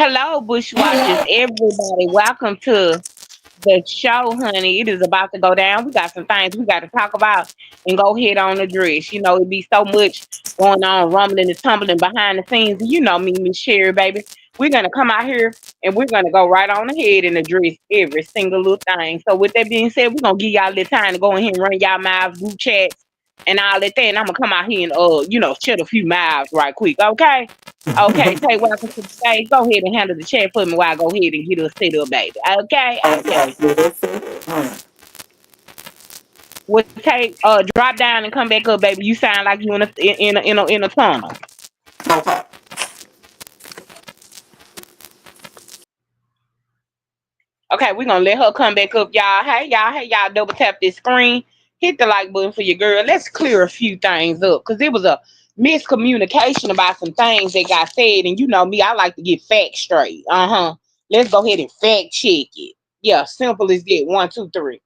Hello, Bushwatchers, everybody. Welcome to the show, honey. It is about to go down. We got some things we got to talk about and go ahead on the dress. You know, it be so much going on, rumbling and tumbling behind the scenes. You know me, Miss Sherry, baby. We're gonna come out here and we're gonna go right on ahead and address every single little thing. So with that being said, we're gonna give y'all a little time to go ahead and run y'all mouths, group chats, and all that thing. I'm gonna come out here and shut a few mouths right quick, okay? Okay, Tay, welcome to the stage. Go ahead and handle the chat for me while I go ahead and get us set up, baby. Okay, Okay, okay. yes, sir. Well, Tay, drop down and come back up, baby. You sound like you in a tunnel. Okay. Okay, we're gonna let her come back up, y'all. Hey y'all, double tap this screen. Hit the like button for your girl. Let's clear a few things up because it was a miscommunication about some things that got said. And you know me, I like to get facts straight. Uh-huh. Let's go ahead and fact check it. Yeah, simple as that. One, two, three.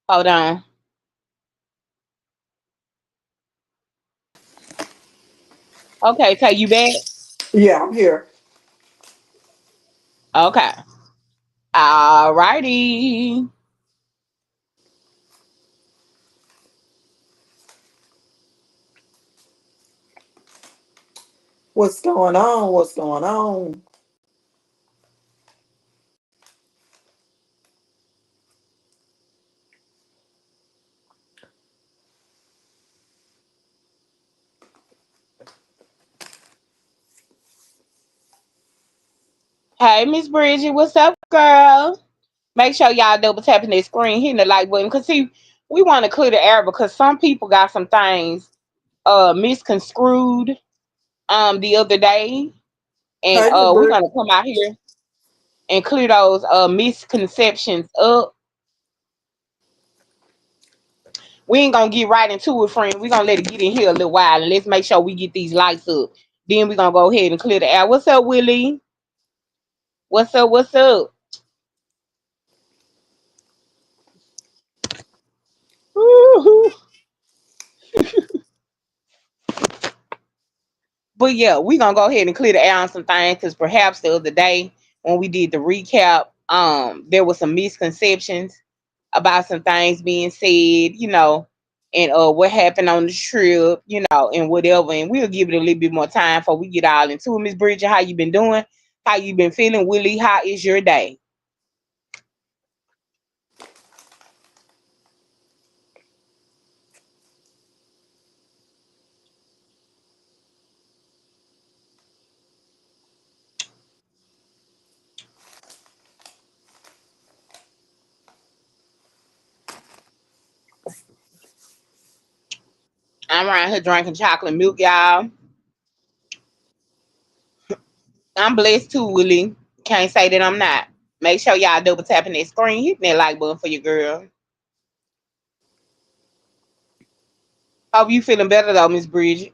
Hold on. Okay, Tay, you back? Yeah, I'm here. Okay. All righty. What's going on? What's going on? Hey, Miss Bridget, what's up, girl? Make sure y'all double tapping that screen, hitting the like button. Cause see, we want to clear the air because some people got some things misconstrued the other day. And Hey, Miss we're Bridget. gonna come out here and clear those misconceptions up. We ain't gonna get right into it, friend. We're gonna let it get in here a little while and let's make sure we get these lights up. Then we're gonna go ahead and clear the air. What's up, Willie? What's up? What's up? Woo-hoo. But yeah, we gonna go ahead and clear the air on some things because perhaps the other day when we did the recap, there was some misconceptions about some things being said, and what happened on the trip, and whatever. And we'll give it a little bit more time before we get all into it. Miss Bridget, how you been doing? How you been feeling? Willie, how is your day? I'm around here drinking chocolate milk, y'all. I'm blessed too, Willie. Can't say that I'm not. Make sure y'all double tapping that screen, hitting that like button for your girl. Hope you feeling better though, Miss Bridget.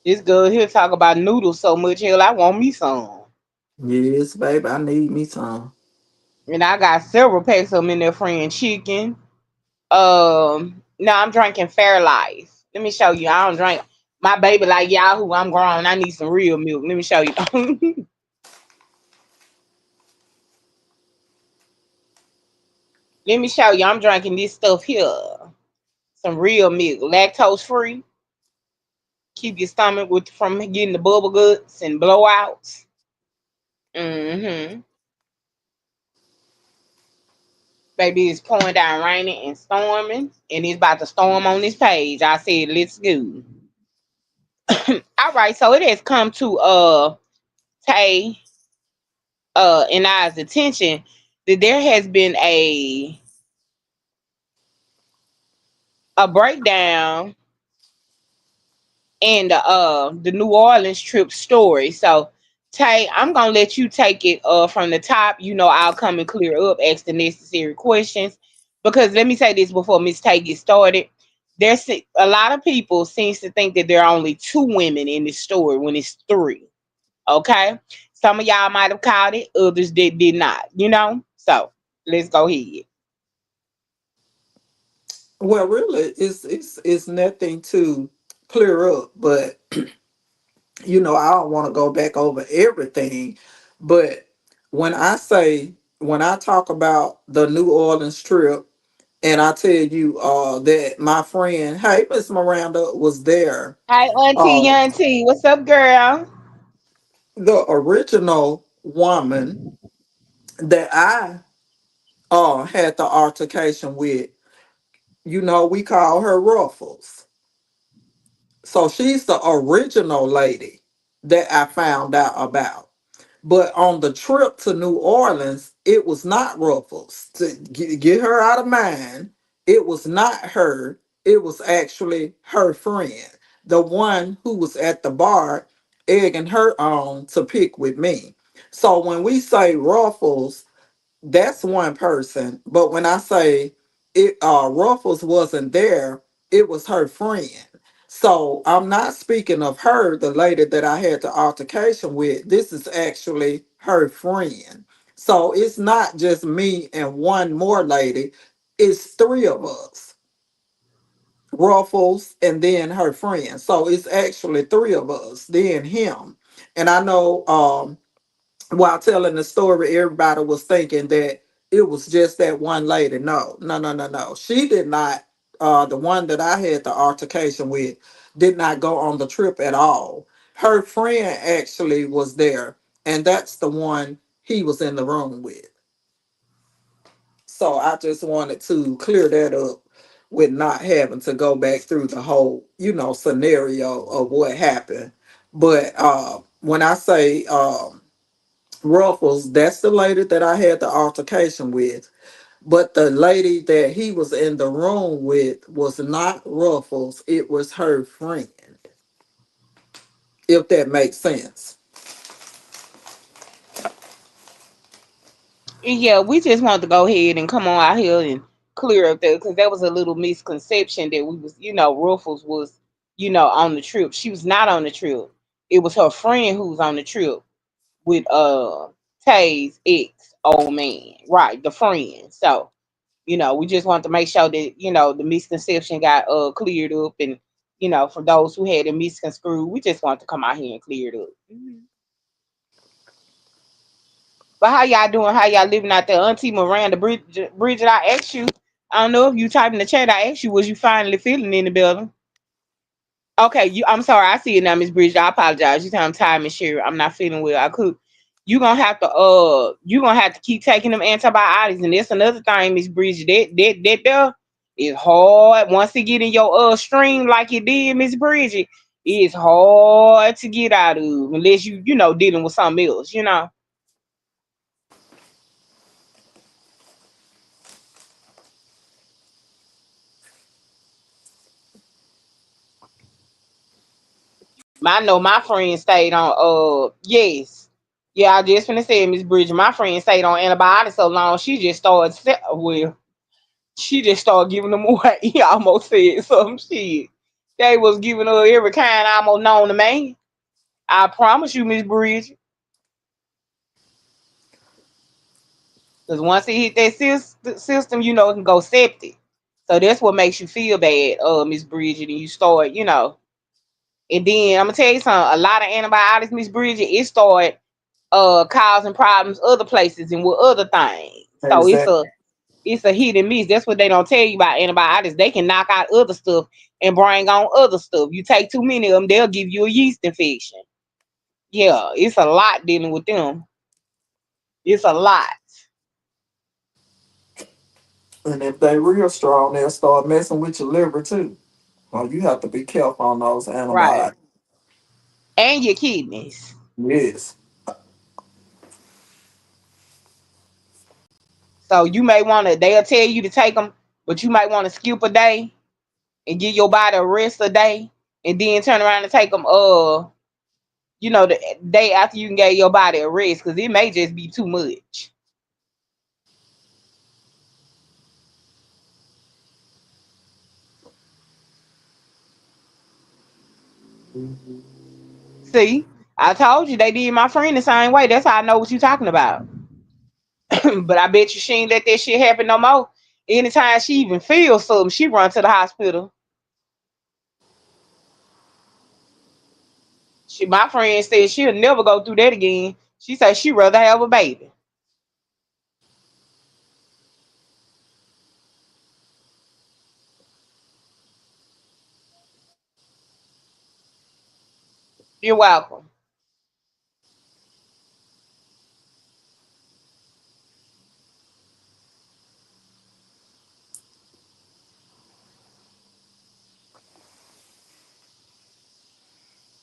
This girl here talk about noodles so much. Hell, I want me some. Yes, baby. I need me some. And I got several packs of them in there, friend. Chicken. No, I'm drinking Fairlife. Let me show you. I don't drink. My baby like Yahoo. I'm grown. I need some real milk. Let me show you. Let me show you. I'm drinking this stuff here. Some real milk, lactose free. Keep your stomach from getting the bubble guts and blowouts. Mm-hmm. Baby, it's pouring down, raining and storming, and it's about to storm on this page. I said, let's go. All right, so it has come to Tay and I's attention that there has been a breakdown in the New Orleans trip story. So Tay, I'm gonna let you take it from the top. I'll come and clear up, ask the necessary questions. Because let me say this before Miss Tay gets started. There's a lot of people seems to think that there are only two women in this story when it's three. Okay. Some of y'all might have caught it, others did not. So let's go ahead. Well, really, it's nothing to clear up, but I don't want to go back over everything. But when I talk about the New Orleans trip, and I tell you that my friend, hey, Miss Miranda, was there. Hi, Uh, Auntie. What's up, girl? the original woman that I had the altercation with, we call her Ruffles. So she's the original lady that I found out about. But on the trip to New Orleans, it was not Ruffles. To get her out of mind, it was not her. It was actually her friend, the one who was at the bar egging her on to pick with me. So when we say Ruffles, that's one person. But when I say it, Ruffles wasn't there, it was her friend. So I'm not speaking of her, the lady that I had the altercation with. This is actually her friend. So it's not just me and one more lady. It's three of us. Ruffles and then her friend. So it's actually three of us, then him. And I know while telling the story, everybody was thinking that it was just that one lady. No, no, no, no, no. She did not. The one that I had the altercation with did not go on the trip at all. Her friend actually was there, and that's the one he was in the room with. So I just wanted to clear that up with not having to go back through the whole, scenario of what happened. But when I say Ruffles, that's the lady that I had the altercation with. But the lady that he was in the room with was not Ruffles, it was her friend, if that makes sense. Yeah, we just wanted to go ahead and come on out here and clear up there because there was a little misconception that we was, Ruffles was, on the trip. She was not on the trip. It was her friend who was on the trip with Tay's ex old man. Right, the friend. So, we just wanted to make sure that, the misconception got cleared up and for those who had it misconstrued, we just wanted to come out here and clear it up. But how y'all doing? How y'all living out there? Auntie Miranda, Bridget, I asked you. I don't know if you typed in the chat. I asked you, was you finally feeling in the building? Okay, I'm sorry. I see it now, Miss Bridget. I apologize. You tell I'm tired, Miss Sherry. I'm not feeling well. I could. You gonna have to keep taking them antibiotics, and that's another thing, Miss Bridget. That there is hard once it get in your stream like it did, Miss Bridget. It's hard to get out of unless you dealing with something else. I know my friend stayed on yes. Yeah, I just finna say Miss Bridget, my friend stayed on antibiotics so long she just started giving them away. He almost said some shit. They was giving her every kind almost known to man. I promise you, Miss Bridget. Because once it hit that system, it can go septic. So that's what makes you feel bad, Miss Bridget, and you start. And then I'm gonna tell you something, a lot of antibiotics, Miss Bridget, it started causing problems other places and with other things. So it's Exactly. a it's a hit and miss. That's what they don't tell you about antibiotics. They can knock out other stuff and bring on other stuff. You take too many of them, they'll give you a yeast infection. Yeah, it's a lot dealing with them. It's a lot. And if they real strong, they'll start messing with your liver too. Well, you have to be careful on those Right. antibiotics. And your kidneys. Yes. So you may want to, they'll tell you to take them, but you might want to skip a day and give your body a rest a day and then turn around and take them the day after you can get your body a rest, because it may just be too much. See, I told you they did my friend the same way. That's how I know what you talking about. But I bet you she ain't let that shit happen no more. Anytime she even feels something, she run to the hospital. My friend said she'll never go through that again. She said she'd rather have a baby. You're welcome.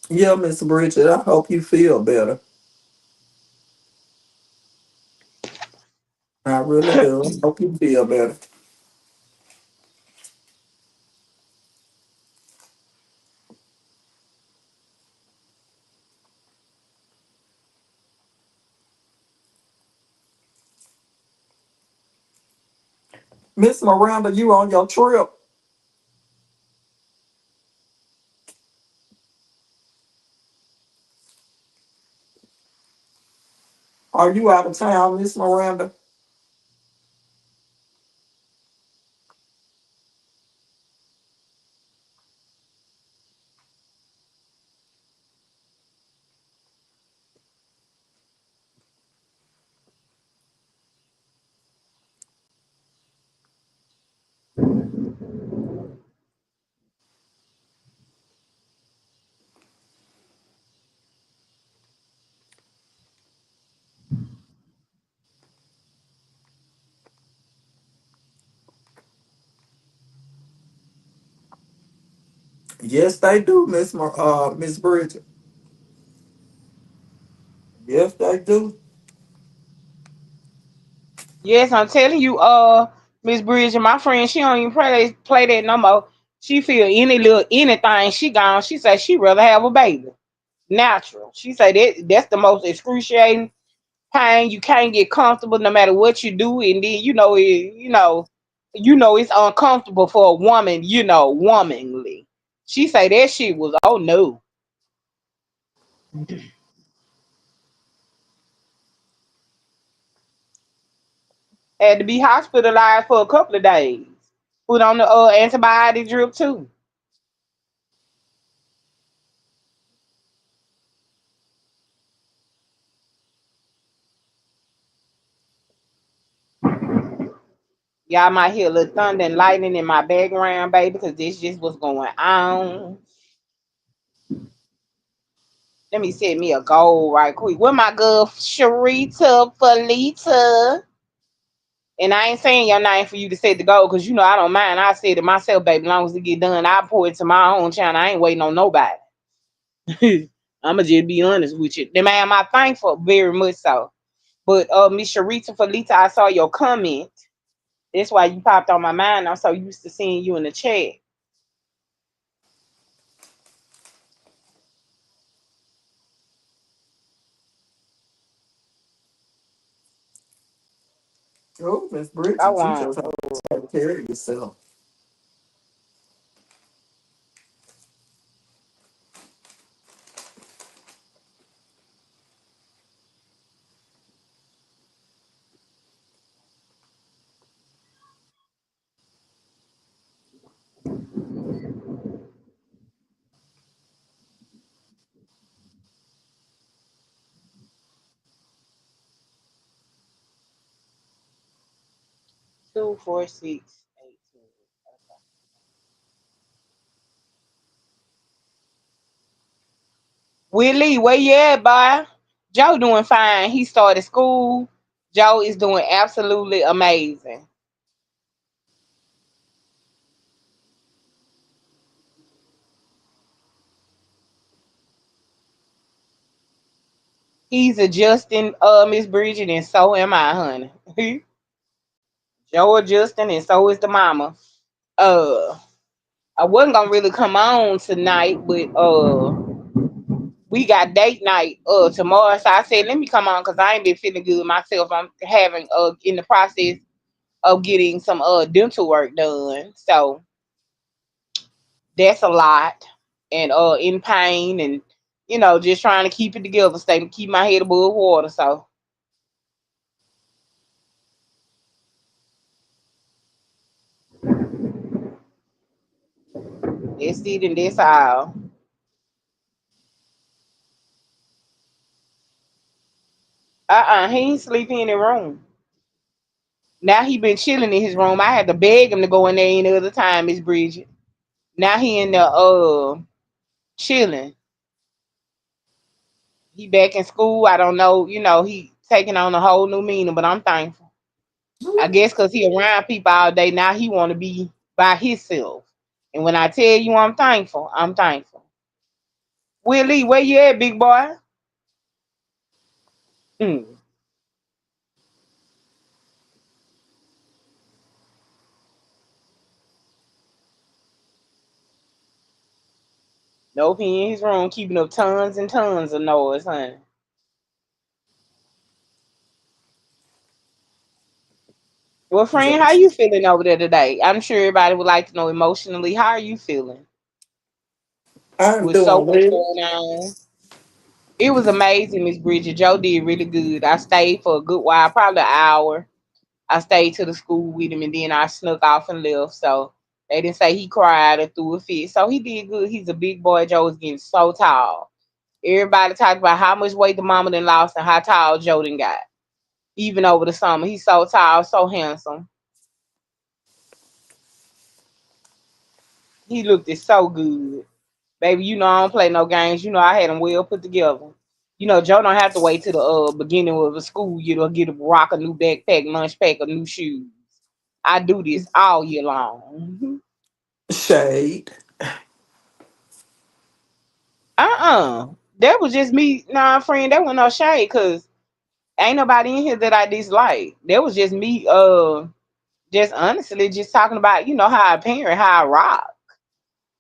Yeah, Miss Bridget, I hope you feel better. I really do. I hope you feel better. Miss Miranda, you on your trip? Are you out of town, Miss Miranda? Yes, they do, Miss Bridget. Yes, they do. Yes, I'm telling you, Miss Bridge and my friend, she don't even play that no more. She feel any little anything, she gone. She say she rather have a baby. Natural. She say that's the most excruciating pain. You can't get comfortable no matter what you do, and then it's uncomfortable for a woman, womanly. She say that shit was, oh no. Had to be hospitalized for a couple of days. Put on the antibiotic drip too. Y'all might hear a little thunder and lightning in my background, baby, because this just what's going on. Let me set me a goal right quick. With my girl Sharita Felita. And I ain't saying your name for you to set the goal, because I don't mind. I said it myself, baby. As long as it get done, I pour it to my own channel. I ain't waiting on nobody. I'ma just be honest with you. The man, I'm thankful very much so. But Miss Sharita Felita, I saw your comment. That's why you popped on my mind. I'm so used to seeing you in the chat. Oh, Miss I Bridget, you want just have to take care of yourself. 24618. Willie, where you at, boy? Joe doing fine. He started school. Joe is doing absolutely amazing. He's adjusting, Miss Bridget, and so am I, honey. Joe adjusting, and so is the mama. Uh, I wasn't gonna really come on tonight, but We got date night tomorrow. So I said, let me come on because I ain't been feeling good myself. I'm having in the process of getting some dental work done. So that's a lot. And in pain and just trying to keep it together, stay keep my head above water. So that's it and that's all. He ain't sleeping in the room. Now he been chilling in his room. I had to beg him to go in there any other time, Miss Bridget. Now he in the chilling. He back in school. I don't know, he taking on a whole new meaning, but I'm thankful. I guess cause he around people all day. Now he wanna be by himself. And when I tell you I'm thankful, I'm thankful. Willie, where you at, big boy? Mm. Nope, he in his room keeping up tons and tons of noise, honey. Well, friend, how Yes. you feeling over there today? I'm sure everybody would like to know emotionally. How are you feeling I'm with so doing much well. going on? It was amazing, Miss Bridget. Joe did really good. I stayed for a good while, probably an hour. I stayed to the school with him, and then I snuck off and left. So they didn't say he cried or threw a fit. So he did good. He's a big boy. Joe is getting so tall. Everybody talked about how much weight the mama done lost and how tall Joe done got. Even over the summer, he's so tall, so handsome. He looked it so good. Baby, I don't play no games. I had them well put together. Joe don't have to wait till the beginning of the school year to get a rock a new backpack, lunch pack, or new shoes. I do this all year long. Shade. That was just me. Nah, friend, that was no shade because ain't nobody in here that I dislike. That was just me, just honestly just talking about, how I parent, how I rock.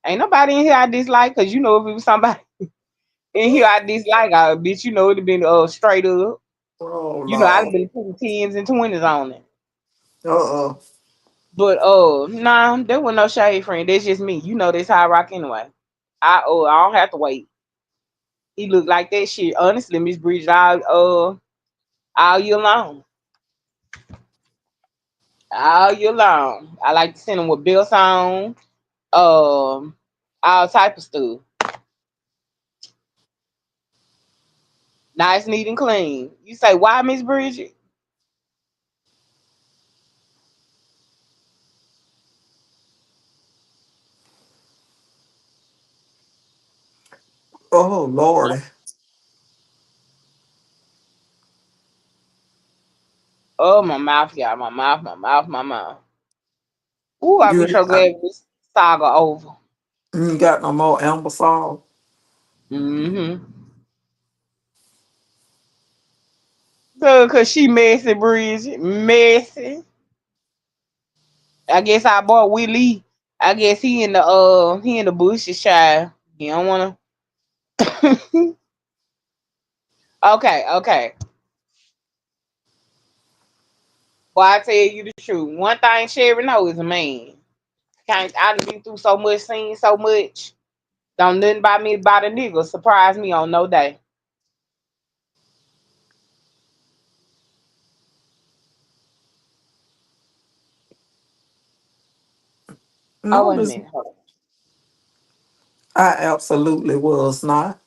Ain't nobody in here I dislike because if it was somebody in here I dislike, I bitch, it'd have been straight up. Oh I'd have Lord. been putting tens and twenties on it. Uh-uh. But nah, there was no shade, friend. That's just me. That's how I rock anyway. I don't have to wait. He looked like that shit. Honestly, Miss Bridget, all year long. All year long. I like to send him with belts on, all type of stuff. Nice, neat, and clean. You say why, Miss Bridget? Oh Lord. Oh, my mouth, y'all. My mouth, my mouth, my mouth. Ooh, I'll You be so glad this saga over. ain't got no more Ambersol. Mm-hmm. Good, cause she messy, Bridget. Messy. I guess our boy Willie. I guess he in the bushes, child. You don't wanna. Okay, okay. Boy, I tell you the truth. One thing Sherry know is a man. Can't I done been through so much, seen so much. Don't nothing about me about a nigga surprise me on no day. Oh No, wait a this minute. Hold on. I absolutely was not.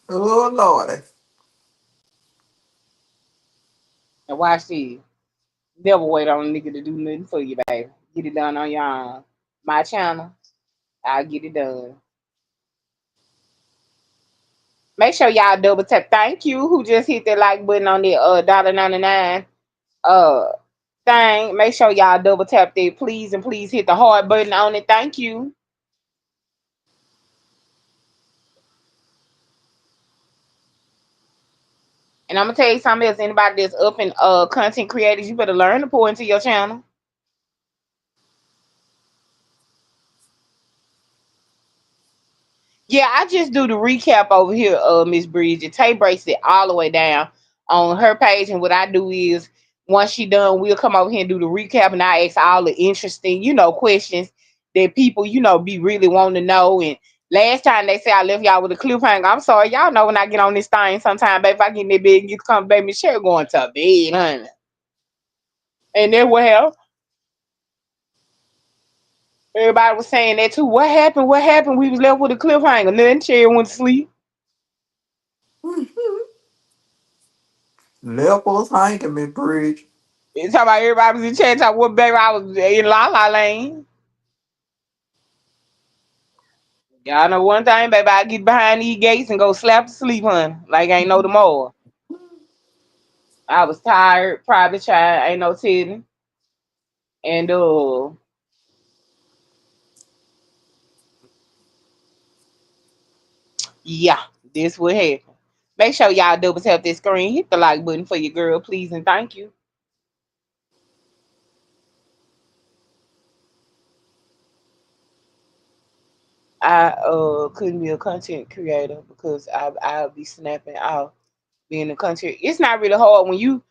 Oh Lordy. And watch this. Never wait on a nigga to do nothing for you, baby. Get it done on your own. My channel, I'll get it done. Make sure y'all double tap. Thank you who just hit that like button on the $1.99 uh thing. Make sure y'all double tap that, please, and please hit the heart button on it. Thank you. And I'm gonna tell you something else. Anybody that's up in content creators, you better learn to pour into your channel. Yeah, I just do the recap over here, Miss Bridget. Tay breaks it all the way down on her page, and what I do is once she done, we'll come over here and do the recap, and I ask all the interesting, questions that people, be really wanting to know. And last time they say I left y'all with a cliffhanger. I'm sorry, y'all know when I get on this thing, sometimes, baby, if I get in that bed and get to come, baby, Michelle going to bed, honey. And then well, everybody was saying that too. What happened? What happened? We was left with a cliffhanger. Nothing. Cherry went to sleep. Left us hanging, Miss Bridge. It's talking about everybody was in chat talking what baby I was in La La Land. Y'all know one thing, baby, I get behind these gates and go slap to sleep, honey. Like ain't no tomorrow. I was tired, probably tired, ain't no telling. And yeah, this what happened. Make sure y'all double tap this screen, hit the like button for your girl, please and thank you. I couldn't be a content creator because I'll be snapping out being a content. It's not really hard when you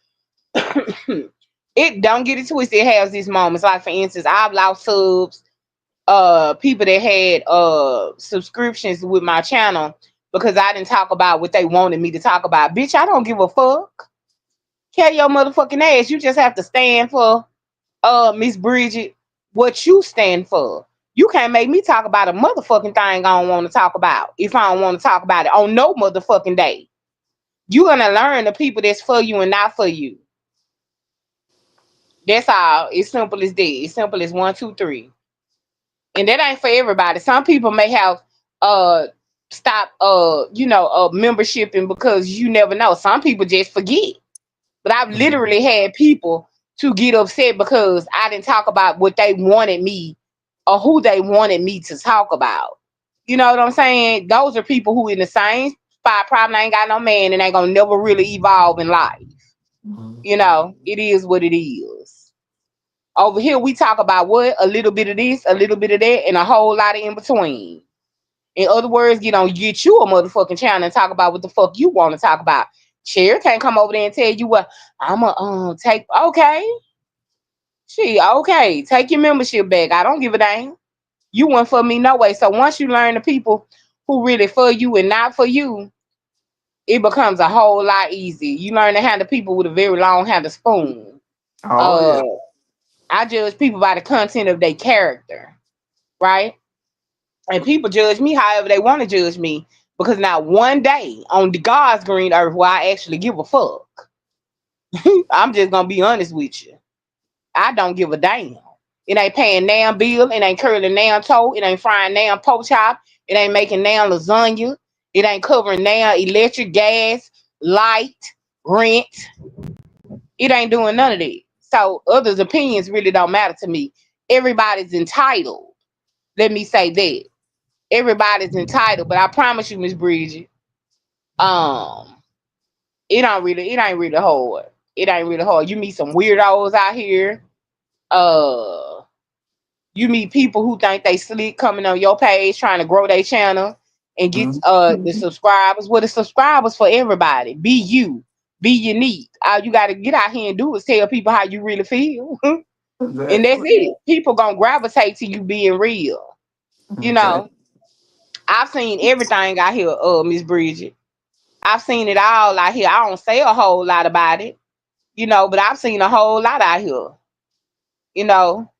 it don't get it twisted. It has these moments. Like for instance, I've lost subs, people that had subscriptions with my channel because I didn't talk about what they wanted me to talk about. Bitch, I don't give a fuck. Carry your motherfucking ass. You just have to stand for Miss Bridget what you stand for. You can't make me talk about a motherfucking thing I don't want to talk about if I don't want to talk about it on no motherfucking day. You gonna learn the people that's for you and not for you. That's all. It's simple as that. It's simple as one, two, three. And that ain't for everybody. Some people may have uh stop membership and because you never know. Some people just forget. But I've literally had people to get upset because I didn't talk about what they wanted me or who they wanted me to talk about. You know what I'm saying? Those are people who in the same spot probably ain't got no man and ain't gonna never really evolve in life. It is what it is. Over here we talk about what? A little bit of this, a little bit of that, and a whole lot of in between. In other words, get you a motherfucking channel and talk about what the fuck you want to talk about. Cher can't come over there and tell you what I'ma take. Okay, okay. Take your membership back. I don't give a damn. You weren't for me no way. So once you learn the people who really for you and not for you, it becomes a whole lot easier. You learn to handle people with a very long handle spoon. Oh Uh, yeah. I judge people by the content of their character, right? And people judge me however they want to judge me because not one day on the God's green earth where I actually give a fuck. I'm just gonna be honest with you. I don't give a damn. It ain't paying damn bill. It ain't curling damn toe. It ain't frying damn pork chop. It ain't making damn lasagna. It ain't covering damn electric, gas, light, rent. It ain't doing none of that. So others' opinions really don't matter to me. Everybody's entitled. Let me say that. Everybody's entitled, but I promise you, Miss Bridget, um, it ain't really hard. It ain't really hard. You meet some weirdos out here. Uh, you meet people who think they slick coming on your page trying to grow their channel and get the Mhm. subscribers. Well, the subscribers for everybody. Be you. Be unique. All you gotta get out here and do is tell people how you really feel. And that's Exactly. it. People gonna gravitate to you being real. You Okay. know, I've seen everything out here, Miss Bridget. I've seen it all out here. I don't say a whole lot about it, but I've seen a whole lot out here. You know,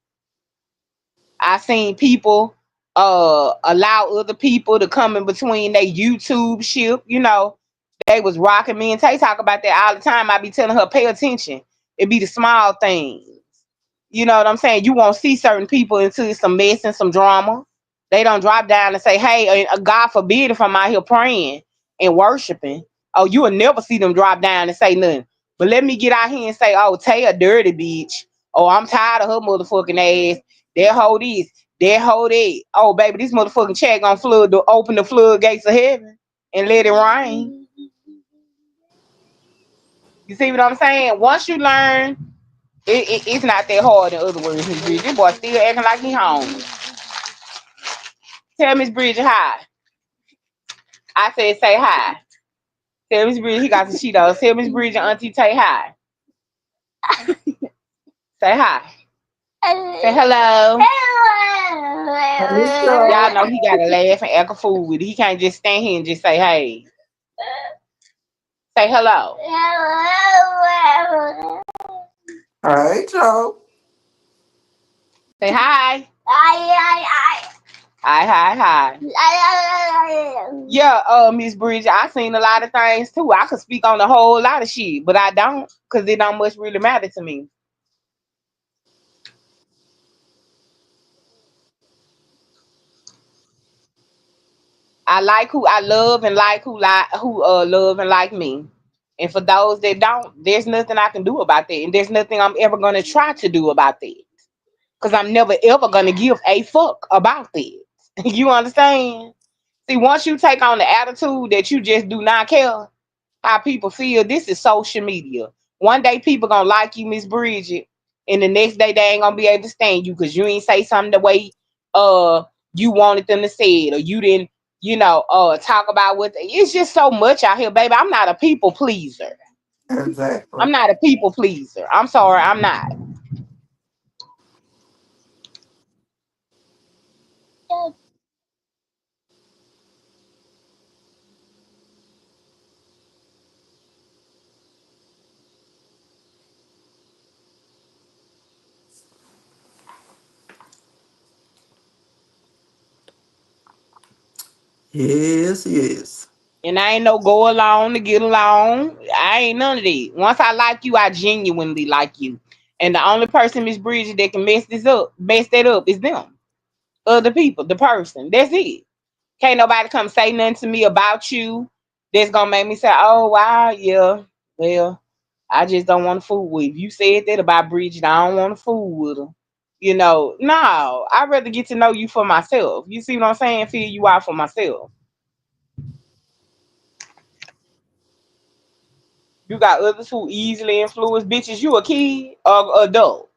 I've seen people allow other people to come in between their YouTube ship. They was rocking me and Tay talk about that all the time. I be telling her, pay attention. It be the small things. You know what I'm saying? You won't see certain people until it's some mess and some drama. They don't drop down and say, "Hey, God forbid if I'm out here praying and worshiping." Oh, you will never see them drop down and say nothing. But let me get out here and say, "Oh, Tay a dirty bitch." Oh, I'm tired of her motherfucking ass. That hoe this, that hoe that. Oh, baby, this motherfucking check gonna open the floodgates of heaven and let it rain. You see what I'm saying? Once you learn, it's not that hard. In other words, Miss Bridget, this boy still acting like he home. Tell Miss Bridget hi. I said say hi. Tell Miss Bridget he got some Cheetos. Tell Miss Bridget Auntie Tay hi. Say hi. Say hello. Hey, Y'all Joe. know he gotta laugh and act a fool with it. He can't just stand here and just say hey. Say hello. Hey, Joe. Say hi. Hi, hi, hi. Yeah, Miss Bridget, I seen a lot of things too. I could speak on a whole lot of shit, but I don't, cause it don't much really matter to me. I like who I love and like who love and like me. And for those that don't, there's nothing I can do about that. And there's nothing I'm ever gonna try to do about that. Cause I'm never ever gonna give a fuck about that. You understand? See, once you take on the attitude that you just do not care how people feel, this is social media. One day people gonna like you, Miss Bridget, and the next day they ain't gonna be able to stand you because you ain't say something the way uh you wanted them to say it, or you didn't, talk about what it's just so much out here, baby. I'm not a people pleaser. Exactly. I'm not a people pleaser. I'm sorry, I'm not. Yes, yes. And I ain't no go along to get along. I ain't none of that. Once I like you, I genuinely like you. And the only person, Miss Bridget, that can mess that up is them. Other people, the person. That's it. Can't nobody come say nothing to me about you that's gonna make me say, "Oh wow, yeah, well, I just don't want to fool with you." You said that about Bridget, I don't want to fool with her. No, I'd rather get to know you for myself. You see what I'm saying? Feel you out for myself. You got others who easily influence bitches. You a kid or adult.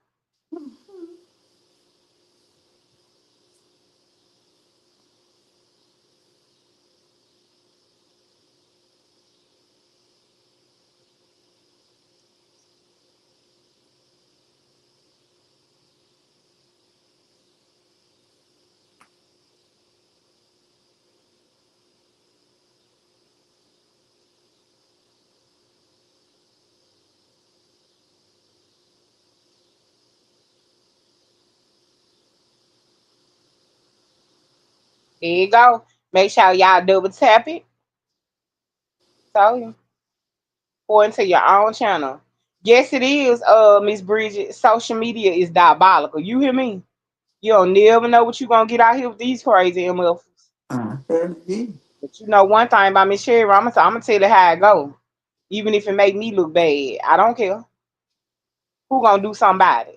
There you go. Make sure y'all double tap it. So pour into your own channel. Yes, it is, Miss Bridget. Social media is diabolical. You hear me? You don't never know what you gonna get out here with these crazy MFs. Uh-huh. But you know one thing about Miss Sherry, I'm gonna tell you how it go. Even if it make me look bad, I don't care. Who gonna do something about it?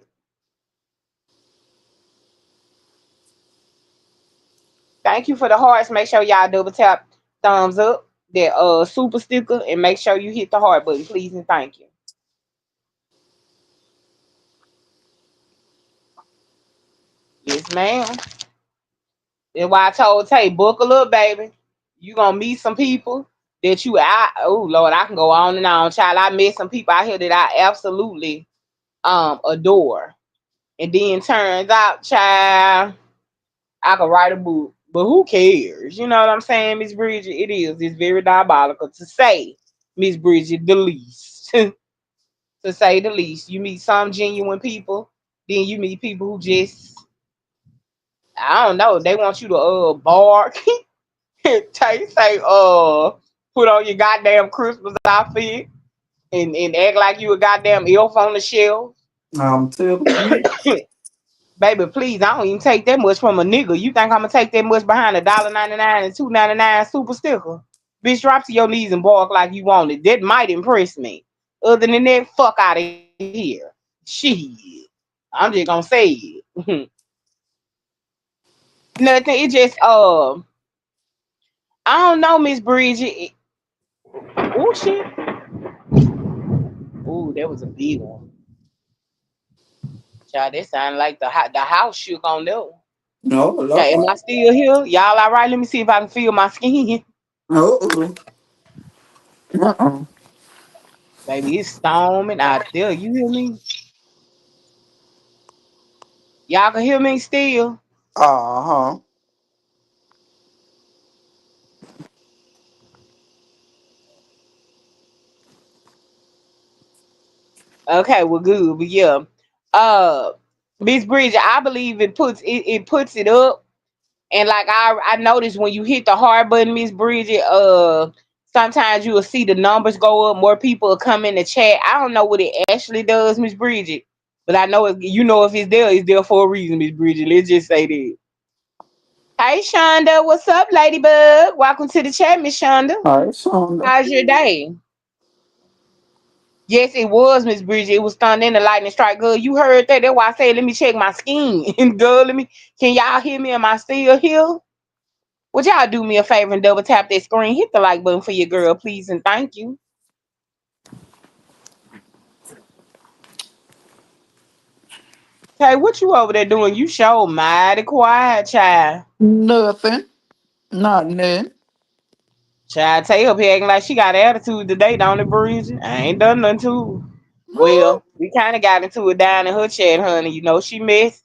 Thank you for the hearts. Make sure y'all double tap thumbs up that super sticker and make sure you hit the heart button, please and thank you. Yes, ma'am. That's why I told Tay, buckle up, baby. You gonna meet some people that oh Lord, I can go on and on, child. I met some people out here that I absolutely adore. And then turns out, child, I could write a book. But who cares? You know what I'm saying, Miss Bridget? It is. It's very diabolical to say, Miss Bridget, the least. To say the least. You meet some genuine people, then you meet people who just, I don't know, they want you to bark. Tay say, put on your goddamn Christmas outfit. and act like you a goddamn elf on the shelf. I'm telling you. Baby, please, I don't even take that much from a nigga. You think I'm gonna take that much behind $1.99 and $2.99 super sticker? Bitch, drop to your knees and bark like you want it. That might impress me. Other than that, fuck out of here. Shit. I'm just gonna say it. Nothing. It just I don't know, Miss Bridget. Oh shit. Ooh, that was a big one. Child, that sounded like the house shook on that one. No, Now, am I Lord. still here? Y'all all right? Let me see if I can feel my skin. Uh-uh. Uh-uh. Baby, it's storming out there. You hear me? Y'all can hear me still? Uh-huh. Okay, well, good. But yeah, uh, Miss Bridget, I believe it puts it up. And like I noticed when you hit the hard button, Miss Bridget, sometimes you will see the numbers go up. More people will come in the chat. I don't know what it actually does, Miss Bridget, but I know you know if it's there for a reason, Miss Bridget. Let's just say that. Hey, Shonda, what's up, Ladybug? Welcome to the chat, Miss Shonda. All right, Shonda. How's your day? Yes, it was, Miss Bridget. It was thunder and the lightning strike. Girl, you heard that. That's why I said, let me check my skin. And girl, can y'all hear me? Am I still here? Would y'all do me a favor and double tap that screen? Hit the like button for your girl, please, and thank you. Okay, what you over there doing? You show mighty quiet, child. Nothing. Not nothing. Child, Tay up here acting like she got attitude today, don't it, Bridget? I ain't done nothing to her. Well, we kind of got into it down in her chat, honey. You know, she missed.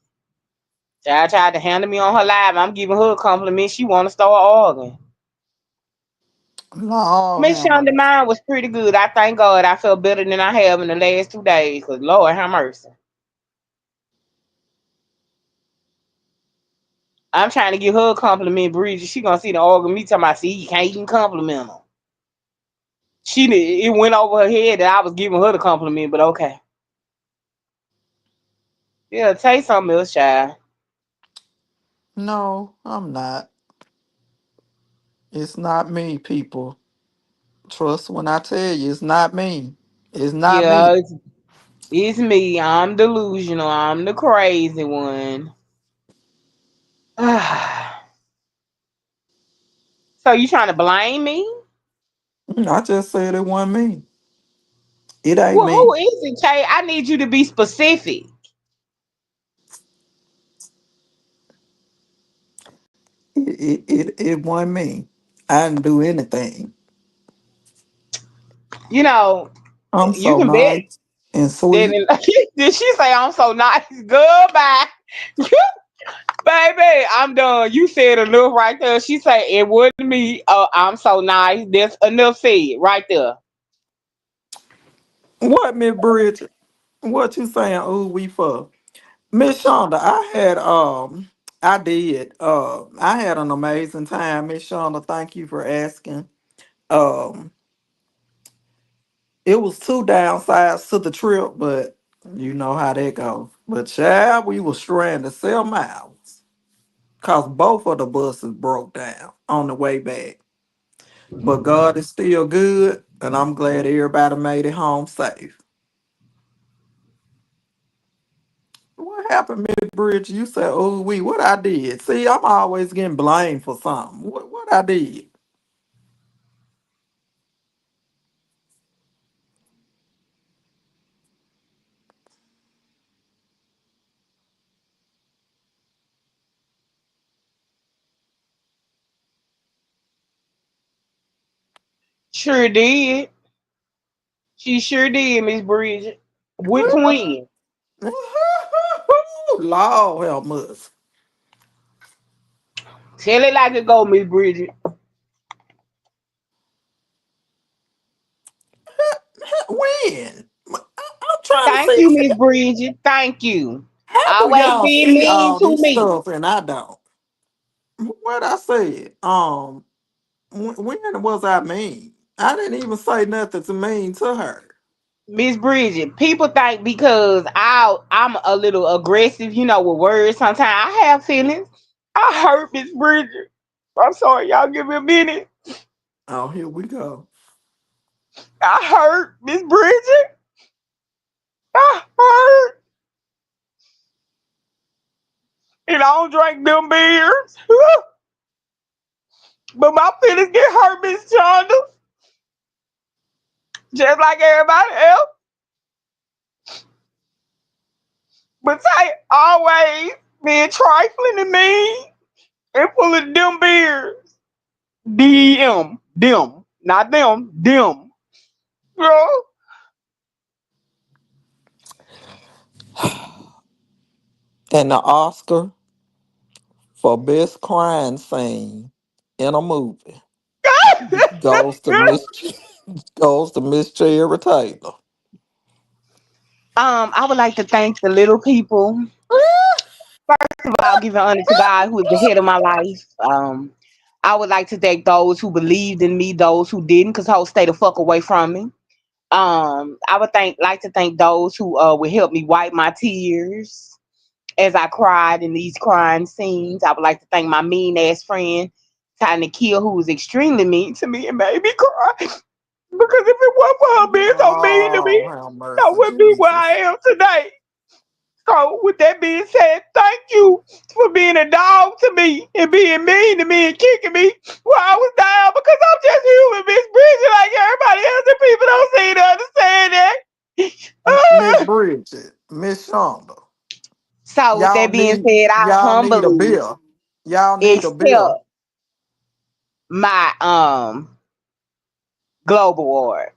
Child tried to handle me on her live. I'm giving her a compliment. She want to start arguing. Lord Miss have Shonda, mercy. mine was pretty good. I thank God I felt better than I have in the last 2 days. Cause Lord have mercy. I'm trying to give her a compliment, Bridget. She gonna see the organ me talking about, see, you can't even compliment her. It went over her head that I was giving her the compliment, but okay. Yeah, taste something else, child. No, I'm not. It's not me, people. Trust when I tell you, it's not me. It's not Yeah, me. it's me. I'm delusional. I'm the crazy one. So you trying to blame me? I just said it wasn't me. It ain't Well, me. who is it, Kay? I need you to be specific. It wasn't me. I didn't do anything. You know, I'm you so can bet nice and sweet. that. Did she say I'm so nice? Goodbye. Baby, I'm done. You said enough right there. She said it wasn't me. I'm so nice. That's enough said right there. What, Miss Bridget? What you saying? Ooh, we for Miss Shonda. I did. I had an amazing time, Miss Shonda. Thank you for asking. Um, it was two downsides to the trip, but you know how that goes. But child, we was stranded 7 miles because both of the buses broke down on the way back. But God is still good, and I'm glad everybody made it home safe. What happened, Miss Bridge? You said, "Oh, what I did?" See, I'm always getting blamed for something. What I did? Sure did. She sure did, Miss Bridget. With twins. Lord help us. Tell it like it go, Miss Bridget. When? I'm trying to Thank see. you, Miss Bridget. Thank you. How do Always y'all being see mean all to this me. stuff and I don't? What I said? When was I mean? I didn't even say nothing to mean to her. Miss Bridget, people think because I'm a little aggressive, with words sometimes. I have feelings. I hurt Miss Bridget. I'm sorry, y'all give me a minute. Oh, here we go. I hurt Miss Bridget. I hurt. And I don't drink them beers. But my feelings get hurt, Miss Chonda. Just like everybody else. But say always being trifling to me and full of them beers. DM. Them. Not them. Them. Girl. And the Oscar for best crime scene in a movie goes to Miss goes to Miss Cherry Taylor. I would like to thank the little people. First of all, giving honor to God, who is the head of my life. I would like to thank those who believed in me, those who didn't, because hoes stay the fuck away from me. I would like to thank those who would help me wipe my tears as I cried in these crying scenes. I would like to thank my mean ass friend, Tiny Kill, who was extremely mean to me and made me cry. Because if it wasn't for her being so mean to Oh, me, have I mercy, wouldn't be where I Jesus. am today. So, with that being said, thank you for being a dog to me and being mean to me and kicking me while I was down because I'm just human, Miss Bridget, like everybody else, and people don't seem to understand that. Miss Bridget, Miss Shonda. So, with that being said, I Y'all need a humbly bill. Y'all need a bill. accept my global award.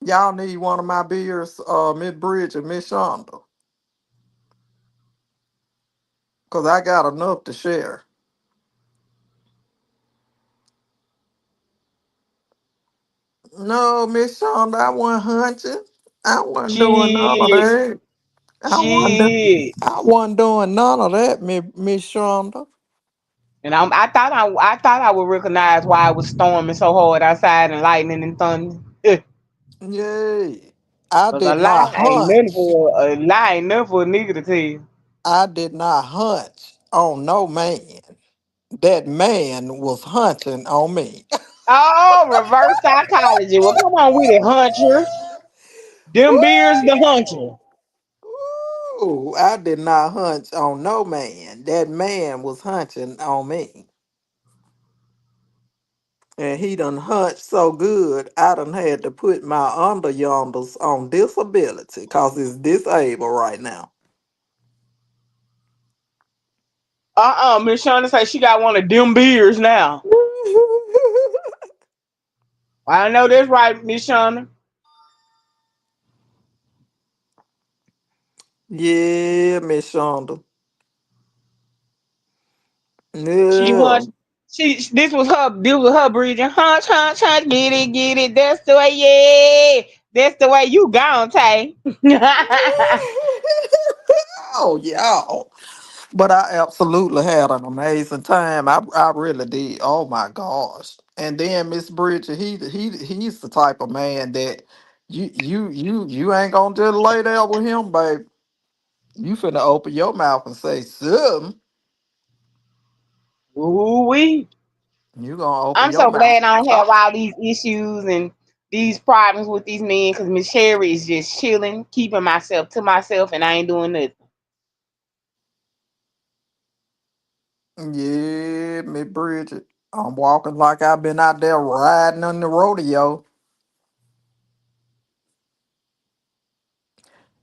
Y'all need one of my beers, Miss Bridget, Miss Shonda. Cause I got enough to share. No, Miss Shonda, I wasn't hunching. I wasn't doing none of Shit, that. I wasn't, shit. I wasn't doing none of that, Miss Shonda. And I thought I would recognize why it was storming so hard outside and lightning and thunder. Yay. I Cause a did lie not ain't nothing hunch. for a lie ain't nothing for a nigga to tell you. I did not hunch on no man. That man was hunching on me. Oh, reverse psychology. Well, come on with it, huncher. Them beers, the huncher. Ooh, I did not hunch on no man. That man was hunching on me. And he done hunched so good, I done had to put my under yonders on disability because it's disabled right now. Miss Shonda say she got one of them beers now. I know that's right, Miss Shonda. Yeah, Miss Shonda. She Yeah. hunched. This was her breathing. Hunch, hunch, hunch. Get it. That's the way. Yeah, that's the way you gone, Tay. Oh, yeah. But I absolutely had an amazing time. I really did. Oh my gosh. And then Miss Bridget, he's the type of man that you ain't gonna just lay there with him, babe. You finna open your mouth and say something. Ooh wee. You gonna open I'm your so mouth glad and I don't have talk. all these issues and these problems with these men because Miss Sherry is just chilling, keeping myself to myself, and I ain't doing nothing. Yeah, Miss Bridget. I'm walking like I've been out there riding on the rodeo.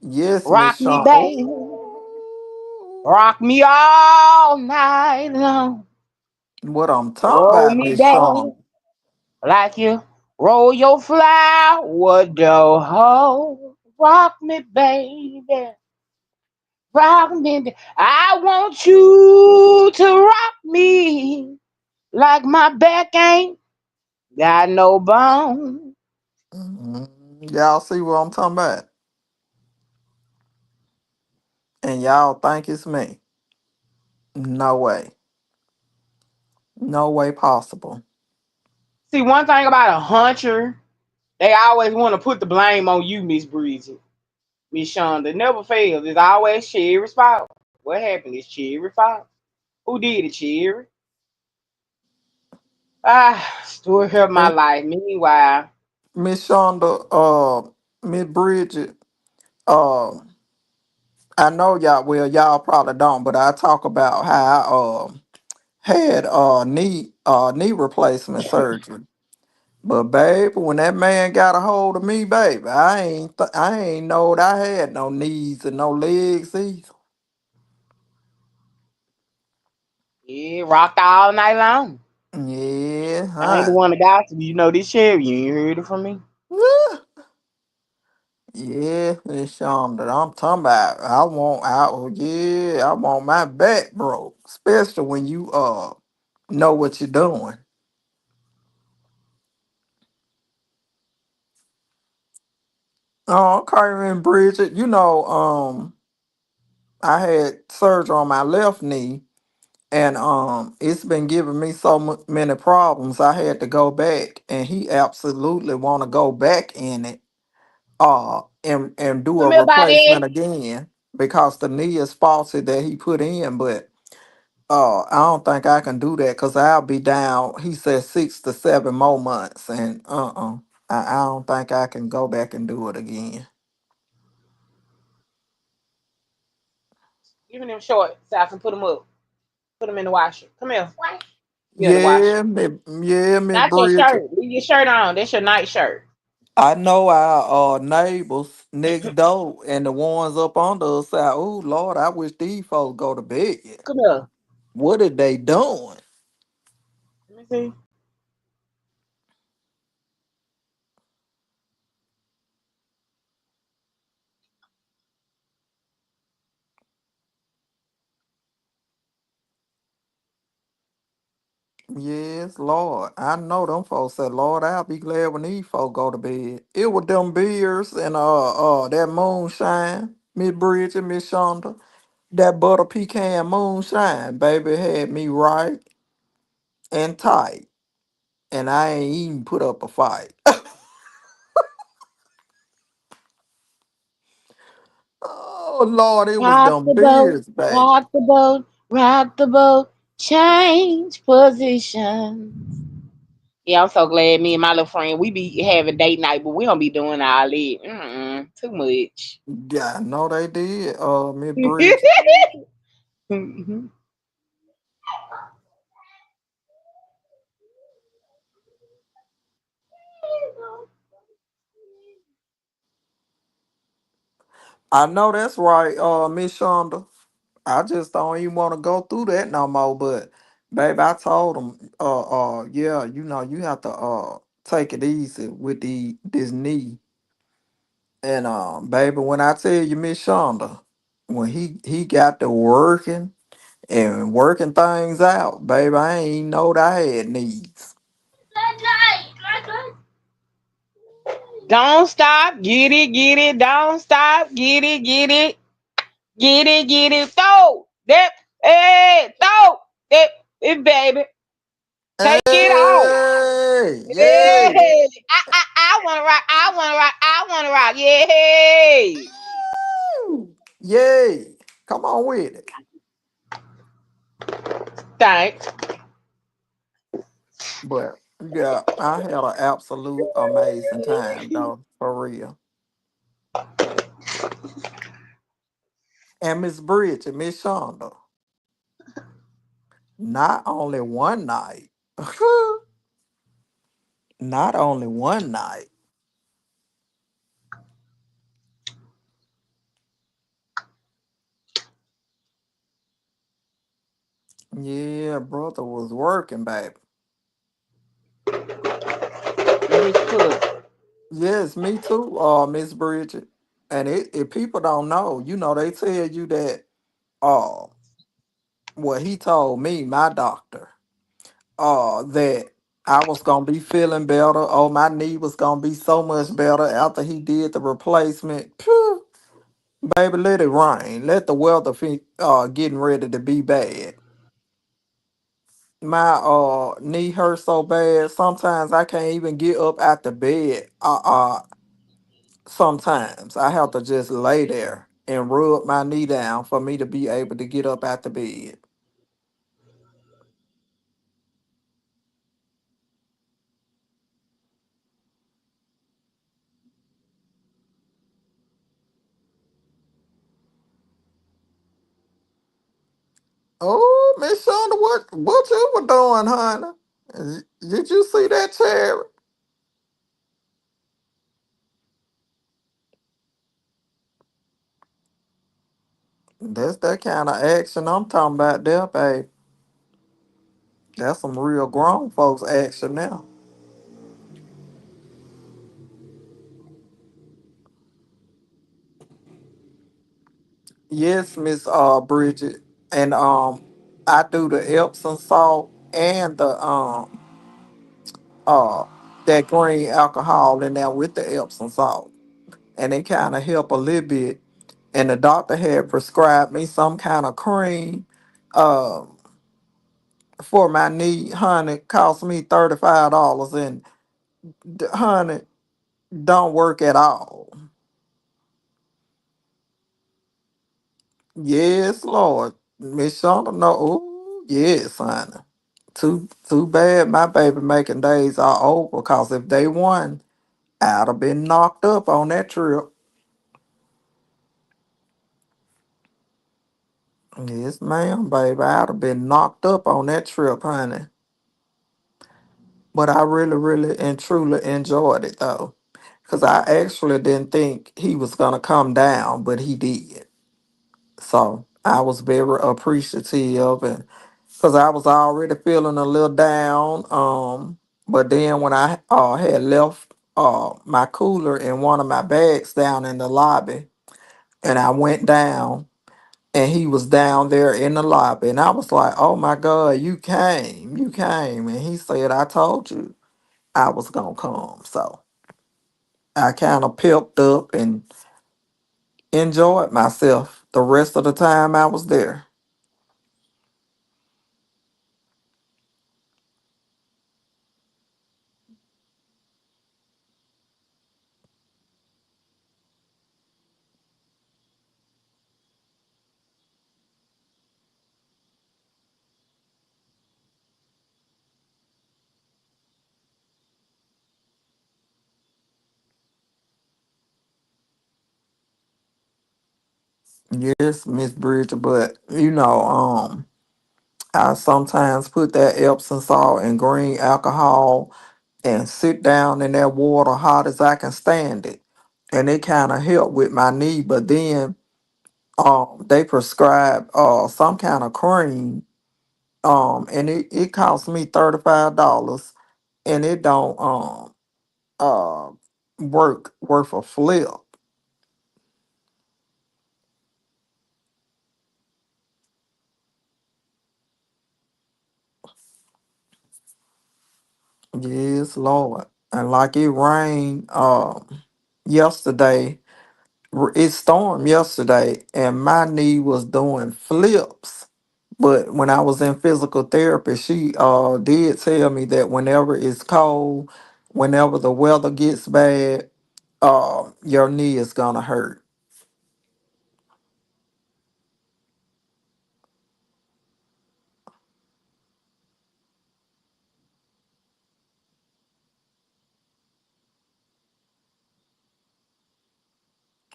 Yes, Rock Miss me, Shawn. baby. Ooh. Rock me all night long. What I'm talking Roll about, me Miss Shawn. down like you roll your flower dough. Rock me, baby. Rock me. I want you to rock me like my back ain't got no bone. Y'all see what I'm talking about? And y'all think it's me. No way. No way possible. See, one thing about a huncher They always want to put the blame on you, Miss Bridget. Miss Shonda never fails. It's always Cherry's fault. What happened? It's Cherry's fault. Who did it, Cherry? Stuart helped my Miss life. Meanwhile, Miss Shonda, Miss Bridget, uh, I know y'all. Well, y'all probably don't, but I talk about how I had knee replacement surgery. But baby, when that man got a hold of me, baby, I ain't knowed I had no knees and no legs either. yeah, rocked all night long. Yeah, I ain't the huh? one to gossip. You know this Cherry. You ain't heard it from me. Yeah, it's something that I'm talking about. I want my back broke, especially when you know what you're doing. Oh, Kyron Bridget, I had surgery on my left knee, and it's been giving me so many problems. I had to go back, and he absolutely want to go back in it, and do Come a here, Bobby. replacement again because the knee is faulty that he put in, but. I don't think I can do that because I'll be down. He said 6 to 7 more months, and I don't think I can go back and do it again. Give me them shorts so I can put them up. Put them in the washer. Come here. Yeah, the washer. Me Not your Bridget. shirt. Leave your shirt on. That's your night shirt. I know our neighbors next door and the ones up on the other side. Oh Lord, I wish these folks go to bed. Come here. What are they doing? Let me see. Yes, Lord. I know them folks said, Lord, I'll be glad when these folks go to bed. It was them beers and that moonshine, Miss Bridget, Miss Shonda. That butter pecan moonshine, baby, had me right and tight. And I ain't even put up a fight. Oh Lord, it was Rock them the boat. beers, baby. Rock the boat. Rock the boat. Change position. Yeah, I'm so glad me and my little friend we be having date night, but we don't be doing all that. Too much. Yeah, I know they did, Miss Bridget. I know that's right, Miss Shonda. I just don't even want to go through that no more. But baby, I told him, yeah, you have to take it easy with this knee. And baby, when I tell you, Miss Shonda, when he got to working and working things out, baby, I ain't know that I had needs. Don't stop. Get it. Don't stop. Get it. Get it. Throw that. Hey, throw that. It, baby. Take it off. Hey, yay! Hey, I want to rock. I want to rock. I want to rock. Yay. Woo! Yay! Come on with it. Thanks. But yeah, I had an absolute amazing time though, for real. And Miss Bridget, Miss Shonda, not only one night, not only one night. Yeah, brother was working, baby. Miss Cook. Yes, me too, Miss Bridget. And if people don't know, they tell you that uh what he told me, my doctor, that I was gonna be feeling better. Oh, my knee was gonna be so much better after he did the replacement. Phew, baby, let it rain. Let the weather getting ready to be bad. My knee hurts so bad. Sometimes I can't even get up out the bed. Sometimes I have to just lay there and rub my knee down for me to be able to get up out the bed. Oh, Miss Shonda, what you were doing, honey? Did you see that chair? That's that kind of action I'm talking about there, babe. That's some real grown folks action now. Yes, Miss Bridget. And I do the Epsom salt and the uh that green alcohol in there with the Epsom salt. And it kind of help a little bit. And the doctor had prescribed me some kind of cream uh, for my knee. Honey, cost me $35, and honey, don't work at all. Yes, Lord. Miss Shonda, no. Ooh, yes, honey. Too bad my baby making days are over, because if they won, I'd have been knocked up on that trip. Yes, ma'am, baby. I'd have been knocked up on that trip, honey. But I really, really and truly enjoyed it though. Cause I actually didn't think he was gonna come down, but he did. So I was very appreciative, and because I was already feeling a little down. But then when I had left my cooler in one of my bags down in the lobby, and I went down, and he was down there in the lobby, and I was like, "Oh my God, you came," and he said, "I told you I was gonna come." So I kind of picked up and enjoyed myself the rest of the time I was there. Yes, Miss Bridget, but I sometimes put that Epsom salt and green alcohol and sit down in that water hot as I can stand it. And it kind of helped with my knee, but then they prescribed some kind of cream, and it cost me $35, and it don't uh work worth a flip. Yes, Lord. And like it rained yesterday, it stormed yesterday, and my knee was doing flips. But when I was in physical therapy, she did tell me that whenever it's cold, whenever the weather gets bad, your knee is gonna hurt.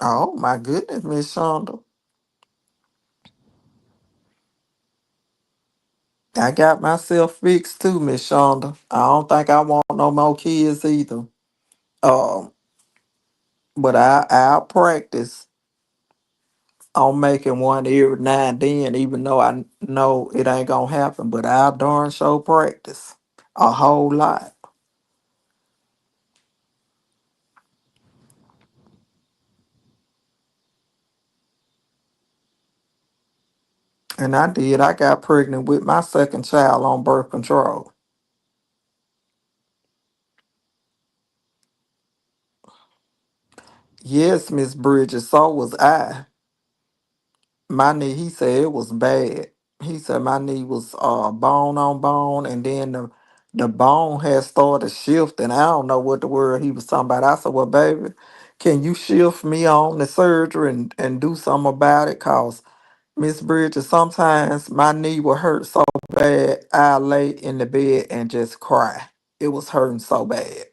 Oh my goodness, Miss Shonda. I got myself fixed too, Miss Shonda. I don't think I want no more kids either. Um, but I'll practice on making one every now and then, even though I know it ain't gonna happen. But I'll darn sure practice a whole lot. And I did. I got pregnant with my second child on birth control. Yes, Miss Bridges, so was I. My knee, he said it was bad. He said my knee was bone on bone, and then the bone had started shifting. I don't know what the word he was talking about. I said, "Well, baby, can you shift me on the surgery and do something about it? Cause Miss Bridges, sometimes my knee would hurt so bad I lay in the bed and just cry. It was hurting so bad."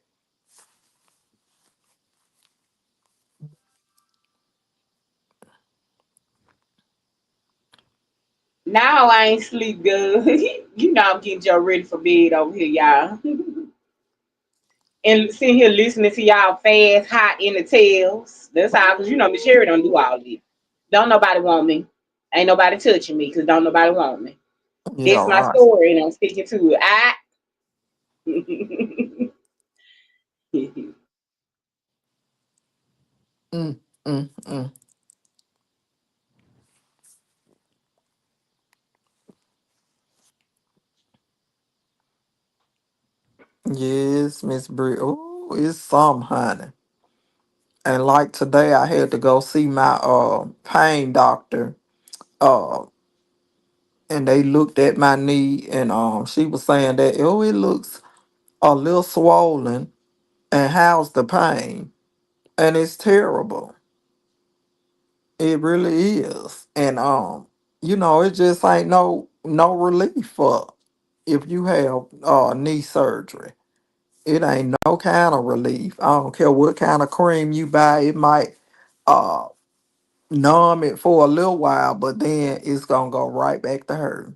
Now I ain't sleep good. You know I'm getting y'all ready for bed over here, y'all. And sitting here listening to y'all fast, hot in the tails. That's how, because you know Miss Sherry don't do all this. Don't nobody want me. Ain't nobody touching me because don't nobody want me. Yeah, That's my right. story and I'm sticking to it. Mm, mm, mm. Yes, Miss Bridget. Oh, it's some honey. And like today, I had to go see my pain doctor. Uh, and they looked at my knee, and she was saying that it looks a little swollen, and how's the pain? And it's terrible. It really is. And it just ain't no relief for if you have knee surgery. It ain't no kind of relief. I don't care what kind of cream you buy. It might uh numb it for a little while, but then it's gonna go right back to her.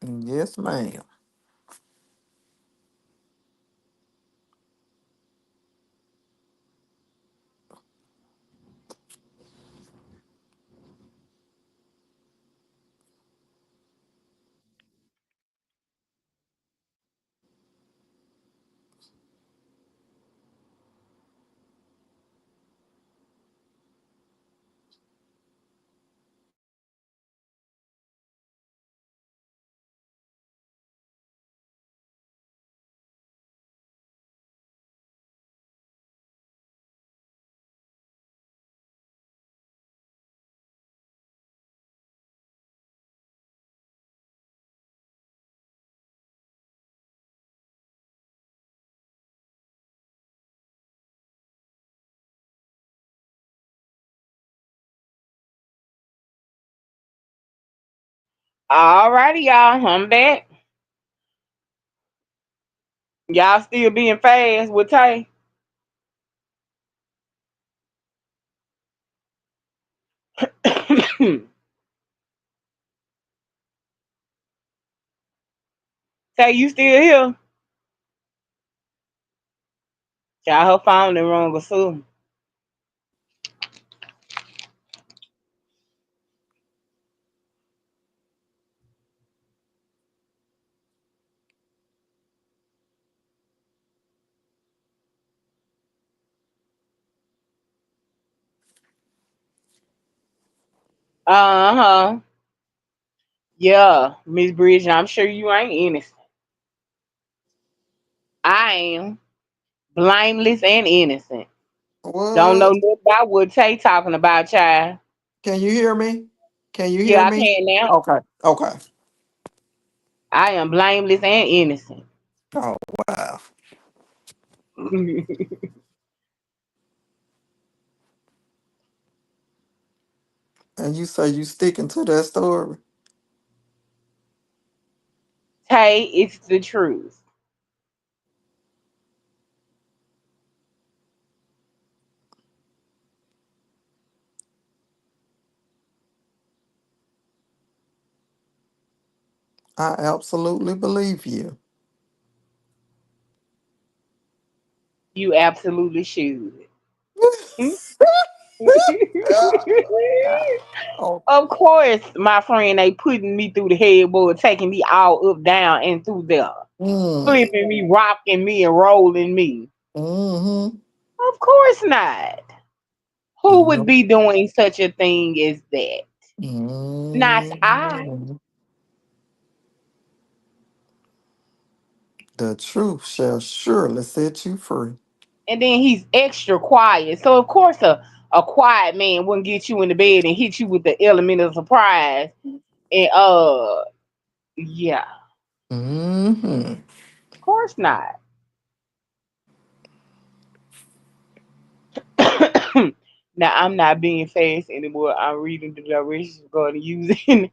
Yes, ma'am. All righty, y'all. I'm back. Y'all still being fast with Tay. Tay, you still here? Y'all, her phone done wrong or something. Uh-huh. Yeah, Miss Bridget, I'm sure you ain't innocent. I am blameless and innocent. Don't know What? nothing about what Tay talking about, child. Can you hear me? Can you hear Yeah, I me? can now. Okay. Okay. I am blameless and innocent. Oh wow. And you say you sticking to that story? Tay, it's the truth. I absolutely believe you. You absolutely should. Hmm? Oh, Of course, my friend, they putting me through the headboard, taking me all up, down, and through there, mm, flipping me, rocking me, and rolling me. mm-hmm. Of course not. Who would Yep. be doing such a thing as that? Not I. Mm. The truth shall surely set you free. And then he's extra quiet. So of course a quiet man wouldn't get you in the bed and hit you with the element of surprise. And yeah, Mm-hmm. of course not. Now I'm not being fast anymore. I'm reading the directions going to using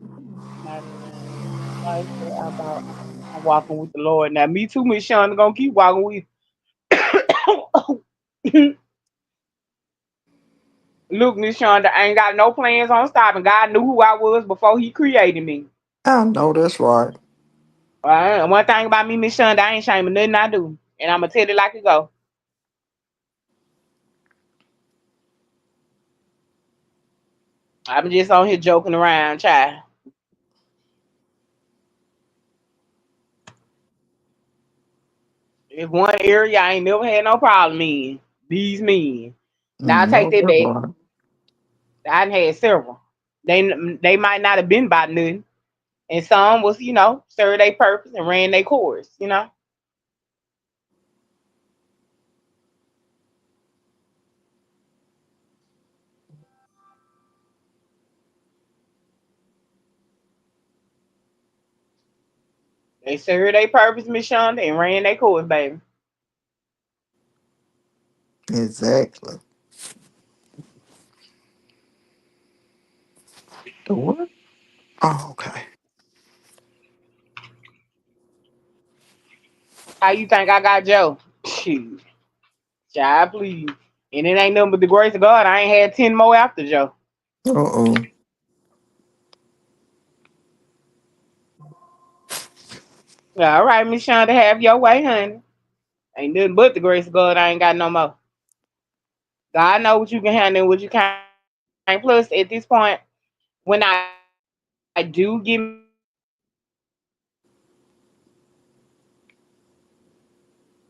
99 about I'm walking with the Lord. Now me too, Miss Shonda, gonna keep walking with Look, Miss Shonda, I ain't got no plans on stopping. God knew who I was before he created me. I know that's right. One thing about me, Miss Shonda, I ain't ashamed of nothing I do. And I'm gonna tell it like it go. I'm just on here joking around, child. It's one area I ain't never had no problem in. These men. Now I take No, that that's back. right. I done had several. They might not have been about nothing. And some was, served their purpose and ran their course. They served their purpose, Miss Shonda, and ran their course, baby. Exactly. The what? Oh, okay. How you think I got Joe? Shoot. Child, please. And it ain't nothing but the grace of God. I ain't had 10 more after Joe. Uh-oh. Yeah, all right, Miss Shonda, have your way, honey. Ain't nothing but the grace of God. I ain't got no more. God know what you can handle and what you can't. Plus, at this point, when I do get married,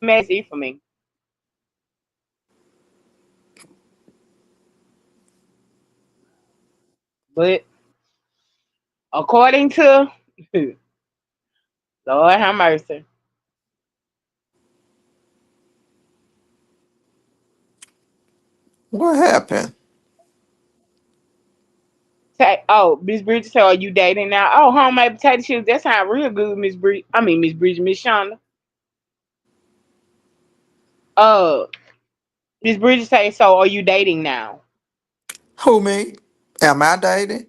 that's it for me. But according to Lord have mercy. What happened? Oh, Miss Bridget said, are you dating now? Oh, homemade potato chips. That sound real good, Miss Bridget. I mean, Miss Bridget, Miss Shonda. Uh, Miss Bridget say, so are you dating now? Who, me? Am I dating?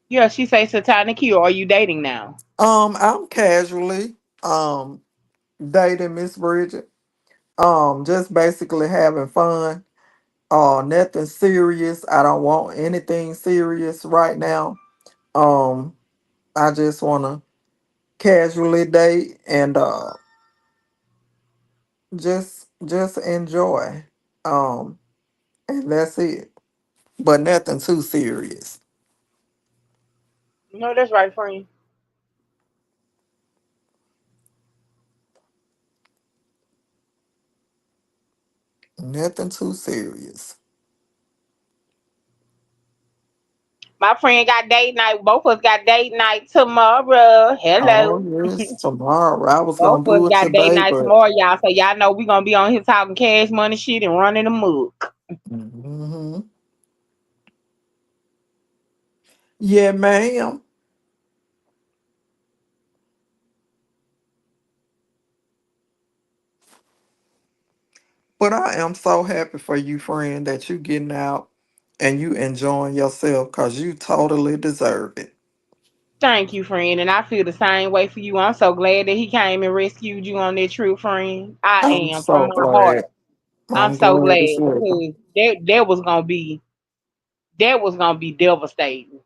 Yeah, she say, Satana Q, are you dating now? I'm casually dating Miss Bridget. Just basically having fun. Nothing serious. I don't want anything serious right now. Um, I just wanna casually date and just enjoy. Um, and that's it. But nothing too serious. No, that's right, friend. Nothing too serious. My friend got date night. Both of us got date night tomorrow. Oh Hello. yes, tomorrow. I was Both gonna of us do it got date today, night but tomorrow, y'all. So y'all know we gonna be on here talking cash money shit and running the mook. hmm yeah, ma'am. But I am so happy for you, friend, that you getting out and you enjoying yourself because you totally deserve it. Thank you, friend. And I feel the same way for you. I'm so glad that he came and rescued you on that trip, friend. I I'm am from so my heart. glad. I'm I'm so glad as glad well. because that was gonna be devastating.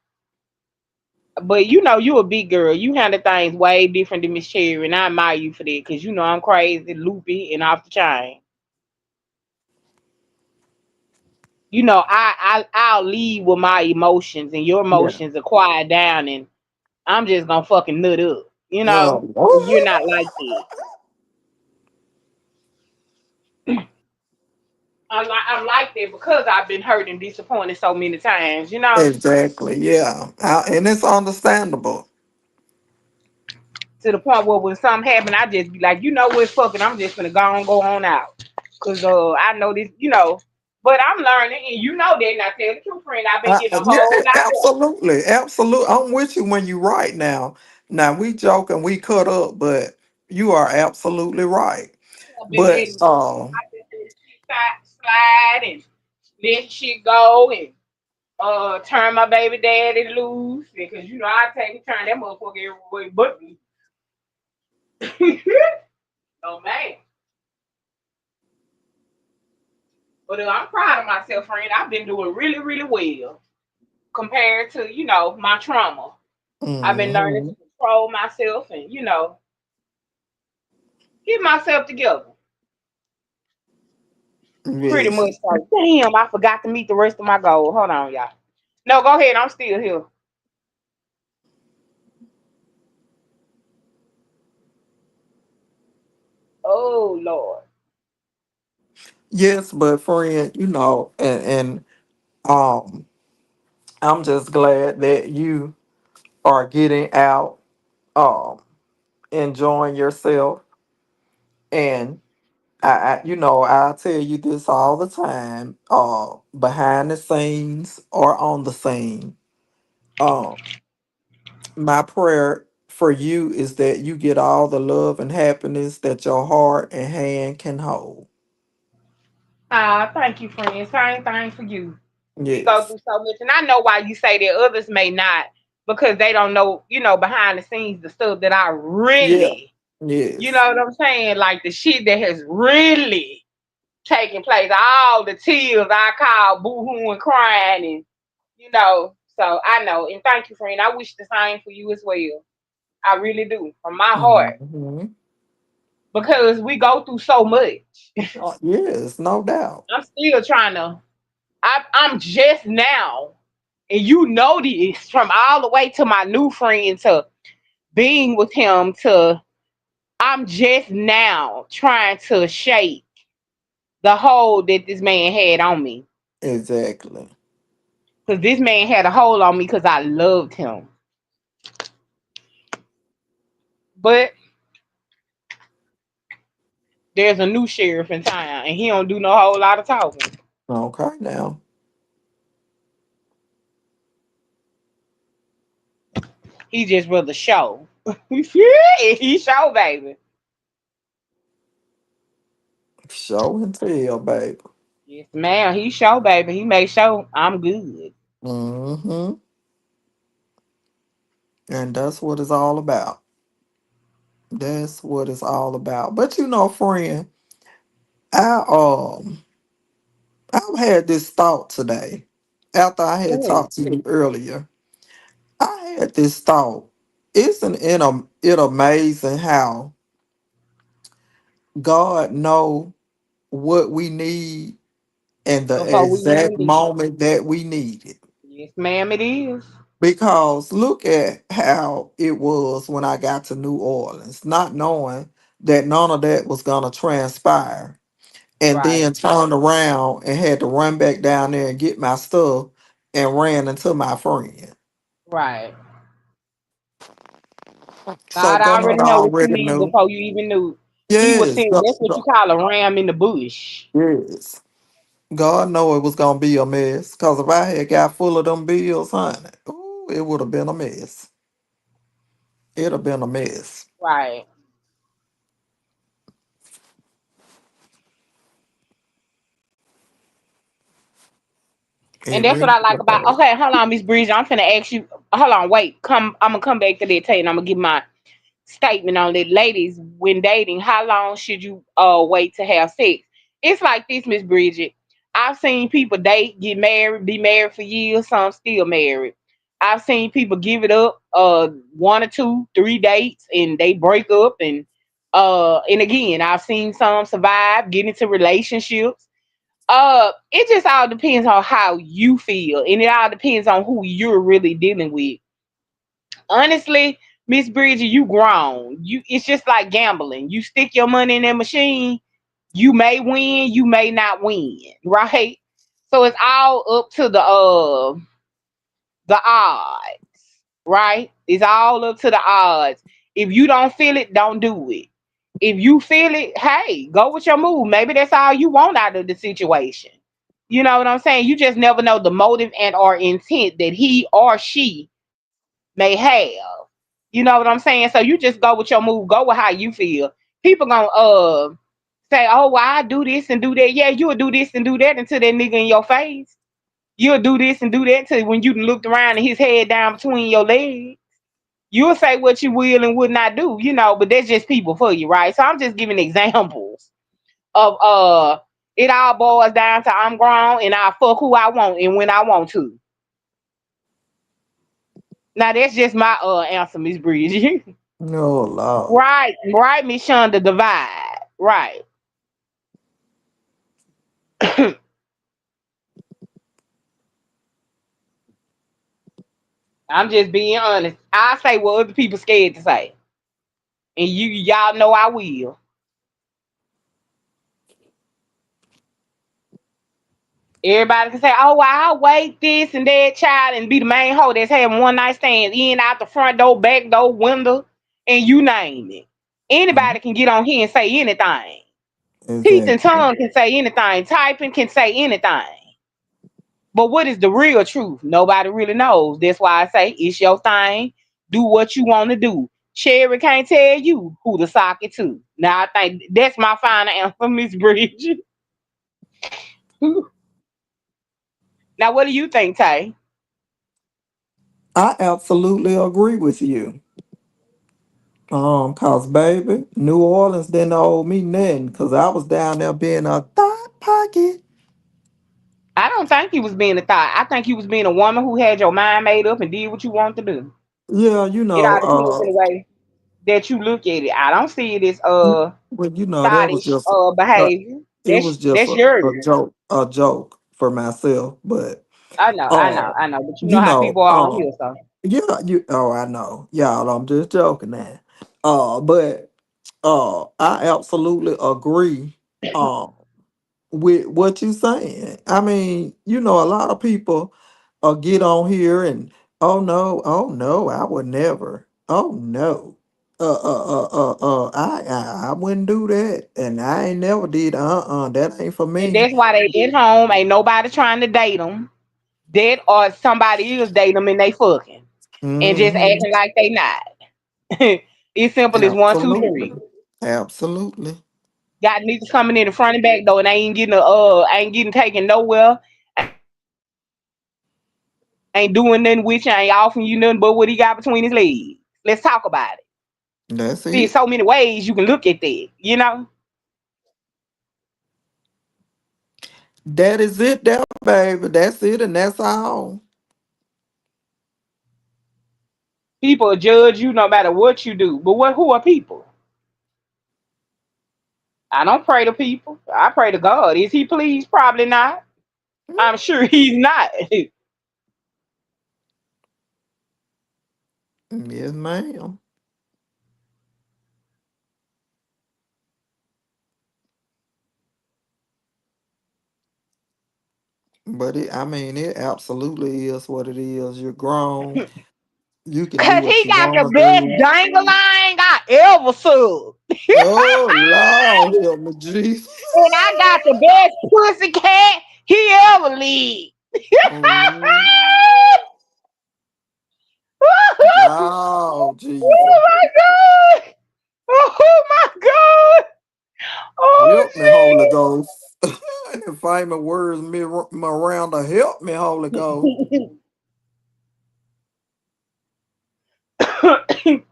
But you a big girl. You handle things way different than Miss Cherry, and I admire you for that because I'm crazy, loopy, and off the chain. I'll leave with my emotions, and your Yeah. emotions are quiet down, and I'm just gonna fucking nut up. Oh, You're not like that. I'm like that because I've been hurt and disappointed so many times. exactly. Yeah. And it's understandable. To the point where when something happen, I just be like, you know what, fuck it, I'm just gonna go on out. Cause I know this. But I'm learning, and you know that. And I tell the truth, friend, I've been getting a Yeah, whole lot better. absolutely. Absolutely. I'm with you when you right now. Now we joke and we cut up, but you are absolutely right. I've been But letting, I've been letting shit slide and letting shit go and turn my baby daddy loose because I take and turn that motherfucker every way but me. Oh man. But I'm proud of myself, friend. I've been doing really, really well compared to my trauma. I've been learning mhm, to control myself and get myself together. Pretty yes. much so. Damn, I forgot to meet the rest of my goal. Hold on, y'all. No, go ahead. I'm still here. Oh Lord. Yes, but friend, and um I'm just glad that you are getting out, um, enjoying yourself. And I tell you this all the time, behind the scenes or on the scene. Um, my prayer for you is that you get all the love and happiness that your heart and hand can hold. Thank you, friend. Same thing for you. We go Yes. through so much, and I know why you say that others may not because they don't know behind the scenes the stuff that I Yeah. really, you Yes. know what I'm saying, like the shit that has really taken place, all the tears I call boo-hoo and crying, and. So I know, and thank you, friend. I wish the same for you as well. I really do, from my heart, Mhm. because we go through so much. Yes, no doubt. I'm still trying to. I'm just now, and you know this from all the way to my new friend to being with him to I'm just now trying to shake the hold that this man had on me. Exactly. Because this man had a hold on me because I loved him. But there's a new sheriff in town, and he don't do no whole lot of talking. Okay now. He just rather show. He show, baby. Show and tell, baby. Yes, ma'am. He show, baby. He make show I'm good. Hmm. And that's what it's all about. That's what it's all about. But friend, I I've had this thought today. After I had Mm. talked to you earlier, I had this thought. Isn't it amazing how God know what we need in the Before we even exact leave. moment that we need it? Yes, ma'am, it is. Because look at how it was when I got to New Orleans, not knowing that none of that was going to transpire. And Right, then turned around and had to run back down there and get my stuff and ran into my friend. right. So God God already know what you already need knew. before you even knew. He was Yes, saying that's what you call a ram in the bush. yes. God know it was gonna be a mess. Cause if I had got full of them bills, honey, ooh, it would have been a mess. It'd have been a mess. Right. And It that's what really I like would about. have. Okay, hold on, Miss Bridget. I'm finna ask you. Hold on, wait. I'm gonna come back to that tell you. And I'm gonna give my statement on it. Ladies, when dating, how long should you wait to have sex? It's like this, Miss Bridget. I've seen people date, get married, be married for years, some still married. I've seen people give it up one or two, three dates and they break up and again, I've seen some survive, get into relationships. It just all depends on how you feel, and it all depends on who you're really dealing with. Honestly, Miss Bridget, you grown. It's just like gambling. You stick your money in that machine, you may win, you may not win, right? So it's all up to the odds, right? It's all up to the odds. If you don't feel it, don't do it. If you feel it, hey, go with your move. Maybe that's all you want out of the situation. You know what I'm saying? You just never know the motive and or intent that he or she may have. You know what I'm saying? So you just go with your move, go with how you feel. People gonna say, oh, well, I do this and do that. Yeah, you'll do this and do that until that nigga in your face. You'll do this and do that till when you done looked around and his head down between your legs. You'll say what you will and would not do, but that's just people for you, right? So I'm just giving examples of it all boils down to I'm grown and I fuck who I want and when I want to. Now that's just my answer, Miss Bridget. No, Lord. Right, right, Miss Shonda Divide. Right. I'm just being honest. I say what other people scared to say. And y'all know I will. Everybody can say, "Oh, well, I'll wait this and that child and be the main hoe that's having one night stands in, out the front door, back door, window, and you name it." Mhm. Anybody can get on here and say anything. Teeth and Exactly. tongue can say anything. Typing can say anything. But what is the real truth? Nobody really knows. That's why I say it's your thing. Do what you want to do. Cherry can't tell you who to sock it to. Now I think that's my final answer, Miss Bridget. Now what do you think, Tay? I absolutely agree with you. Cause baby, New Orleans didn't owe me nothing, cause I was down there being a thought pocket. I don't think he was being a thought. I think he was being a woman who had your mind made up and did what you want to do. Yeah, It all depends on the way that you look at it. I don't see it as well, that was thoughtish just uh, behavior. it was just That's yours. a joke for myself. But uh, I know. But you know you how know, people are on here, so yeah, I know, y'all. I'm just joking now. But I absolutely agree. With what you saying. I mean, a lot of people get on here and oh no, I would never. Oh no. I wouldn't do that. And I ain't never did. That ain't for and me. that's why they at home. Ain't nobody trying to date them. That or somebody is dating them and they fucking and just Hmm. acting like they not. It's simple as one, two, three. Absolutely. Absolutely. Got niggas coming in the front and back door and ain't getting taken nowhere. Ain't doing nothing with you. Ain't offering you nothing but what he got between his legs. Let's talk about it. That's See, it. so many ways you can look at that. That is it there, baby. That's it and that's all. People judge you no matter what you do. But who are people? I don't pray to people. I pray to God. Is he pleased? Probably not. I'm sure he's not. Yes, ma'am. But I mean, it absolutely is what it is. You're grown. You can do Cause what he you got want the to best do. dangling I ever saw. Oh, Lord, help me, Jesus. And I got the best pussy cat he ever lived. Oh, oh, Jesus. Oh my god! Oh my god! Oh Help me, Holy Ghost. The famous words, Miranda, help me, Holy Ghost. jeez.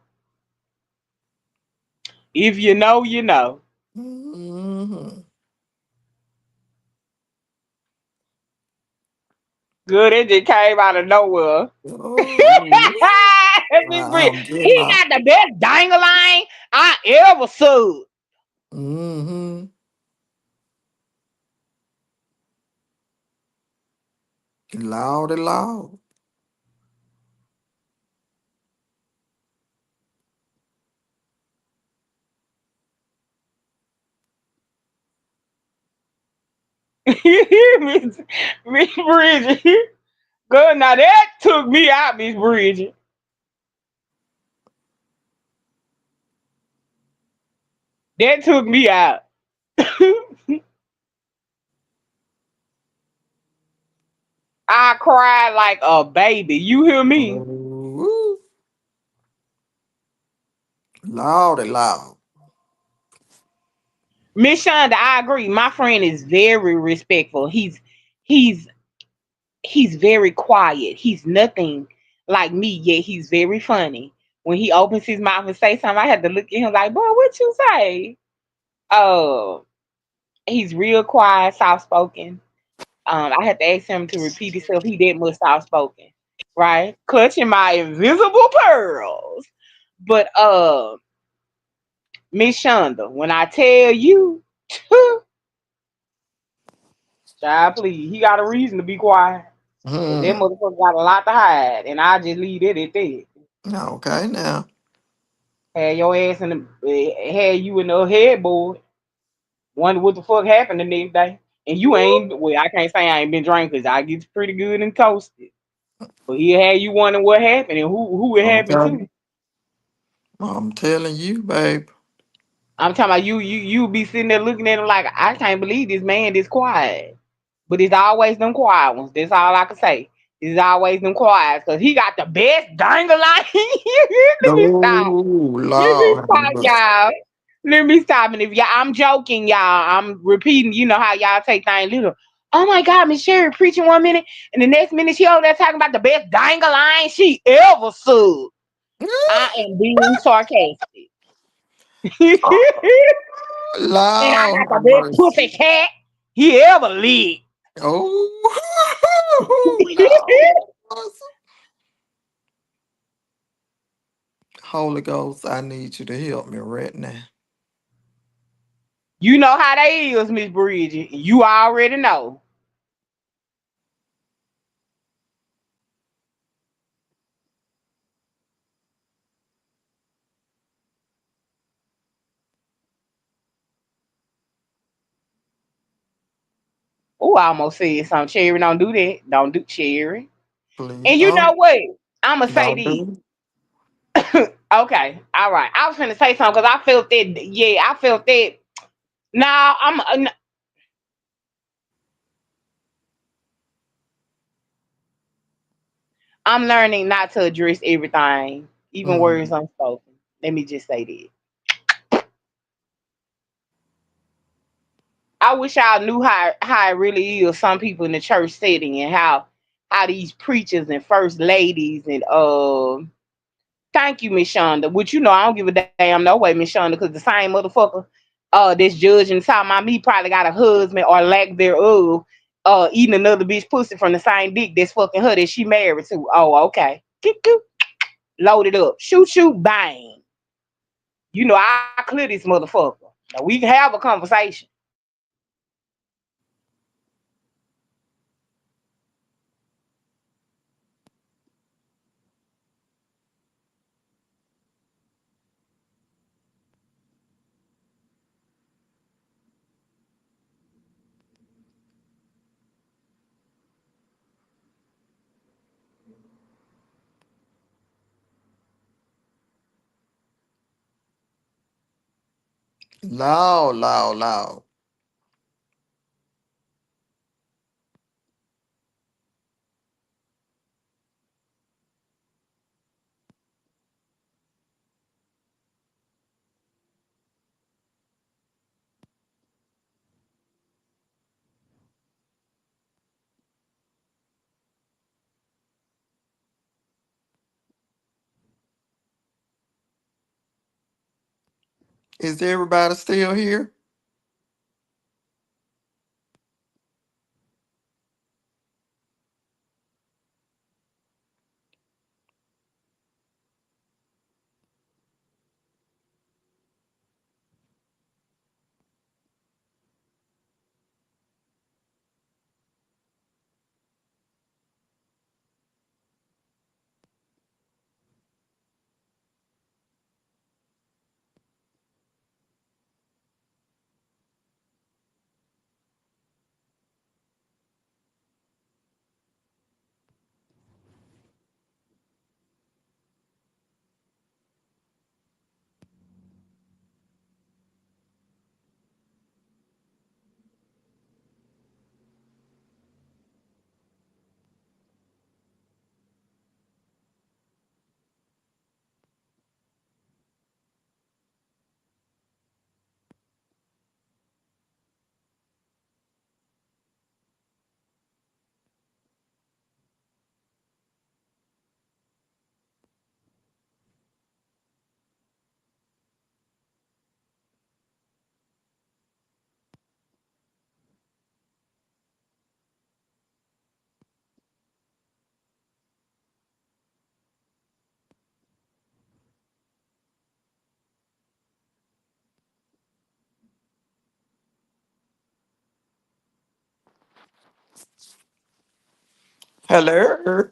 If you know, you know. Hmm. Good, it just came out of nowhere. Oh, Miss Brit, I'm getting he out. got the best dangling I ever saw. Hmm. Loud and loud. Miss Miss Bridget. Good. Now that took me out, Miss Bridget. That took me out. I cried like a baby. You hear me? Ooh, loud and loud. Miss Shonda, I agree. My friend is very respectful. He's he's very quiet. He's nothing like me, yet he's very funny. When he opens his mouth and say something, I had to look at him like, boy, what you say? Oh, he's real quiet, soft spoken. I had to ask him to repeat himself. He that much soft spoken, right? Clutching my invisible pearls. But Miss Shonda, when I tell you, child, please, he got a reason to be quiet. Cause that Hmm. motherfucker got a lot to hide, and I just leave it at that. Okay, now. Had your ass in the had you in the headboard. Wonder what the fuck happened the next day. And you ain't well, I can't say I ain't been drinking because I get pretty good and toasted. But he had you wondering what happened and who it happened Okay. to. I'm telling you, babe. I'm talking about you be sitting there looking at him like I can't believe this man this quiet. But it's always them quiet ones. That's all I can say. It's always them quiet because he got the best dangling. Let me stop. Oh, Let me Lord, have stop, mercy. y'all. Let me stop. And if y'all, I'm joking, y'all. I'm repeating. You know how y'all take things little. Oh my God, Miss Sherry preaching 1 minute, and the next minute she over there talking about the best dangling she ever sued. I am being sarcastic. And I Lord, got the have best mercy. pussy cat he ever lived. Oh, Lord. Mercy. Holy Ghost, I need you to help me right now. You know how they is, Miss Bridget. You already know. Oh, I almost said something. Cherry, don't do that. Don't do Cherry. Please And you know don't. what? I'ma say Don't this. do it. Okay, all right. I was gonna say something because I felt that. Yeah, I felt that. Now I'm learning not to address everything, even words Mm, unspoken. Let me just say that. I wish y'all knew how it really is. Some people in the church setting and how these preachers and first ladies and thank you, Miss Shonda. Which you know I don't give a damn no way, Miss Shonda, because the same motherfucker that's judging and talking about me probably got a husband or lack thereof eating another bitch pussy from the same dick that's fucking her that she married to. Oh, okay. Load it up. Shoot, shoot, bang. You know I clear this motherfucker. Now we can have a conversation. loud, loud, loud. Is everybody still here? Hello.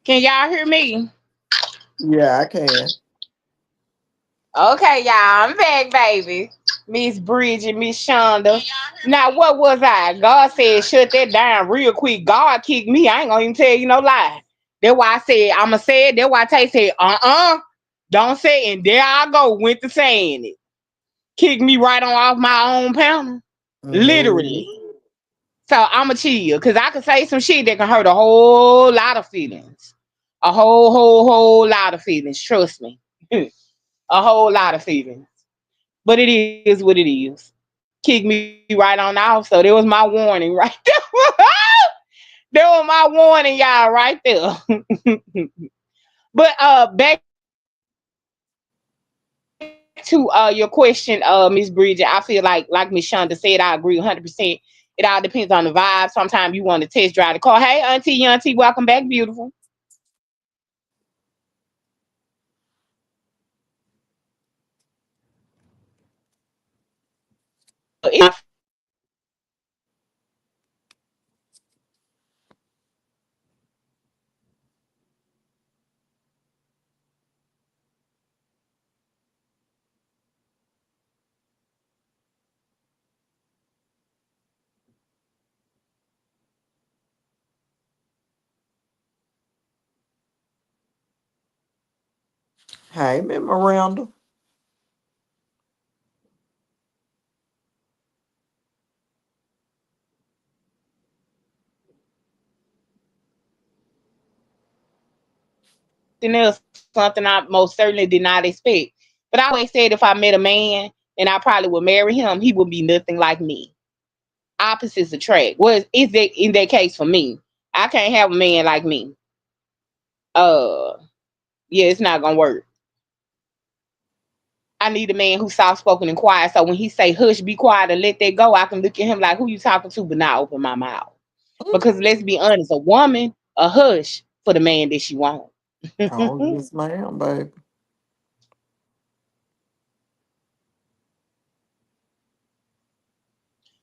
Can y'all hear me? Yeah, I can. Okay, y'all, I'm back, baby. Miss Bridget, Miss Shonda. Now, what was I? God said, shut that down real quick. God kicked me. I ain't gonna even tell you no lie. That's why I said, I'ma say it. That's why Tay said, don't say it. And there I go, went to saying it. Kicked me right on off my own panel. No. Literally. So I'ma chill. Cause I could say some shit that can hurt a whole lot of feelings. A whole lot of feelings. Trust me. A whole lot of feelings. But it is what it is. Kicked me right on off. So there was my warning right there. There was my warning, y'all, right there. But back to your question, Miss Bridget. I feel like Miss Shonda said, I agree 100%. It all depends on the vibe. Sometimes you want to test drive the car. Hey, Auntie, Auntie, welcome back, beautiful. Hey, Miss Miranda. Something I most certainly did not expect. But I always said if I met a man and I probably would marry him, he would be nothing like me. Opposites attract. Well, is that in that case for me? I can't have a man like me. Uh, yeah, it's not gonna work. I need a man who's soft spoken and quiet. So when he say hush, be quiet and let that go, I can look at him like who you talking to, but not open my mouth. Because let's be honest, a woman, a hush for the man that she wants. Oh, yes, ma'am, baby.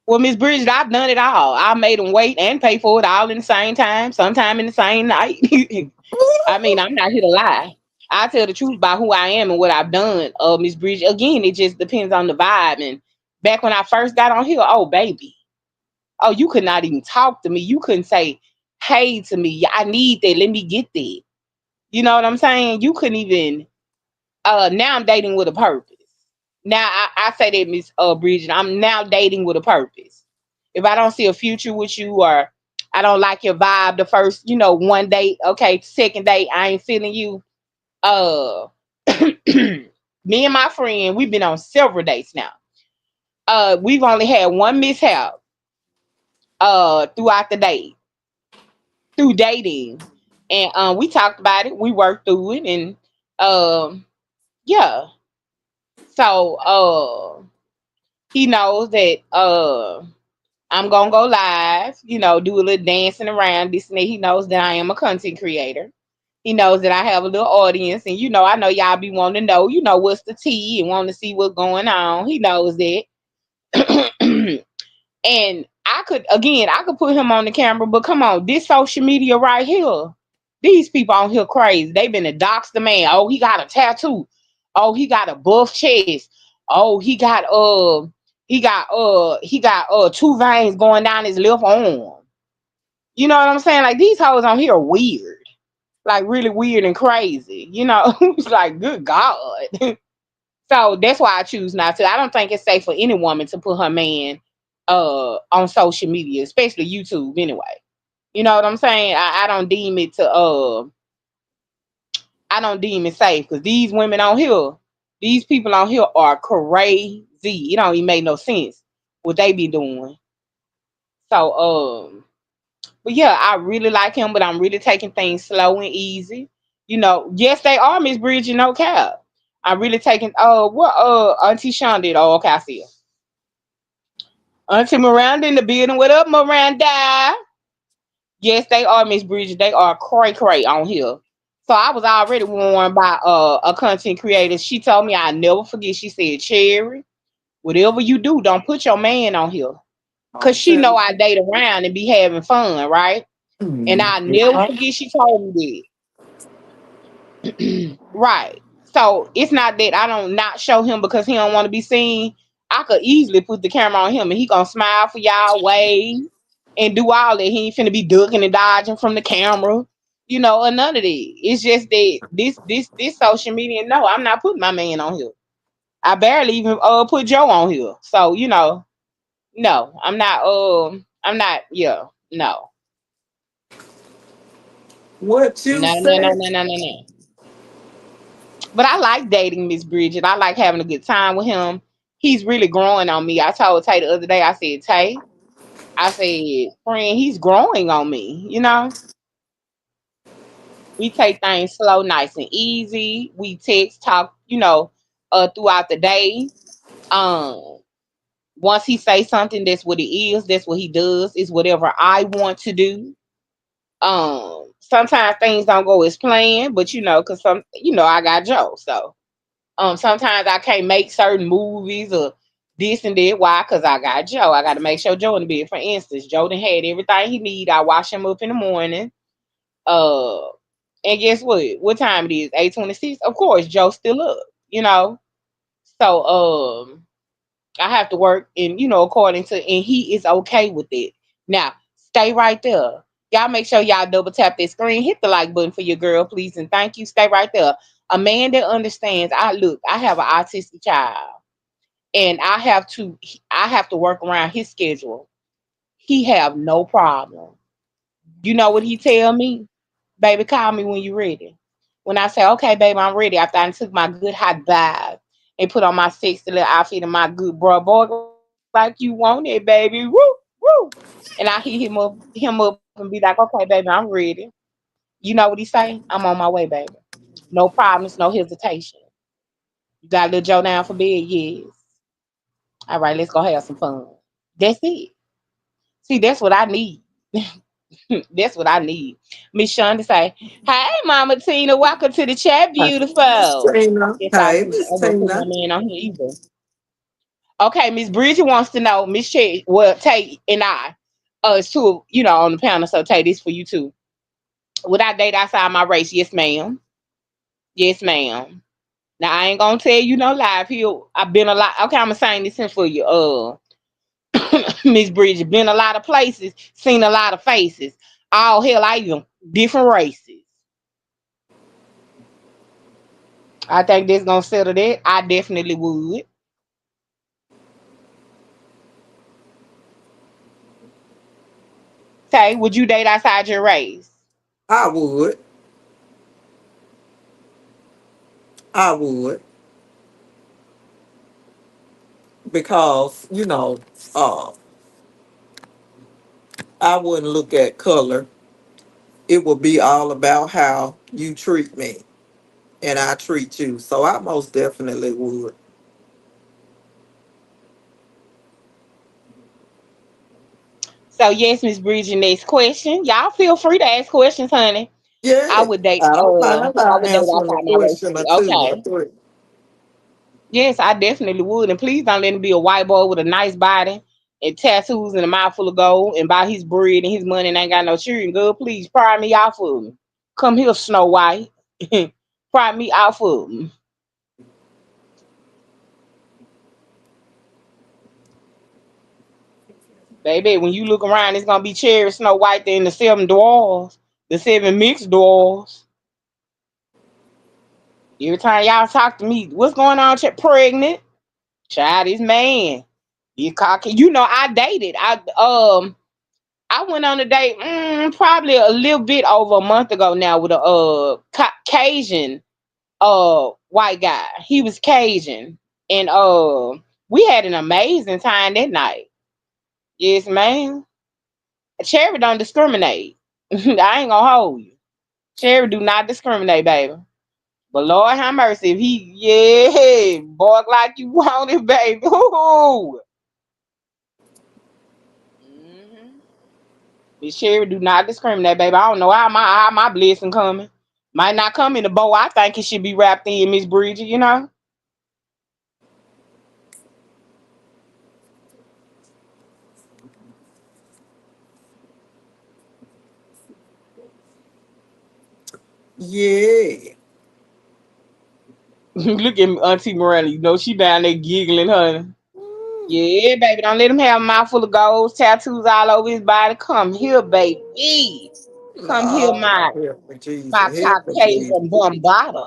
Well, Miss Bridget, I've done it all. I made them wait and pay for it all in the same time, sometime in the same night. I mean, I'm not here to lie. I tell the truth about who I am and what I've done. Miss Bridget, again, it just depends on the vibe. And back when I first got on here, oh baby, oh you could not even talk to me. You couldn't say hey to me. I need that. Let me get that. You know what I'm saying? You couldn't even. Now I'm dating with a purpose. Now I say that, Miss Bridget, I'm now dating with a purpose. If I don't see a future with you, or I don't like your vibe the first, one date, okay, second date, I ain't feeling you. Uh Me and my friend, we've been on several dates now. We've only had one mishap throughout the date, through dating. And we talked about it, we worked through it, and yeah. So he knows that I'm gonna go live, do a little dancing around this and that. He knows that I am a content creator. He knows that I have a little audience, and I know y'all be wanting to know, what's the tea and want to see what's going on. He knows that. And I could put him on the camera, but come on, this social media right here, these people on here crazy. They been to dox the man. Oh, he got a tattoo. Oh, he got a buff chest. Oh, he got two veins going down his left arm. You know what I'm saying? Like these hoes on here are weird. Like really weird and crazy. It's like good God. So that's why I choose not to. I don't think it's safe for any woman to put her man on social media, especially YouTube anyway. You know what I'm saying? I don't deem it safe because these women on here, these people on here are crazy. It don't even make no sense what they be doing. So but yeah, I really like him, but I'm really taking things slow and easy. Yes, they are Miss Bridget, no cap. I'm really taking what Auntie Sean did. Oh, okay, I see her. Auntie Miranda in the building. What up, Miranda? Yes, they are Miss Bridget. They are cray cray on here. So I was already warned by a content creator. She told me I never forget. She said, Cherry, whatever you do, don't put your man on here. Cause I'm she know telling I date around and be having fun, right? And you. I never forget she told me that. Right. So it's not that I don't not show him because he don't want to be seen. I could easily put the camera on him and he gonna smile for y'all, wave, and do all that. He ain't finna be ducking and dodging from the camera, or none of that. It's just that this social media. No, I'm not putting my man on here. I barely even put Joe on here. So no, I'm not. Yeah, no, What you no, no, no, said? no, no, no, no. But I like dating Miss Bridget. I like having a good time with him. He's really growing on me. I told Tay the other day. I said, Tay, I said, friend, he's growing on me. We take things slow, nice and easy. We text, talk, throughout the day. Um, Once he say something, that's what it is. That's what he does. Is whatever I want to do. Sometimes things don't go as planned, but cause I got Joe. So sometimes I can't make certain movies or this and that. Why? Cause I got Joe. I got to make sure Joe in the bed. For instance, Joe done had everything he need. I wash him up in the morning. Uh, and guess what? What time it is? 8:26. Of course, Joe's still up. You know. So I have to work and according to, and he is okay with it. Now, stay right there. Y'all make sure y'all double tap that screen, hit the like button for your girl, please, and thank you. Stay right there. A man that understands. I have an autistic child, and I have to work around his schedule. He have no problem. You know what he tell me? Baby, call me when you ready. When I say, okay, baby, I'm ready, after I took my good hot bath and put on my sexy little outfit and my good bra boy like you want it, baby. Woo, woo. And I hit him up and be like, okay, baby, I'm ready. You know what he say? I'm on my way, baby. No problems, no hesitation. You got little Joe down for bed? Yes. All right, let's go have some fun. That's it. See, that's what I need. That's what I need. Miss Shonda say, hey, Mama Tina, welcome to the chat, Miss beautiful. Tina. Yes, I Hey, do. Miss I won't put my Tina. man on here either. Okay, Miss Bridget wants to know, Miss Che, well, Tay and I, it's two, on the panel, so Tay, this for you too. Would I date outside my race? Yes, ma'am. Yes, ma'am. Now, I ain't gonna tell you no lie. Here, I've been a lot. Okay, I'm gonna sing this in for you. Miss Bridget, been a lot of places, seen a lot of faces. All hell, I even different races. I think that's gonna settle that. I definitely would. Tay, would you date outside your race? I would. I would. Because, uh, I wouldn't look at color. It would be all about how you treat me and I treat you. So I most definitely would. So yes, Miss Bridget, next question. Y'all feel free to ask questions, honey. I Yeah, would date I don't mind I not would date answering a outside my race. question or two or Okay. three. Yes, I definitely would. And please don't let him be a white boy with a nice body and tattoos and a mouth full of gold and buy his bread and his money and ain't got no children. Good, please pry me off of him. Come here, Snow White. Pry me off of him. Baby, when you look around, it's gonna be Cherry, Snow White, then the seven dwarfs, the seven mixed dwarfs. Every time y'all talk to me, what's going on? Pregnant? Child, this man. You cocky. You know, I dated. I went on a date probably a little bit over a month ago now with a Cajun white guy. He was Cajun. And we had an amazing time that night. Yes, man. Cherry don't discriminate. I ain't gonna hold you. Cherry do not discriminate, baby. But Lord have mercy, if he yeah, bark like you want it, baby. Ooh. hmm Miss Cherry do not discriminate, baby. I don't know how my blessing coming. Might not come in the bow. I think it should be wrapped in, Miss Bridget, you know? Yeah. Look at Auntie Miranda. You know she down there giggling, honey. Yeah, baby. Don't let him have a mouthful of gold, tattoos all over his body. Come here, baby. Come here, Lord, help me, my Jesus. Help me, Jesus. Caucasian bombada.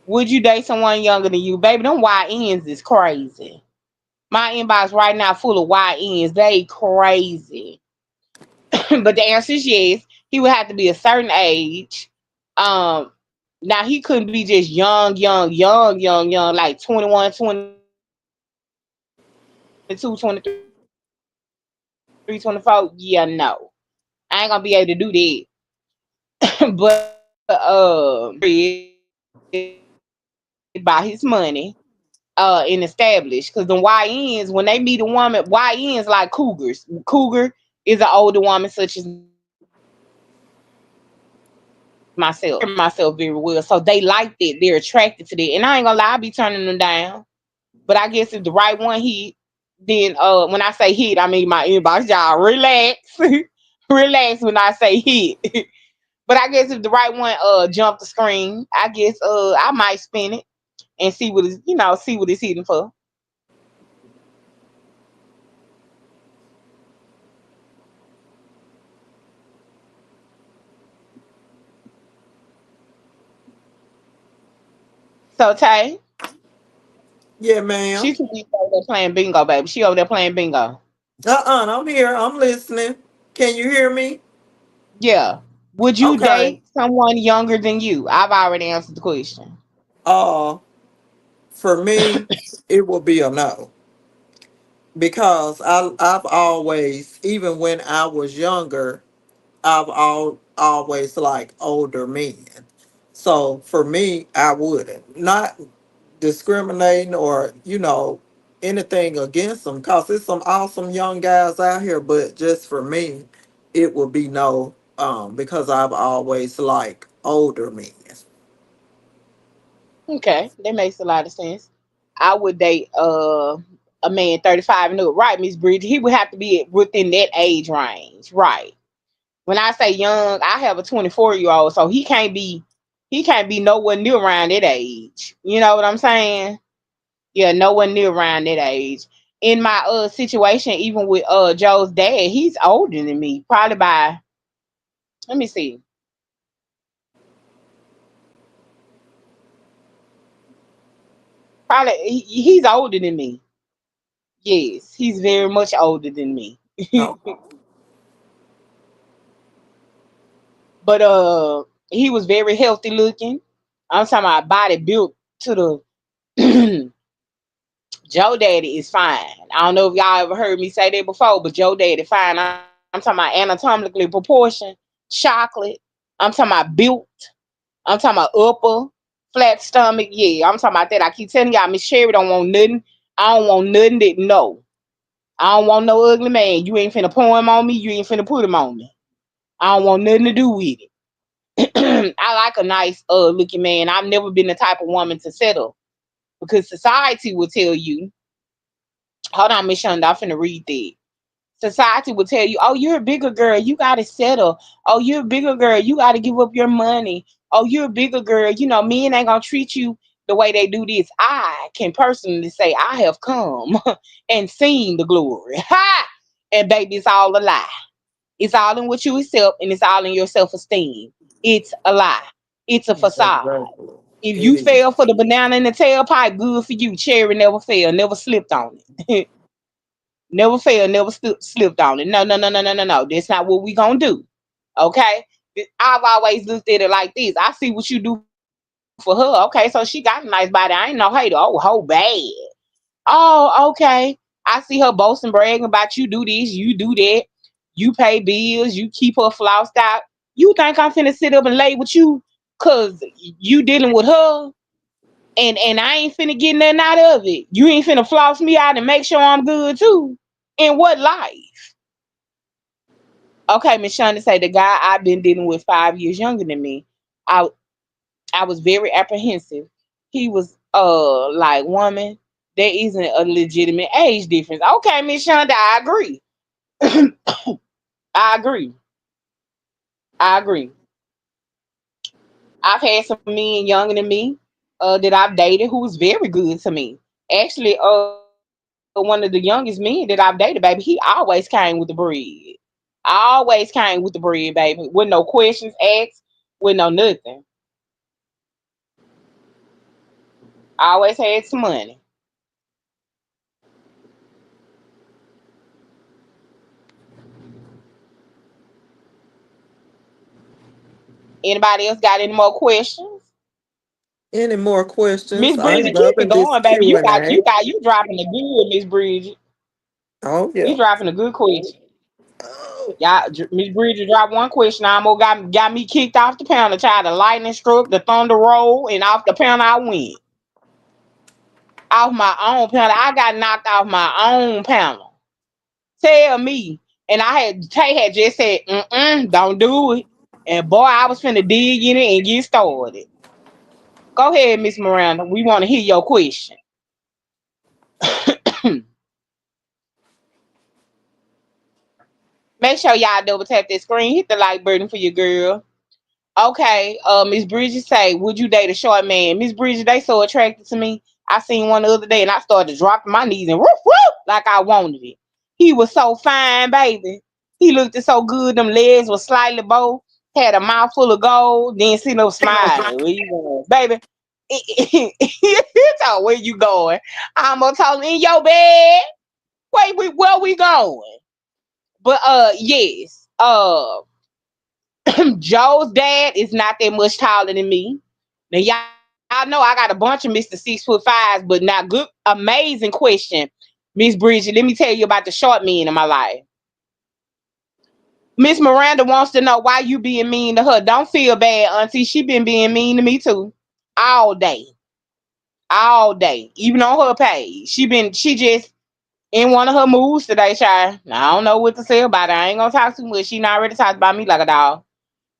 Would you date someone younger than you? Baby, them YNs is crazy. My inbox right now full of YNs. They crazy. But the answer is yes. He would have to be a certain age. Now he couldn't be just young, like 21, 22, 23, 24. Yeah, no. I ain't gonna be able to do that. But by his money and established. Because the YNs, when they meet a woman, YNs like cougars. Cougar is an older woman such as myself very well. So they like that. They're attracted to that. And I ain't gonna lie, I be turning them down. But I guess if the right one hit, then when I say hit, I mean my inbox. Y'all relax. Relax when I say hit. But I guess if the right one jumped the screen, I guess I might spin it and see what it's see what it's hitting for. So Tay, Yeah, ma'am. she too busy over there playing bingo, baby. She over there playing bingo. I'm here. I'm listening. Can you hear me? Yeah. Would you Okay. date someone younger than you? I've already answered the question. Uh, for me, it will be a no because I've always, even when I was younger, always like older men. So for me, I wouldn't. Not discriminating or anything against them because there's some awesome young guys out here, but just for me it would be no, because I've always like older men. Okay, that makes a lot of sense. I would date a man 35 and up. Right, Miss Bridget. He would have to be within that age range. Right. When I say young, I have a 24-year-old, so he can't be nowhere near around that age. You know what I'm saying? Yeah, nowhere near around that age. In my situation, even with Joe's dad, he's older than me. Probably by, let me see. Probably he's older than me. Yes, he's very much older than me. Oh, But he was very healthy looking. I'm talking about body built to the Joe Daddy is fine. I don't know if y'all ever heard me say that before, but Joe Daddy fine. I'm talking about anatomically proportioned, chocolate. I'm talking about built. I'm talking about upper, flat stomach. Yeah, I'm talking about that. I keep telling y'all, Miss Sherry don't want nothing. I don't want nothing that no. I don't want no ugly man. You ain't finna pour him on me. You ain't finna put him on me. I don't want nothing to do with it. I like a nice looking man. I've never been the type of woman to settle because society will tell you, hold on, Miss Shonda, I'm finna read that. Society will tell you, oh, you're a bigger girl, you gotta settle. Oh, you're a bigger girl, you gotta give up your money. Oh, you're a bigger girl, men ain't gonna treat you the way they do this. I can personally say I have come and seen the glory. Ha! And baby, it's all a lie. It's all in what you accept and it's all in your self-esteem. It's a lie. It's a facade. Exactly. If It you is. fell for the banana in the tailpipe, good for you. Cherry never fell, never slipped on it. Never fell, never slipped on it. No, no, no, no, no, no, no. That's not what we gonna do. Okay? I've always looked at it like this. I see what you do for her. Okay, so she got a nice body. I ain't no hater. Oh, whole bad. Oh, okay. I see her boasting, bragging about you do this, you do that. You pay bills, you keep her flossed out. You think I'm finna sit up and lay with you cause you dealing with her and I ain't finna get nothing out of it. You ain't finna floss me out and make sure I'm good too. In what life? Okay, Miss Shonda say the guy I've been dealing with 5 years younger than me. I I was very apprehensive. He was like, woman, there isn't a legitimate age difference. Okay, Miss Shonda, I agree. I agree. I agree. I've had some men younger than me that I've dated who was very good to me. Actually, one of the youngest men that I've dated, baby, he always came with the bread. Always came with the bread, baby. With no questions asked, with no nothing. Always had some money. Anybody else got any more questions? Any more questions? Miss I'm Bridget, keep it loving this going, baby. Q You and got A. you got you dropping the good, Miss Bridget. Oh You yeah. dropping a good question. Oh, Y'all, Miss Bridget dropped one question. I almost got me kicked off the panel. Child, the lightning struck, the thunder rolled, and off the panel I went. Off my own panel. I got knocked off my own panel. Tell me. And Tay had just said, don't do it. And boy, I was finna dig in it and get started. Go ahead, Miss Miranda. We want to hear your question. Make sure y'all double tap that screen. Hit the like button for your girl. Okay, Miss Bridget say, would you date a short man? Miss Bridget, they so attracted to me. I seen one the other day and I started dropping my knees and woof woof like I wanted it. He was so fine, baby. He looked so good. Them legs were slightly bowed. Had a mouth full of gold. Then sitting up smiling. Where you going, baby? So where you going? I'm gonna tell him in your bed. Wait, where we going? But yes. Joe's dad is not that much taller than me. Now y'all know I got a bunch of Mr. 6'5", but now good, amazing question, Miss Bridget. Let me tell you about the short men in my life. Miss Miranda wants to know why you being mean to her. Don't feel bad, Auntie. She been being mean to me too, all day, all day, even on her page. She just in one of her moods today, child. I don't know what to say about it. I ain't gonna talk too much. She not already talked about me like a dog.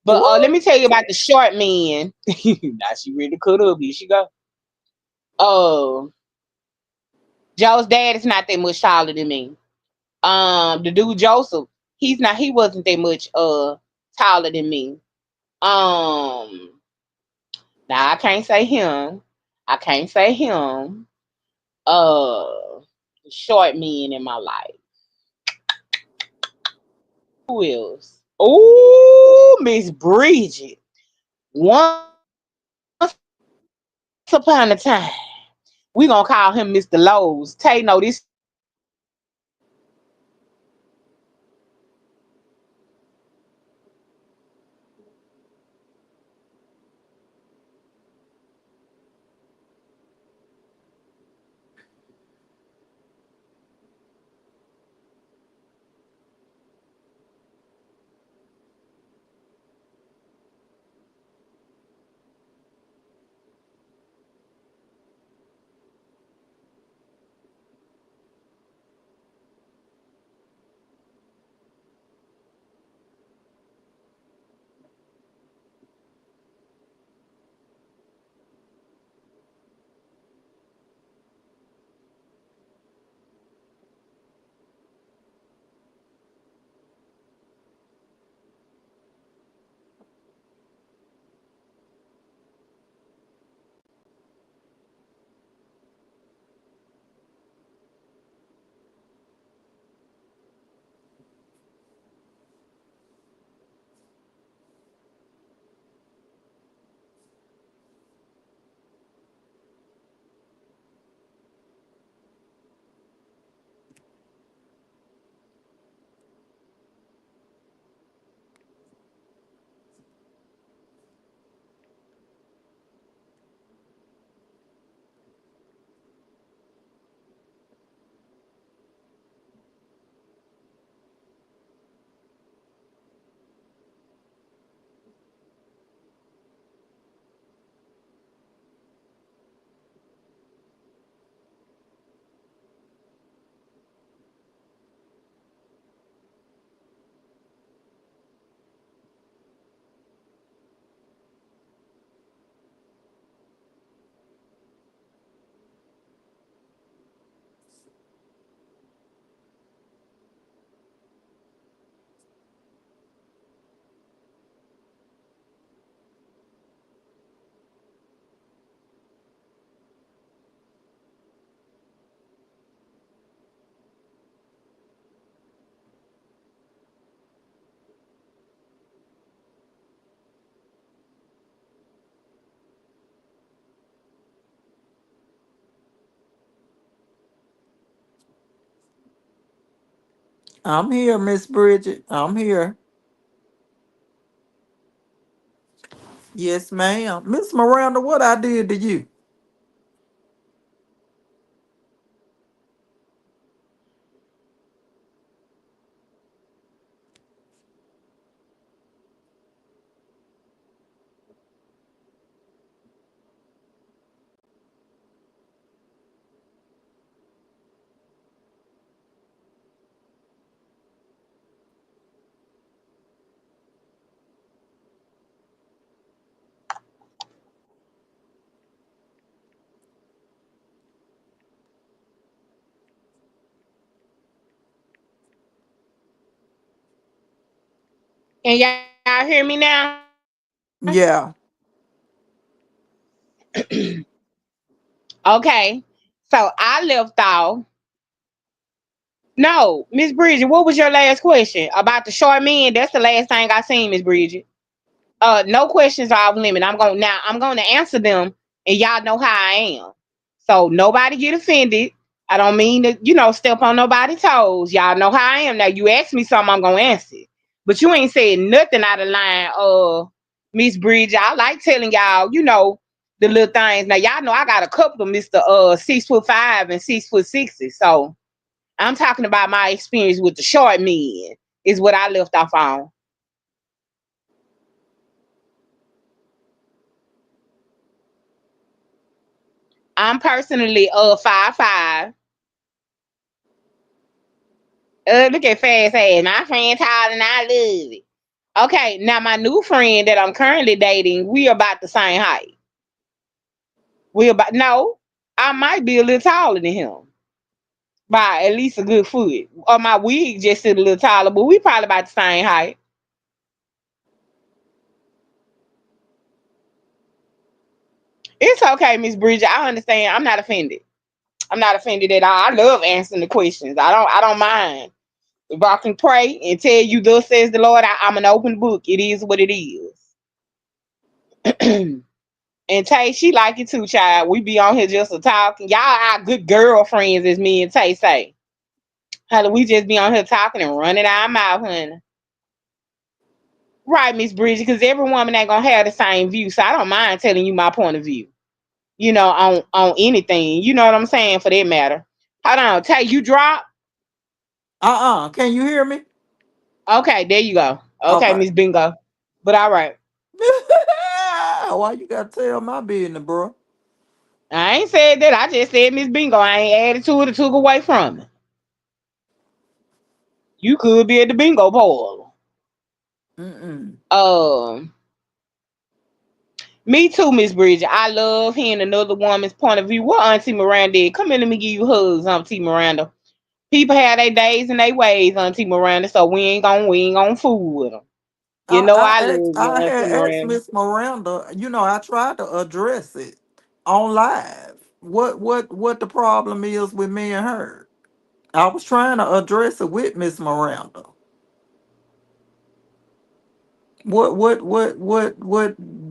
But let what? me tell you about the short men. Now she ready to cut up. Here she go. Uh, Joe's dad is not that much taller than me. The dude Joseph, he wasn't that much taller than me. Um, now I can't say him. I can't say him. Short men in my life. Who else? Oh, Miss Bridget. Once upon a time, we gonna call him Mr. Lowe's. Tay, no, this is my man. I'm here, Miss Bridget. I'm here. Yes, ma'am. Miss Miranda, what I did to you? Can y'all hear me now? Yeah. Okay. So I left off. No, Miss Bridget, what was your last question about the short men? That's the last thing I seen, Miss Bridget. No questions are off limit. I'm gonna answer them, and y'all know how I am. So nobody get offended. I don't mean to, step on nobody's toes. Y'all know how I am. Now you ask me something, I'm gonna answer it. But you ain't said nothing out of line, Miss Bridget. I like telling y'all, the little things. Now y'all know I got a couple of Mr. 6'5" and 6'6". So I'm talking about my experience with the short men is what I left off on. I'm personally 5'5". Look at fast ass. My friend taller and I love it. Okay, now my new friend that I'm currently dating, we about the same height. We about no, I might be a little taller than him by at least a good foot. Or my wig just sit a little taller, but we probably about the same height. It's okay, Miss Bridget. I understand. I'm not offended. I'm not offended at all. I love answering the questions. I don't mind. If I can pray and tell you, thus says the Lord, I'm an open book. It is what it is. And Tay, she like it too, child. We be on here just to talk. Y'all are good girlfriends, as me and Tay say. Honey, we just be on here talking and running our mouth, honey. Right, Miss Bridget, because every woman ain't gonna have the same view. So I don't mind telling you my point of view, on anything. You know what I'm saying, for that matter. Hold on, Tay, you drop? Can you hear me? Okay, there you go. Okay, Okay. Miss Bingo. But all right. Why you gotta tell my business, bro? I ain't said that. I just said Miss Bingo. I ain't added to it or took away from it. You could be at the bingo pole. Mm-mm. Um, Me too, Miss Bridget. I love hearing another woman's point of view. What Auntie Miranda did. Come in, let me give you hugs, Auntie Miranda. People have their days and their ways, Auntie Miranda. So we ain't gonna fool with them. You know I love you, I Auntie had asked Miranda. Miss Miranda. I tried to address it on live. What the problem is with me and her? I was trying to address it with Miss Miranda. What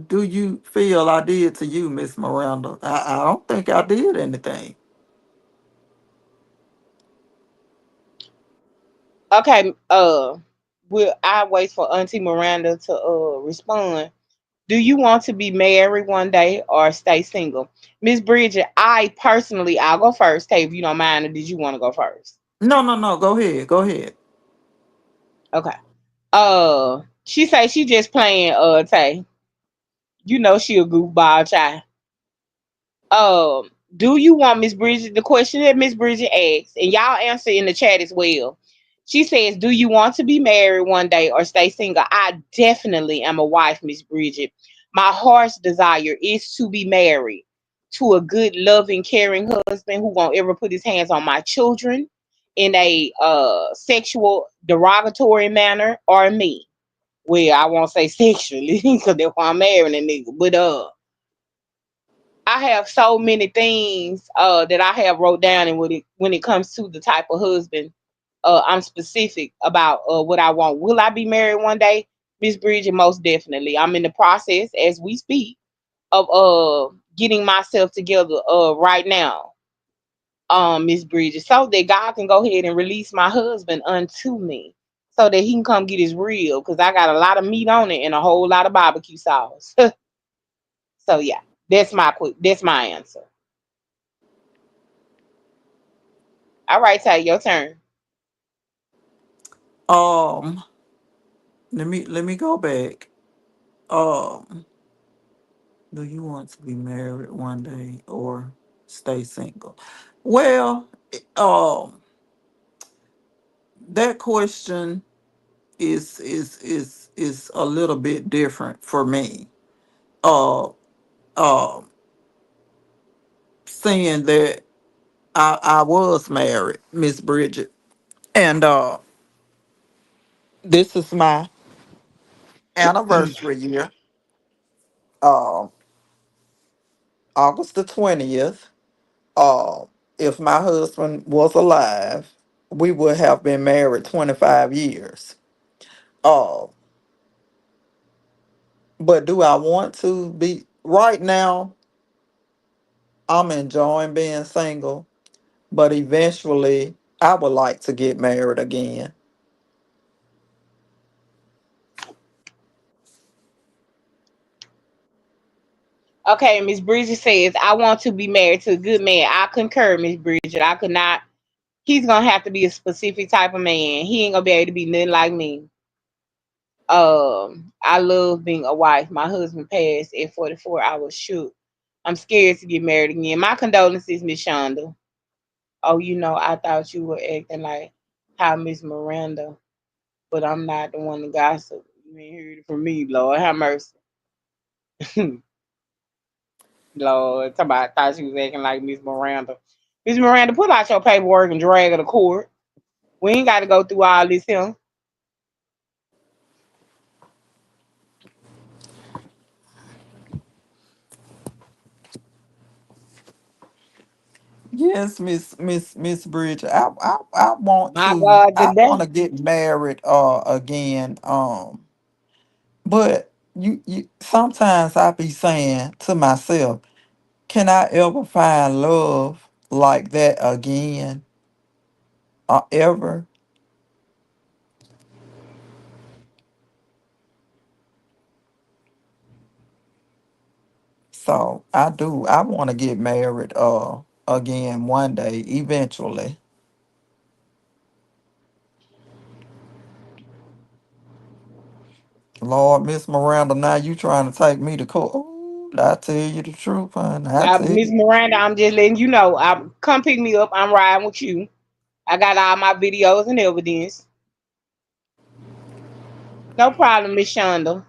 do you feel I did to you, Miss Miranda? I don't think I did anything. Okay, I wait for Auntie Miranda to respond. Do you want to be married one day or stay single? Miss Bridget, I'll go first. Hey, if you don't mind, or did you want to go first? No, no, no. Go ahead. Go ahead. Okay. She say she just playing Tay. You know she a goofball child. Do you want Miss Bridget? The question that Miss Bridget asked, and y'all answer in the chat as well. She says, "Do you want to be married one day or stay single?" I definitely am a wife, Miss Bridget. My heart's desire is to be married to a good, loving, caring husband who won't ever put his hands on my children in a sexual, derogatory manner, or me. Well, I won't say sexually because that's why I'm marrying a nigga, but I have so many things that I have wrote down, and when it comes to the type of husband, I'm specific about what I want. Will I be married one day, Miss Bridget? Most definitely. I'm in the process as we speak of getting myself together right now. Miss Bridget, so that God can go ahead and release my husband unto me, so that he can come get his real, because I got a lot of meat on it and a whole lot of barbecue sauce. So yeah, that's my answer. All right, Tay, your turn. Um, let me go back. Um, do you want to be married one day or stay single? Well, that question is a little bit different for me. Uh, uh, Seeing that I was married, Miss Bridget, and this is my anniversary year, uh, August the 20th. Uh, if my husband was alive, we would have been married 25 years. Uh, but do I want to be right now? I'm enjoying being single, but eventually I would like to get married again. Okay, Miss Bridget says, I want to be married to a good man. I concur, Miss Bridget. I could not. He's gonna have to be a specific type of man. He ain't gonna be able to be nothing like me. I love being a wife. My husband passed at 44. I was shook. I'm scared to get married again. My condolences, Miss Shonda. Oh, I thought you were acting like how Miss Miranda, but I'm not the one to gossip. You ain't heard it from me, Lord. Have mercy. Lord, somebody thought she was acting like Miss Miranda. Miss Miranda, put out your paperwork and drag her to court. We ain't got to go through all this here. Yes, Miss Bridget. I want My to God, today. get married again. But you sometimes I be saying to myself, can I ever find love like that again? Ever? So I do. I want to get married again one day, eventually. Lord, Miss Miranda, now you trying to take me to court. Ooh, I tell you the truth, honey. I Now, tell Miss you. Miranda, I'm just letting you know. Come pick me up. I'm riding with you. I got all my videos and evidence. No problem, Miss Shonda.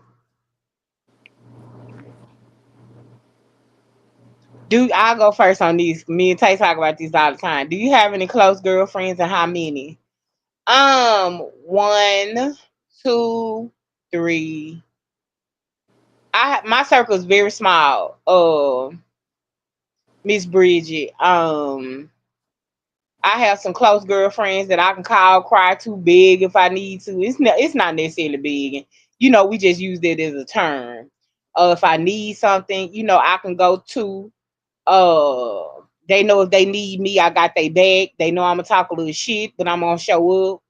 I'll go first on these. Me and Tay talk about these all the time. Do you have any close girlfriends and how many? One, two, three. My circle is very small. Miss Bridget. I have some close girlfriends that I can call, cry to, beg if I need to. It's not necessarily begging. We just use that as a term. If I need something, I can go to. They know if they need me, I got their back. They know I'm gonna talk a little shit, but I'm gonna show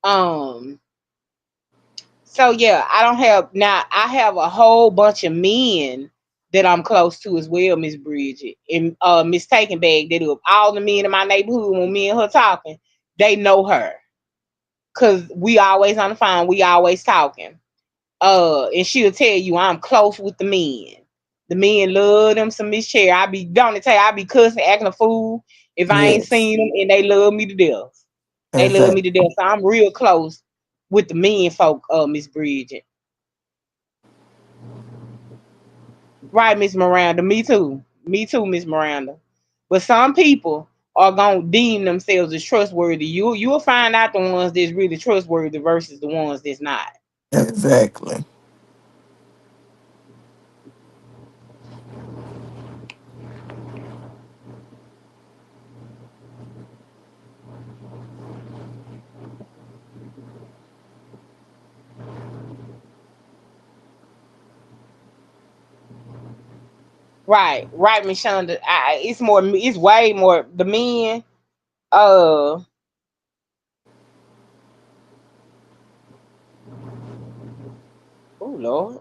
up. Um, so yeah, I don't have now. I have a whole bunch of men that I'm close to as well, Miss Bridget and Miss Taking Bag. That up all the men in my neighborhood when me and her talking, they know her because we always on the phone. We always talking. And she'll tell you I'm close with the men. The men love them some Miss Cherry. Don't it tell you, I be cussing, acting a fool if I ain't Yes, seen them, and they love me to death. They love me to exactly. death. So I'm real close with the men folk, Miss Bridget. Right, Miss Miranda. Me too. Me too, Miss Miranda. But some people are gonna deem themselves as trustworthy. You'll find out the ones that's really trustworthy versus the ones that's not. Exactly. Right, Miss Shonda. It's more. It's way more. The men. Uh. Oh Lord.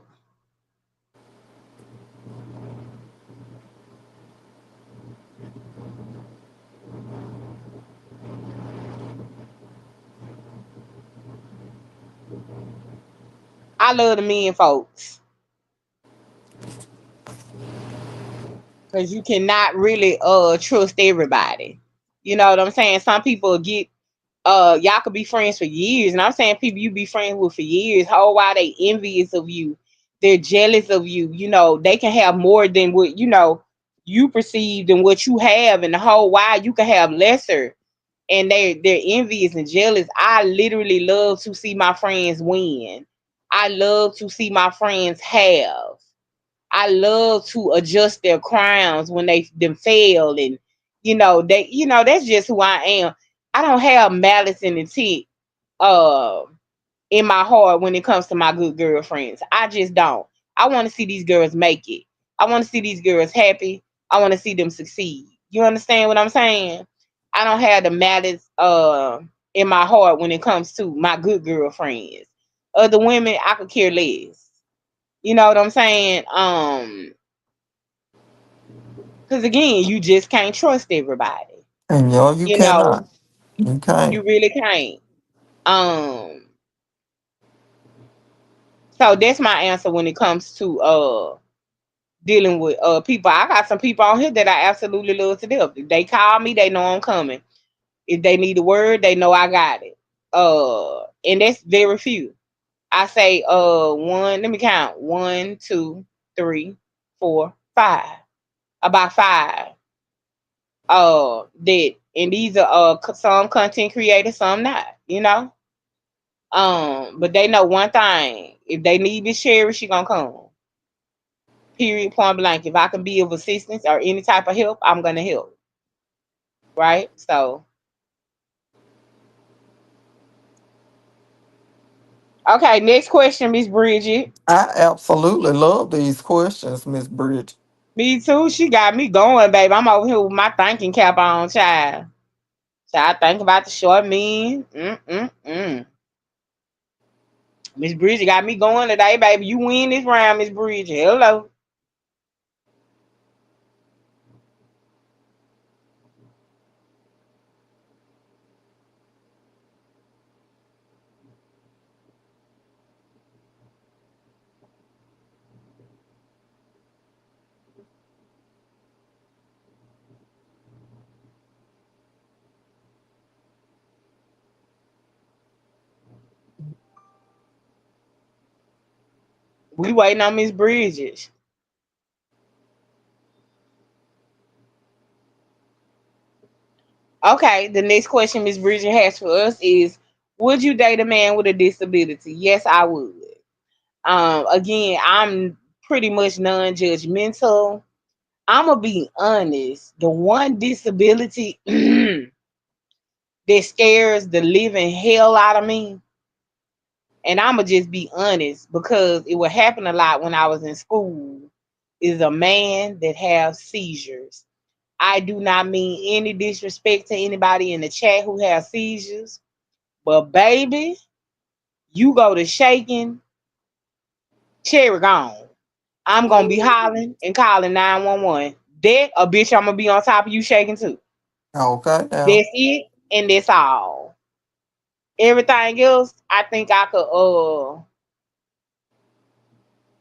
I love the men, folks, because you cannot really trust everybody. You know what I'm saying? Some people get y'all could be friends for years, and I'm saying people you be friends with for years. Whole while they envious of you, they're jealous of you. You know they can have more than what you perceive than what you have, and the whole while you can have lesser, and they're envious and jealous. I literally love to see my friends win. I love to see my friends have. I love to adjust their crowns when they them fail, and that's just who I am. I don't have malice and intent uh in my heart when it comes to my good girlfriends. I just don't. I want to see these girls make it. I want to see these girls happy. I want to see them succeed. You understand what I'm saying? I don't have the malice in my heart when it comes to my good girlfriends. Other women, I could care less. You know what I'm saying? Because again, you just can't trust everybody. And yo, you You know, cannot. You can't. you really can't. Um, so that's my answer when it comes to dealing with people. I got some people on here that I absolutely love to death. If they call me, they know I'm coming. If they need a word, they know I got it. And that's very few. I say one, let me count. One, two, three, four, five. About five. That and these are some content creators, some not, but they know one thing: if they need Miss Sherry, she gonna come. Period, point blank. If I can be of assistance or any type of help, I'm gonna help. Right? So, okay, next question, Miss Bridget. I absolutely love these questions, Miss Bridget. Me too. She got me going, babe. I'm over here with my thinking cap on, child. So I think about the short men. Mm. Miss Bridget got me going today, baby. You win this round, Miss Bridget. Hello. We waiting on Miss Bridget. Okay, the next question Miss Bridget has for us is: would you date a man with a disability? Yes, I would. Again, I'm pretty much non-judgmental. I'm gonna be honest. The one disability that scares the living hell out of me, and I'm gonna just be honest because it would happen a lot when I was in school, is a man that has seizures. I do not mean any disrespect to anybody in the chat who has seizures, but baby, you go to shaking, cherry gone. I'm gonna be hollering and calling 911. That a bitch, I'm gonna be on top of you shaking too. Okay, now. That's it, and that's all. Everything else, I think I could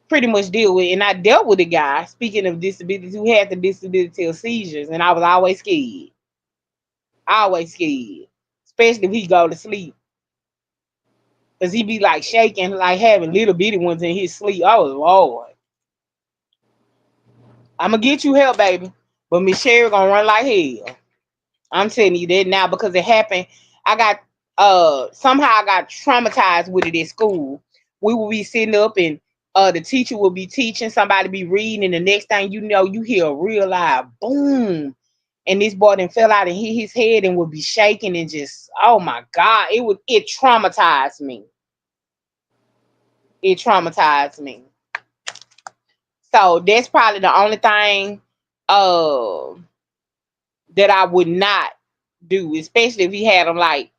pretty much deal with. And I dealt with a guy, speaking of disabilities, who had the disability of seizures, and I was always scared. Always scared. Especially if he go to sleep. Cause he be like shaking, like having little bitty ones in his sleep. Oh Lord. I'ma get you help, baby. But Miss Sherry gonna run like hell. I'm telling you that now because it happened. I got somehow I got traumatized with it at school. We will be sitting up and the teacher will be teaching, somebody be reading, and the next thing you know, you hear a real loud boom. And this boy then fell out and hit his head and would be shaking and just, oh my God, it traumatized me. It traumatized me. So that's probably the only thing uh that I would not do, especially if he had him like,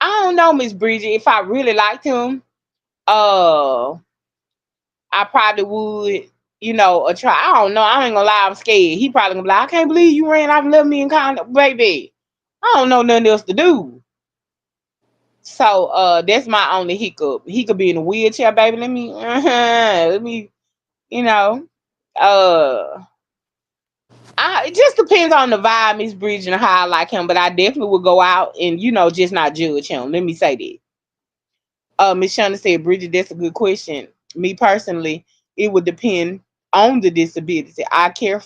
I don't know, Miss Bridget. If I really liked him, uh I probably would, try. I don't know. I ain't gonna lie, I'm scared. He probably gonna be like, I can't believe you ran off and left me in condom, baby. I don't know nothing else to do. So that's my only hiccup. He could be in a wheelchair, baby. Let me, you know. Uh it just depends on the vibe, Miss Bridget, and how I like him, but I definitely would go out and, just not judge him. Let me say that. Miss Shonda said, Bridget, that's a good question. Me personally, it would depend on the disability. I care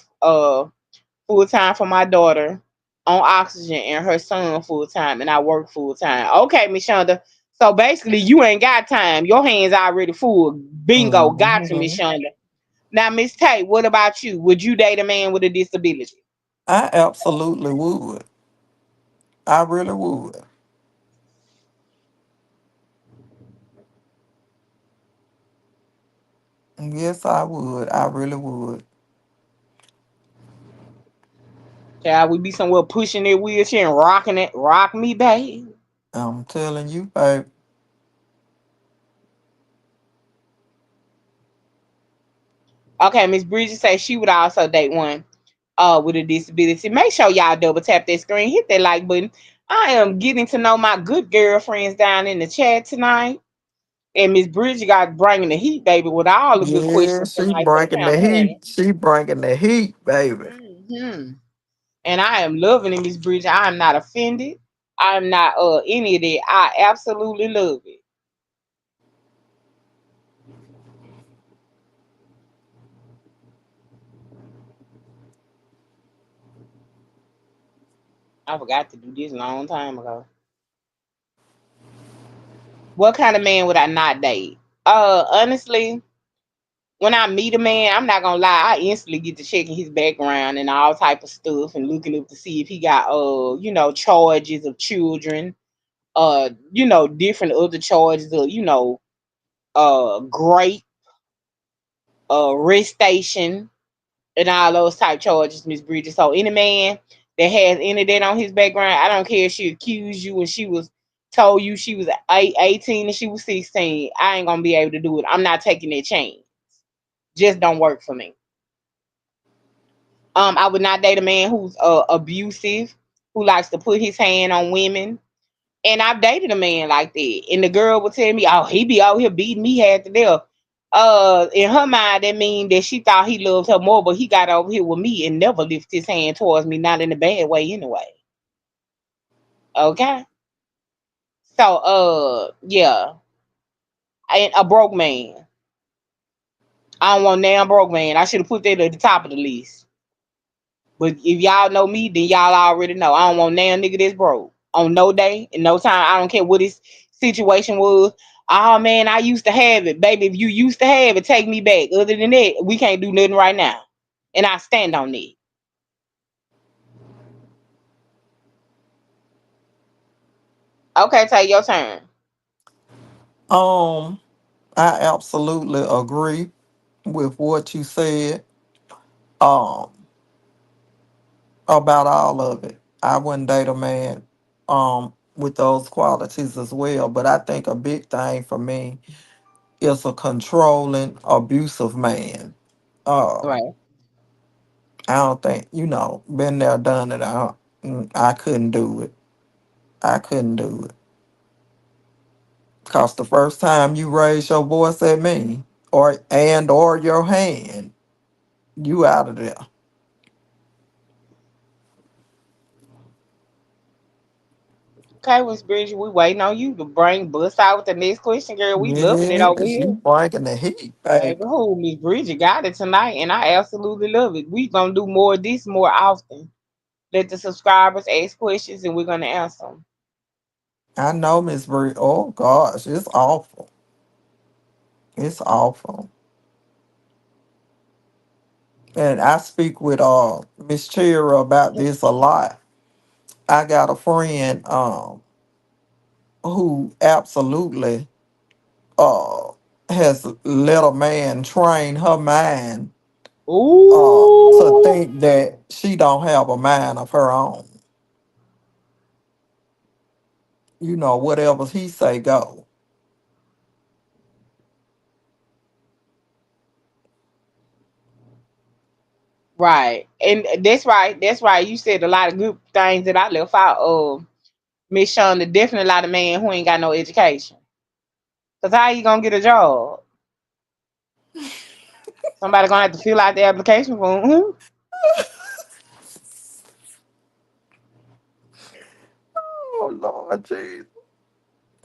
full time for my daughter on oxygen and her son full time, and I work full time. Okay, Miss Shonda. So basically, you ain't got time. Your hands already full. Bingo, got you, Miss Mhm. Shonda. Now, Miss Tay, what about you? Would you date a man with a disability? I absolutely would. I really would. Yes, I would. I really would. Shall we be somewhere pushing that wheelchair and rocking it? Rock me, babe. I'm telling you, babe. Okay, Miss Bridget says she would also date one with a disability. Make sure y'all double tap that screen, hit that like button. I am getting to know my good girlfriends down in the chat tonight. And Miss Bridget got bringing the heat, baby, with all the good Yeah, questions she tonight for the bringing the heat. campaign. She bringing the heat, baby. And I am loving it, Miss Bridget. I am not offended. I'm not any of that. I absolutely love it. I forgot to do this a long time ago. What kind of man would I not date? Honestly, when I meet a man, I'm not gonna lie, I instantly get to checking his background and all type of stuff and looking up to see if he got charges of children, different other charges of, great arrest station and all those type charges, Miss Bridges. So any man that has any of that on his background, I don't care if she accused you and she was told you she was 18 and she was 16. I ain't gonna be able to do it. I'm not taking that chance. Just don't work for me. I would not date a man who's abusive, who likes to put his hand on women. And I've dated a man like that. And the girl would tell me, oh, he be out here beating me half to death. In her mind, that mean that she thought he loved her more, but he got over here with me and never lifted his hand towards me, not in a bad way anyway. Okay. So, yeah. And a broke man. I don't want damn broke man. I should have put that at the top of the list. But if y'all know me, then y'all already know. I don't want damn nigga that's broke. On no day and no time. I don't care what his situation was. Oh man, I used to have it. Baby, if you used to have it, take me back. Other than that, we can't do nothing right now. And I stand on it. Okay, take your turn. Um, I absolutely agree with what you said. Um, about all of it. I wouldn't date a man with those qualities as well. But I think a big thing for me is a controlling, abusive man. Um, Right. I don't think, been there, done it. I couldn't do it. I couldn't do it. Cause the first time you raise your voice at me or your hand, you out of there. Okay, Miss Bridget, we waiting on you to bring bust out with the next question, girl. We loving it over Yes, here. you bringing the heat, Baby, baby. who Miss Bridget got it tonight, and I absolutely love it. We gonna do more of this more often. Let the subscribers ask questions, and we're gonna answer them. I know, Miss Bree. Oh gosh, it's awful. It's awful. And I speak with Miss Chira about this a lot. I got a friend who absolutely uh has let a man train her mind. to Ooh. think that she don't have a mind of her own. You know, whatever he say go. Right. And that's right. That's right. You said a lot of good things that I left out. Miss Shonda, definitely a lot of men who ain't got no education. Cause how you gonna get a job? Somebody gonna have to fill out the application form. Mhm. Oh Lord Jesus.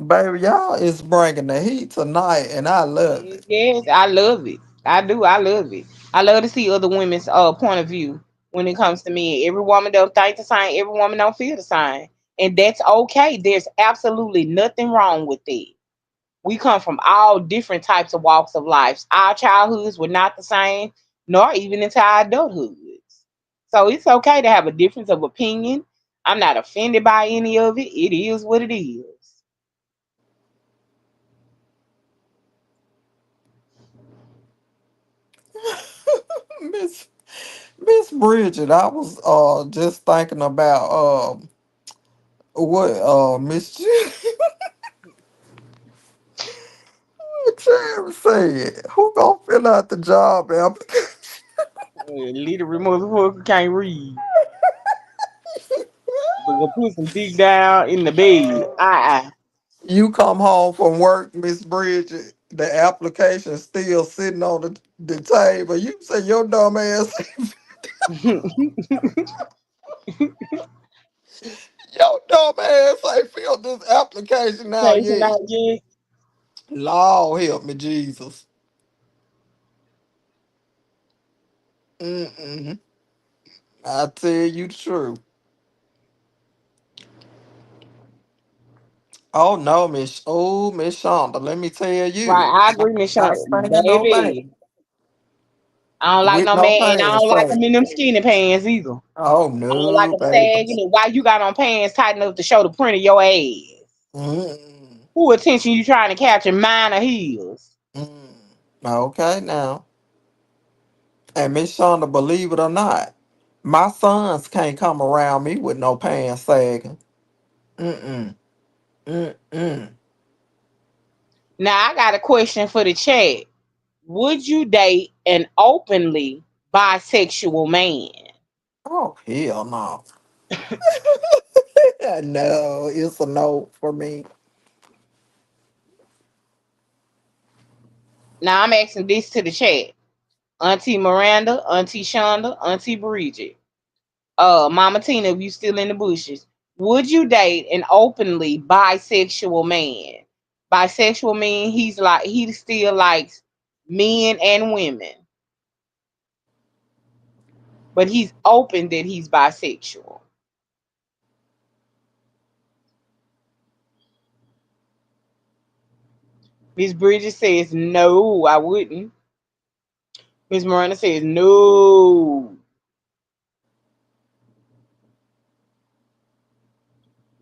Baby, y'all is bringing the heat tonight, and I love it. Yes, I love it. I do. I love it. I love to see other women's point of view when it comes to men. Every woman don't think the same. Every woman don't feel the same, and that's okay. There's absolutely nothing wrong with it. We come from all different types of walks of life. Our childhoods were not the same, nor even into our adulthoods. So it's okay to have a difference of opinion. I'm not offended by any of it. It is what it is. Miss Miss Bridget, I was just thinking about what Miss Cherry said. Who gonna fill out the job application? Literally, motherfucker can't read. But go put some dick down in the bed. You come home from work, Miss Bridget, the application still sitting on the table. You say your dumb ass, your dumb ass ain't filled this application out Patient yet. out yet. Lord help me, Jesus. Mm-mm. I tell you the truth. Oh no, Miss Shonda, let me tell Right, you, I I'm agree, Miss not Shonda. staying no man Baby, I don't like with no no man, and I pants don't like them sagging. in them skinny pants either. Oh I don't like no, them baby. sagging, and why you got on pants tight enough to show the print of your ass? Mm-mm. Who attention you trying to capture? Mine or his? Mm. Okay now. And Miss Shonda, believe it or not, my sons can't come around me with no pants sagging. Mm-mm. Mm-mm. Now I got a question for the chat. Would you date an openly bisexual man? Oh hell no. No, it's a no for me. Now I'm asking this to the chat. Auntie Miranda, Auntie Shonda, Auntie Bridget. Mama Tina, if you still in the bushes, would you date an openly bisexual man? Bisexual mean he still likes men and women, but he's open that he's bisexual. Miss Bridget says no, I wouldn't. Miss Miranda says no.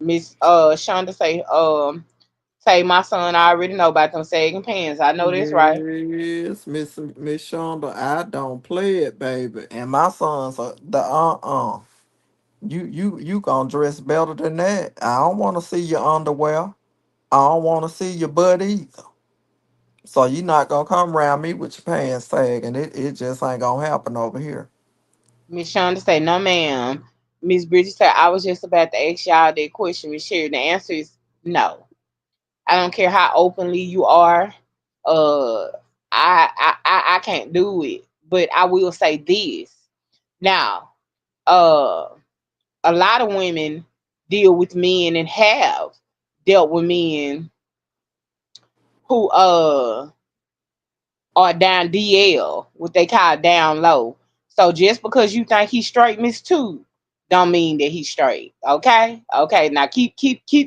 Miss Shonda say my son I already know about them sagging pants. I know that's right. Yes, Miss Shonda, I don't play it, baby. And my sons are the You gonna dress better than that. I don't wanna see your underwear. I don't wanna see your butt either. So you not gonna come around me with your pants sagging. It just ain't gonna happen over here. Miss Shonda say no ma'am. Miss Bridget said I was just about to ask y'all that question, Miss Sherry. The answer is no. I don't care how openly you are. Uh, I can't do it. But I will say this. Now, uh, a lot of women deal with men and have dealt with men who are down DL, what they call down low. So just because you think he's straight, Miss Two, don't mean that he's straight. Okay? Okay. Now keep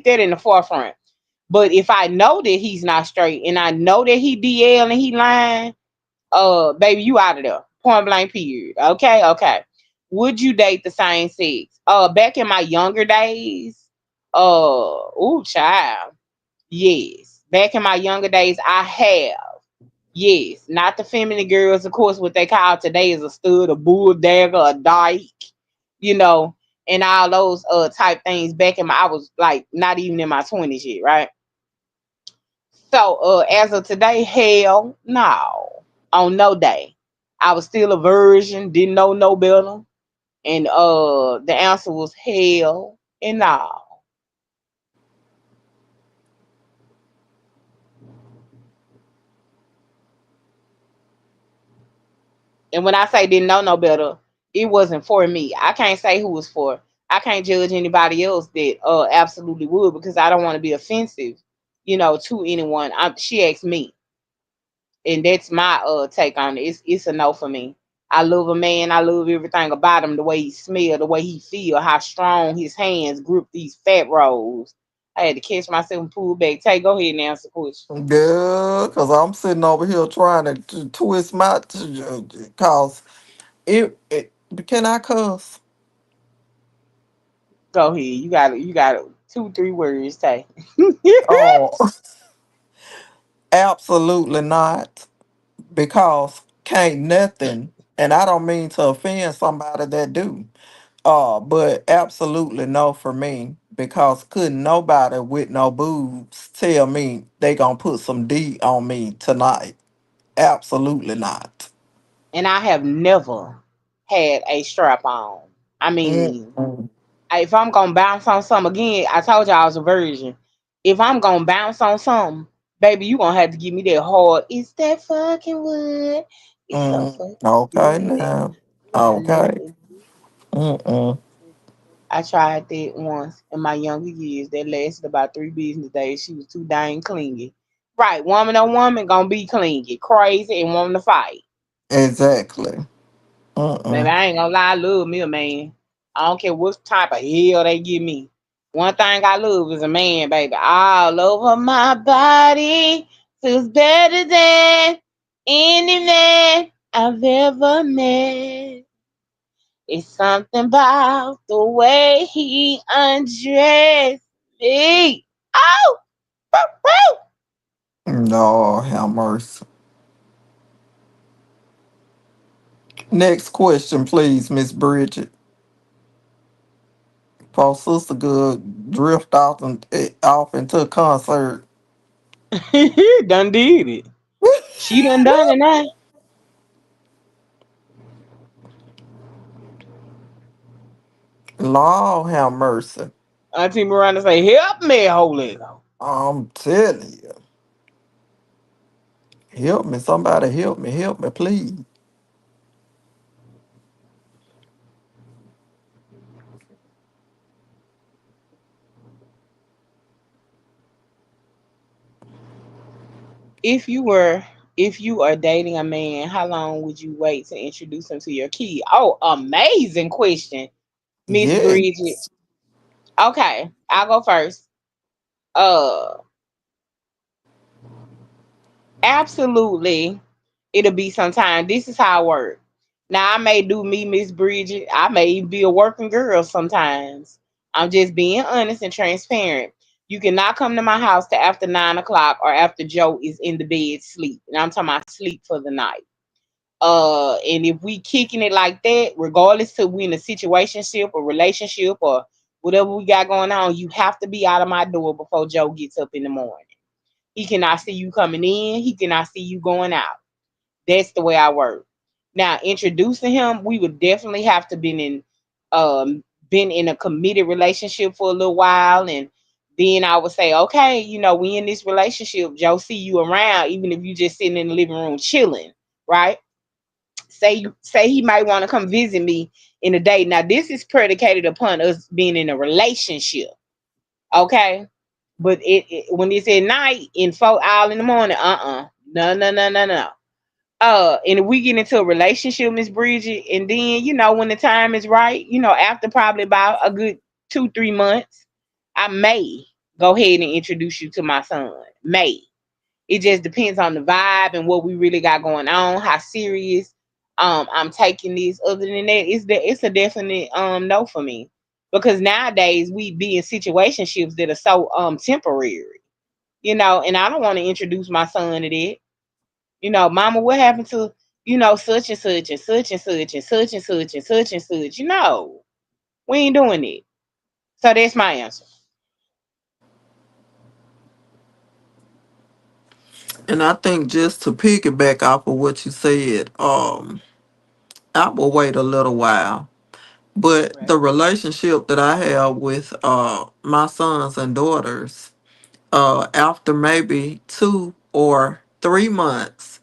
that in the forefront. But if I know that he's not straight and I know that he DL and he lying, baby, you out of there. Point blank period. Okay, okay. Would you date the same sex? Back in my younger days, ooh, child. Yes. Back in my younger days, I have. Yes, not the feminine girls, of course. What they call today is a stud, a bull dagger, a dyke, you know, and all those type things. Back in my, I was like not even in my 20s yet, right? So as of today, hell no, on no day. I was still a virgin, didn't know no better, and the answer was hell and no. And when I say didn't know no better, it wasn't for me. I can't say who was for. I can't judge anybody else that absolutely would, because I don't want to be offensive, to anyone. She asked me, and that's my take on it. It's a no for me. I love a man. I love everything about him. The way he smell, the way he feel, how strong his hands grip these fat rolls. I had to catch myself and pull back. Tay, go ahead and answer the question. Yeah, because I'm sitting over here trying to twist my, cause it, can I cuss? Go ahead. You got 2, 3 words, Tay. Oh, absolutely not. Because can't nothing, and I don't mean to offend somebody that do. But absolutely no for me. Because couldn't nobody with no boobs tell me they gonna put some D on me tonight. Absolutely not. And I have never had a strap on. I mean, Mm-mm. if I'm gonna bounce on something again, I told you I was a virgin. If I'm gonna bounce on something, baby, you gonna have to give me that hard. It's that fucking wood. It's so fucking Okay good. now. I love Okay. it. Mm-mm. I tried that once in my younger years. That lasted about 3 business days. She was too dang clingy. Right, woman on woman gonna be clingy, crazy, and wanting to fight. Exactly. Baby, Mm-mm. I ain't gonna lie, I love me a man. I don't care what type of hell they give me. One thing I love is a man, baby. All over my body feels better than any man I've ever met. It's something about the way he undressed me. Oh, woo, woo. No, have mercy. Next question, please, Miss Bridget. Poor sister good drift off and off into a concert. Done did it. She done it now. Lord have mercy. Auntie Miranda say, "Help me, Holy Ghost." I'm telling you. Help me. Somebody help me. Help me, please. If you were if you are dating a man, how long would you wait to introduce him to your kid? Oh, amazing question, Miss Bridget. Yes. Okay, I'll go first. Uh Absolutely, it'll be sometime. This is how I work. Now I may do me, Miss Bridget. I may even be a working girl sometimes. I'm just being honest and transparent. You cannot come to my house to after 9 o'clock or after Joe is in the bed sleep. And I'm talking about sleep for the night. And if we kicking it like that, regardless to we in a situationship or relationship or whatever we got going on, you have to be out of my door before Joe gets up in the morning. He cannot see you coming in. He cannot see you going out. That's the way I work. Now, introducing him, we would definitely have to been in a committed relationship for a little while, and then I would say, okay, we in this relationship. Joe see you around, even if you just sitting in the living room chilling, right? Say he might want to come visit me in a day. Now, this is predicated upon us being in a relationship, okay? But when it's at night in 4 hours in the morning, no, no, no, no, no. And if we get into a relationship, Miss Bridget, and then when the time is right, after probably about a good 2, 3 months, I may go ahead and introduce you to my son. May. It just depends on the vibe and what we really got going on, how serious I'm taking this. Other than that, it's a definite no for me. Because nowadays we be in situationships that are so temporary, and I don't want to introduce my son to that. Mama, what happened to, such and such and such and such and such and such and such and such. We ain't doing it. So that's my answer. And I think just to piggyback off of what you said, I will wait a little while. But Right. the relationship that I have with my sons and daughters, after maybe 2 or 3 months,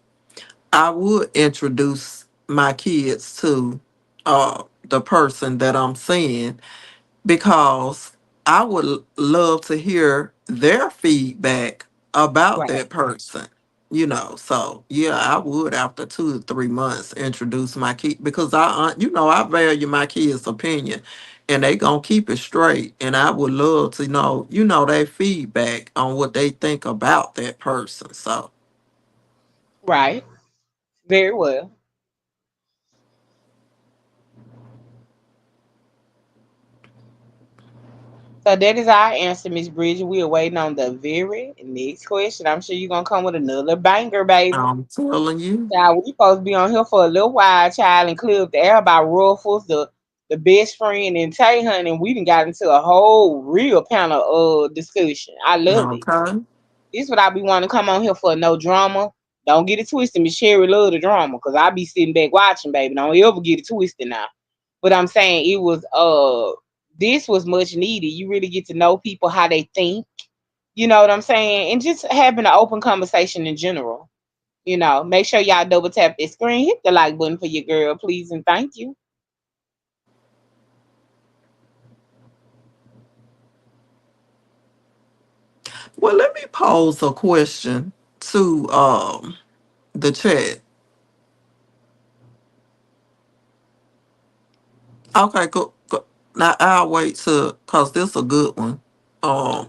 I would introduce my kids to the person that I'm seeing, because I would love to hear their feedback about Right. that person. So yeah, I would after 2 to 3 months introduce my kid, because I value my kids' opinion, and they gonna keep it straight. And I would love to know their feedback on what they think about that person. So Right. Very well. So that is our answer, Miss Bridget. We are waiting on the very next question. I'm sure you're gonna come with another banger, baby. I'm telling you, Child, we supposed to be on here for a little while, child, and clear up the air about Ruffles, the best friend and Tay Honey, and we done got into a whole real panel discussion. I love it. okay, This what I be wanting to come on here for. No drama. Don't get it twisted. Miss Sherry love the drama because I be sitting back watching, baby. Don't ever get it twisted now. But I'm saying it was this was much needed. You really get to know people, how they think. You know what I'm saying? And just having an open conversation in general. Make sure y'all double tap the screen, hit the like button for your girl, please and thank you. well, let me pose a question to the chat. Okay, go. Now I'll wait to, cause this a good one.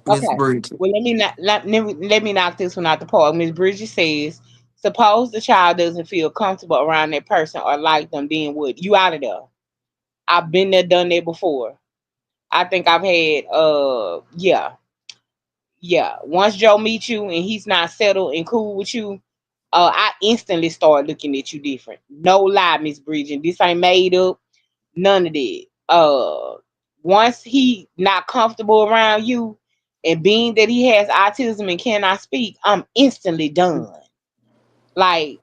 Miss Okay. Bridget. Well, let me knock this one out the park. Miss Bridget says, suppose the child doesn't feel comfortable around that person or like them, then what? You out of there. I've been there, done that before. I think I've had yeah, yeah. Once Joe meets you and he's not settled and cool with you, I instantly start looking at you different. No lie, Miss Bridget. This ain't made up. None of that. Once he not comfortable around you, and being that he has autism and cannot speak, I'm instantly done. Like,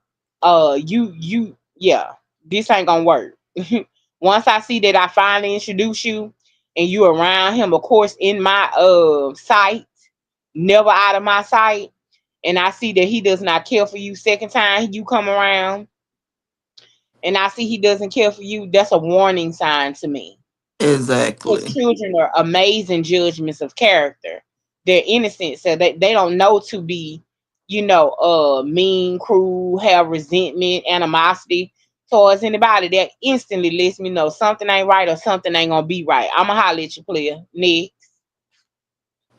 yeah, this ain't gonna work. Once I see that I finally introduce you, and you around him, of course, in my sight, never out of my sight, and I see that he does not care for you. Second time you come around, and I see he doesn't care for you, that's a warning sign to me. Because Exactly. children are amazing judgments of character. They're innocent, so they don't know to be, mean, cruel, have resentment, animosity towards anybody. That instantly lets me know something ain't right or something ain't gonna be right. I'ma holler at you, player. Next.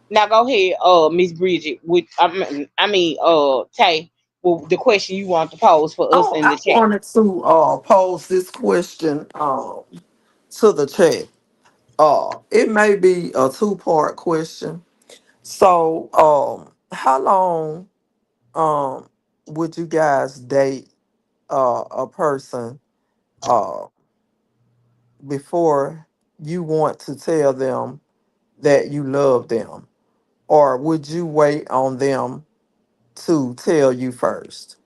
Now go ahead, Miss Bridget, with Tay, with the question you want to pose for us Oh, in I the chat. wanted to pose this question to the chat. It may be a two-part question. So, how long um would you guys date a person uh before you want to tell them that you love them? Or would you wait on them to tell you first?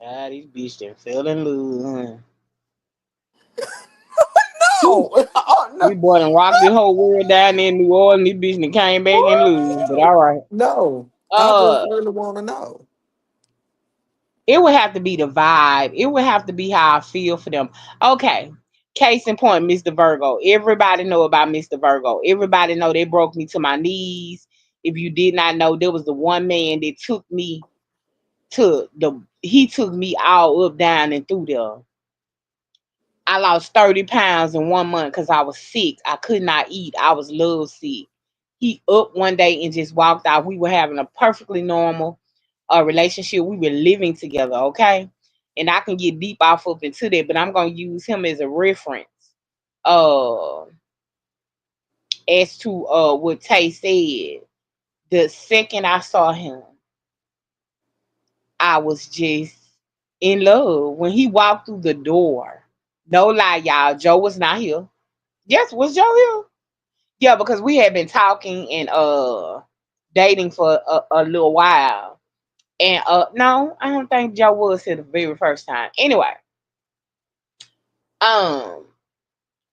Ah, these bitch done fell in love. Huh? No, oh This no, boy done rocked the whole world down there in New Orleans. This bitch done came back and lose. But all right. no. I just Uh, really want to know. it would have to be the vibe. It would have to be how I feel for them. Okay. Case in point, Mr. Virgo. Everybody know about Mr. Virgo. Everybody know they broke me to my knees. If you did not know, there was the one man that took me he took me all up, down, and through there. I lost 30 pounds in 1 month because I was sick. I could not eat. I was love sick. He up one day and just walked out. We were having a perfectly normal relationship. We were living together, okay? And I can get deep off up into that, but I'm gonna use him as a reference. Uh as to what Tay said. The second I saw him, I was just in love when he walked through the door. No lie, y'all. Joe was not here. Yes, was Joe here? Yeah, because we had been talking and dating for a little while. And no, I don't think Joe was here the very first time. Anyway, um,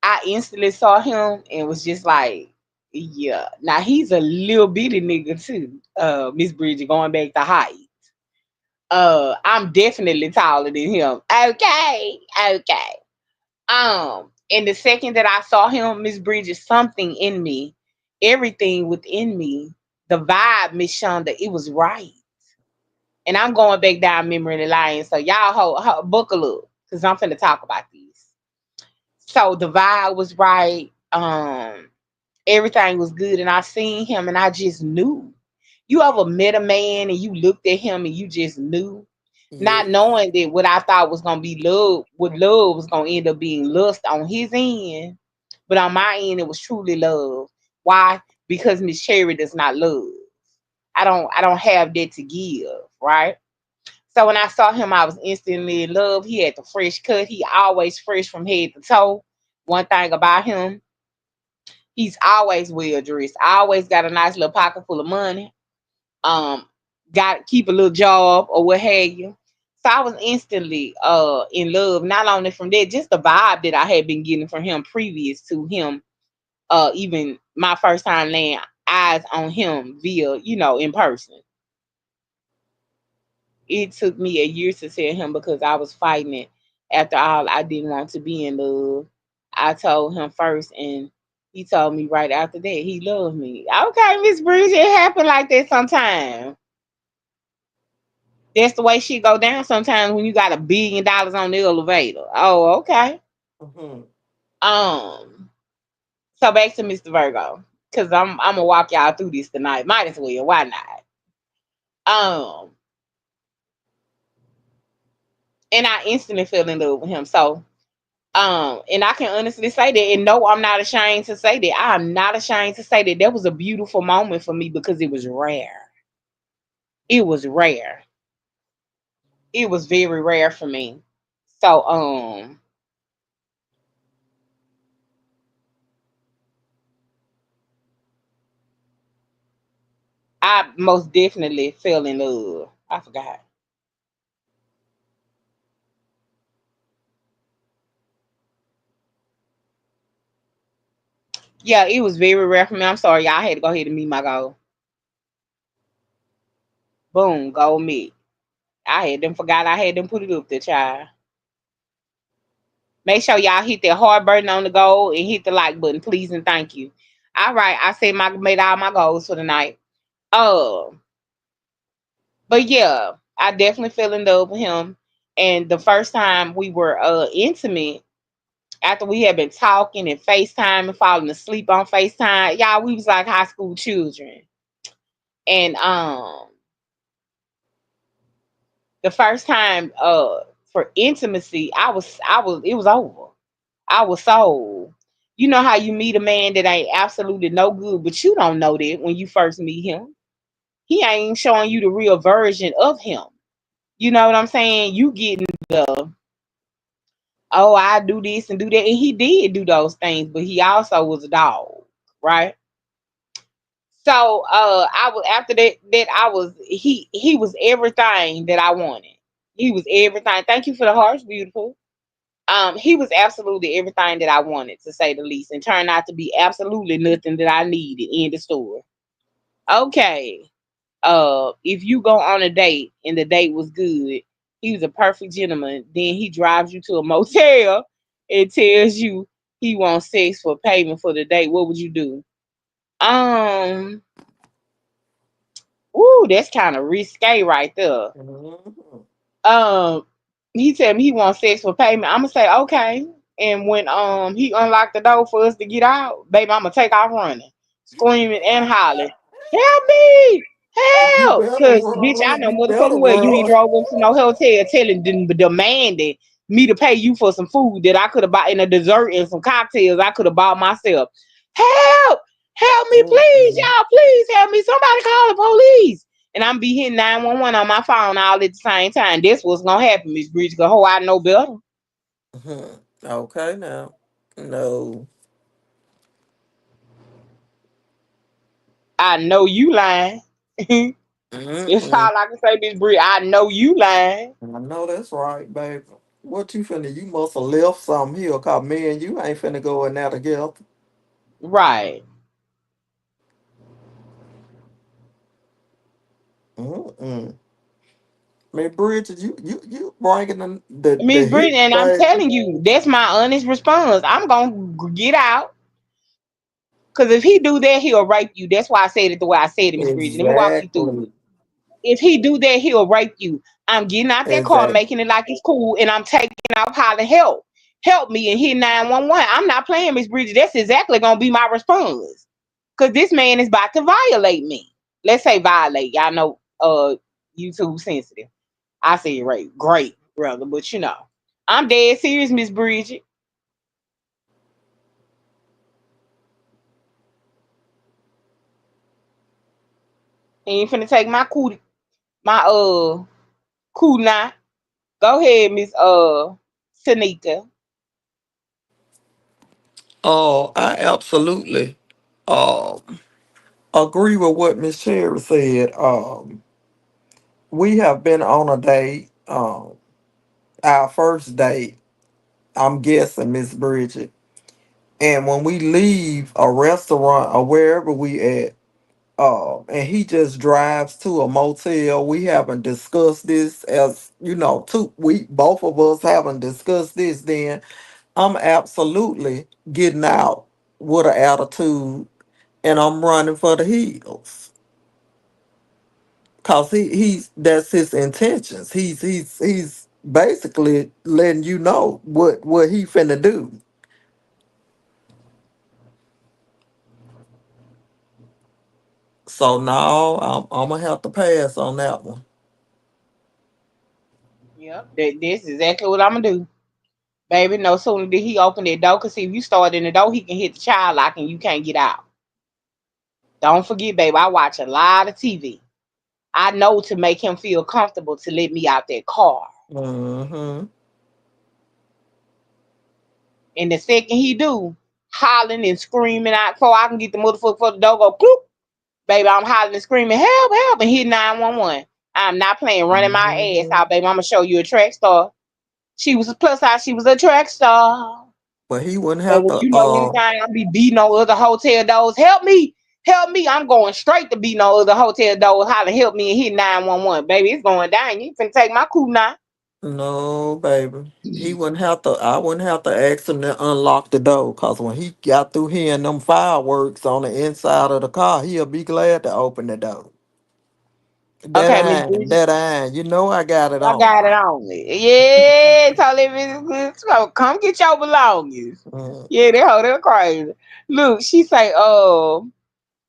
I instantly saw him and was just like, yeah. Now he's a little bitty nigga too. Miss Bridget, going back to height. I'm definitely taller than him. Okay, okay. And the second that I saw him, Miss Bridget, something in me, everything within me, the vibe, Miss Shonda, it was right. And I'm going back down memory lane. So y'all buckle up, cause I'm finna talk about this. So the vibe was right. Everything was good, and I seen him, and I just knew. You ever met a man and you looked at him and you just knew, not Yes. knowing that what I thought was gonna be love, what love was gonna end up being lust on his end, but on my end it was truly love. Why? Because Miss Cherry does not love. I don't have that to give, right? So when I saw him, I was instantly in love. He had the fresh cut. He always fresh from head to toe. One thing about him, he's always well dressed. Always got a nice little pocket full of money. Um, got keep a little job or what have you. So I was instantly in love. Not only from that, just the vibe that I had been getting from him previous to him. Even my first time laying eyes on him via, in person. It took me a year to tell him because I was fighting it. After all, I didn't want to be in love. I told him first, and he told me right after that he loved me. Okay, Miss Bridget, it happen like that sometimes. That's the way shit go down sometimes when you got $1 billion on the elevator. Oh, okay. Mhm. Um, so back to Mr. Virgo. Cause I'm gonna walk y'all through this tonight. Might as well, why not? Um, and I instantly fell in love with him. So and I can honestly say that, and no, I'm not ashamed to say that. I'm not ashamed to say that that was a beautiful moment for me because it was rare. It was rare. It was very rare for me. So I most definitely fell in love. I forgot. Yeah, it was very rare for me. I'm sorry, y'all. I had to go ahead and meet my goal. Boom, goal meet. I had them forgot I had them put it up there, child. Make sure y'all hit that hard button on the goal and hit the like button, please and thank you. All right, I said my made all my goals for the night. Oh, but yeah, I definitely fell in love with him. And the first time we were intimate, after we had been talking and FaceTime and falling asleep on FaceTime, y'all, we was like high school children. And the first time for intimacy, I was it was over. I was sold. You know how you meet a man that ain't absolutely no good, but you don't know that when you first meet him. He ain't showing you the real version of him. You know what I'm saying? You getting the, oh, I do this and do that. And he did do those things, but he also was a dog, right? So I was after that I was he was everything that I wanted. He was everything. Thank you for the hearts, beautiful. He was absolutely everything that I wanted, to say the least, and turned out to be absolutely nothing that I needed in the store. Okay. If you go on a date and the date was good, he was a perfect gentleman. Then he drives you to a motel and tells you he wants sex for payment for the date. What would you do? Um, Ooh, that's kind of risque right there. Mhm. Um, he tell me he wants sex for payment. I'm gonna say okay. And when he unlocked the door for us to get out, baby, I'm gonna take off running, screaming and hollering, "Help me! You Help!" better Cause bitch, I run. know You better motherfucking well you ain't run. drove up to no hotel telling demanding me to pay you for some food that I could have bought in a dessert and some cocktails I could have bought myself. Help! Help me, please, Mm-mm. y'all! Please help me! Somebody call the police! and I'm be hitting 911 on my phone all at the same time. That's what's gonna happen, Miss Bridget. Go, oh, I know better. Mhm. Okay, now. No. I know you lying. It's Mm-mm. all I can say, Miss Bridget. I know you lying. I know that's right, baby. What you finna? You must have left something here, cause me and you ain't finna go in there together. Right. Mm-mm. Man, Bridget, you bringing the Miss heat, Bridget, and I'm baby. telling you, that's my honest response. I'm gonna get out. Cause if he do that, he'll rape you. That's why I said it the way I said it, Miss Bridget. Let me walk you through it. Exactly. If he do that, he'll rape you. I'm getting out that car, Exactly. making it like it's cool, and I'm taking out hollering help. Help me and hit 911. I'm not playing, Miss Bridget. That's exactly gonna be my response. Cause this man is about to violate me. Let's say violate. Y'all know YouTube sensitive. I say rape. Great, brother. But you know. I'm dead serious, Miss Bridget. He ain't finna take my cootie my cool now. Go ahead, Miss Tanika. Oh, I absolutely agree with what Miss Cherry said. We have been on a date. Our first date. I'm guessing, Miss Bridget. And when we leave a restaurant or wherever we at, and he just drives to a motel. We haven't discussed this as two. We both of us haven't discussed this. Then I'm absolutely getting out with an attitude, and I'm running for the hills. Cause he's that's his intentions. He's basically letting you know what he finna do. So now I'm gonna have to pass on that one. Yep. This is exactly what I'm gonna do. Baby, no sooner did he open that door, cause see if you start in the door, he can hit the child lock and you can't get out. Don't forget, baby, I watch a lot of TV. I know to make him feel comfortable to let me out that car. Mm-hmm. And the second he do, hollering and screaming out before I can get the motherfucker for the door, go bloop. Baby, I'm hollering and screaming, help, help, and hit 911. I'm not playing running my ass Hmm. out, baby. I'm gonna show you a track star. She was a plus size, she was a track star. But he wouldn't have Baby, to. you know anything I be beating on other hotel doors. Help me. Help me. I'm going straight to beating on other hotel doors, hollering, help me and hit 911. Baby, it's going down. You finna take my coup now. No, baby. He wouldn't have to. I wouldn't have to ask him to unlock the door. Cause when he got through hearing them fireworks on the inside of the car, he'll be glad to open the door. That Okay, Miss ain't. Bridget. That ain't. You know I got it I on got me. it on me. Yeah, totally. Come get your belongings. Mm. Yeah, they hold it crazy. Look, she say,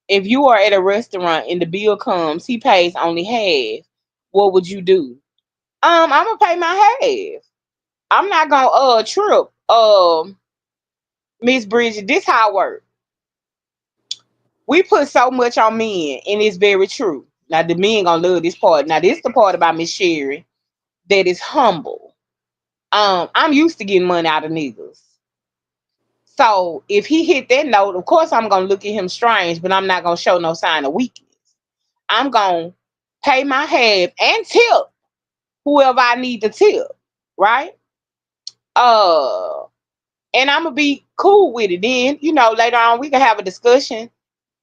if you are at a restaurant and the bill comes, he pays only half. What would you do? I'm gonna pay my half. I'm not gonna trip. Miss Bridget, this how it work. We put so much on men, and it's very true. Now the men gonna love this part. Now this the part about Miss Sherry that is humble. I'm used to getting money out of niggas. So if he hit that note, of course I'm gonna look at him strange, but I'm not gonna show no sign of weakness. I'm gonna pay my half and tip whoever I need to tip, right? Uh, and I'm gonna be cool with it. Then later on we can have a discussion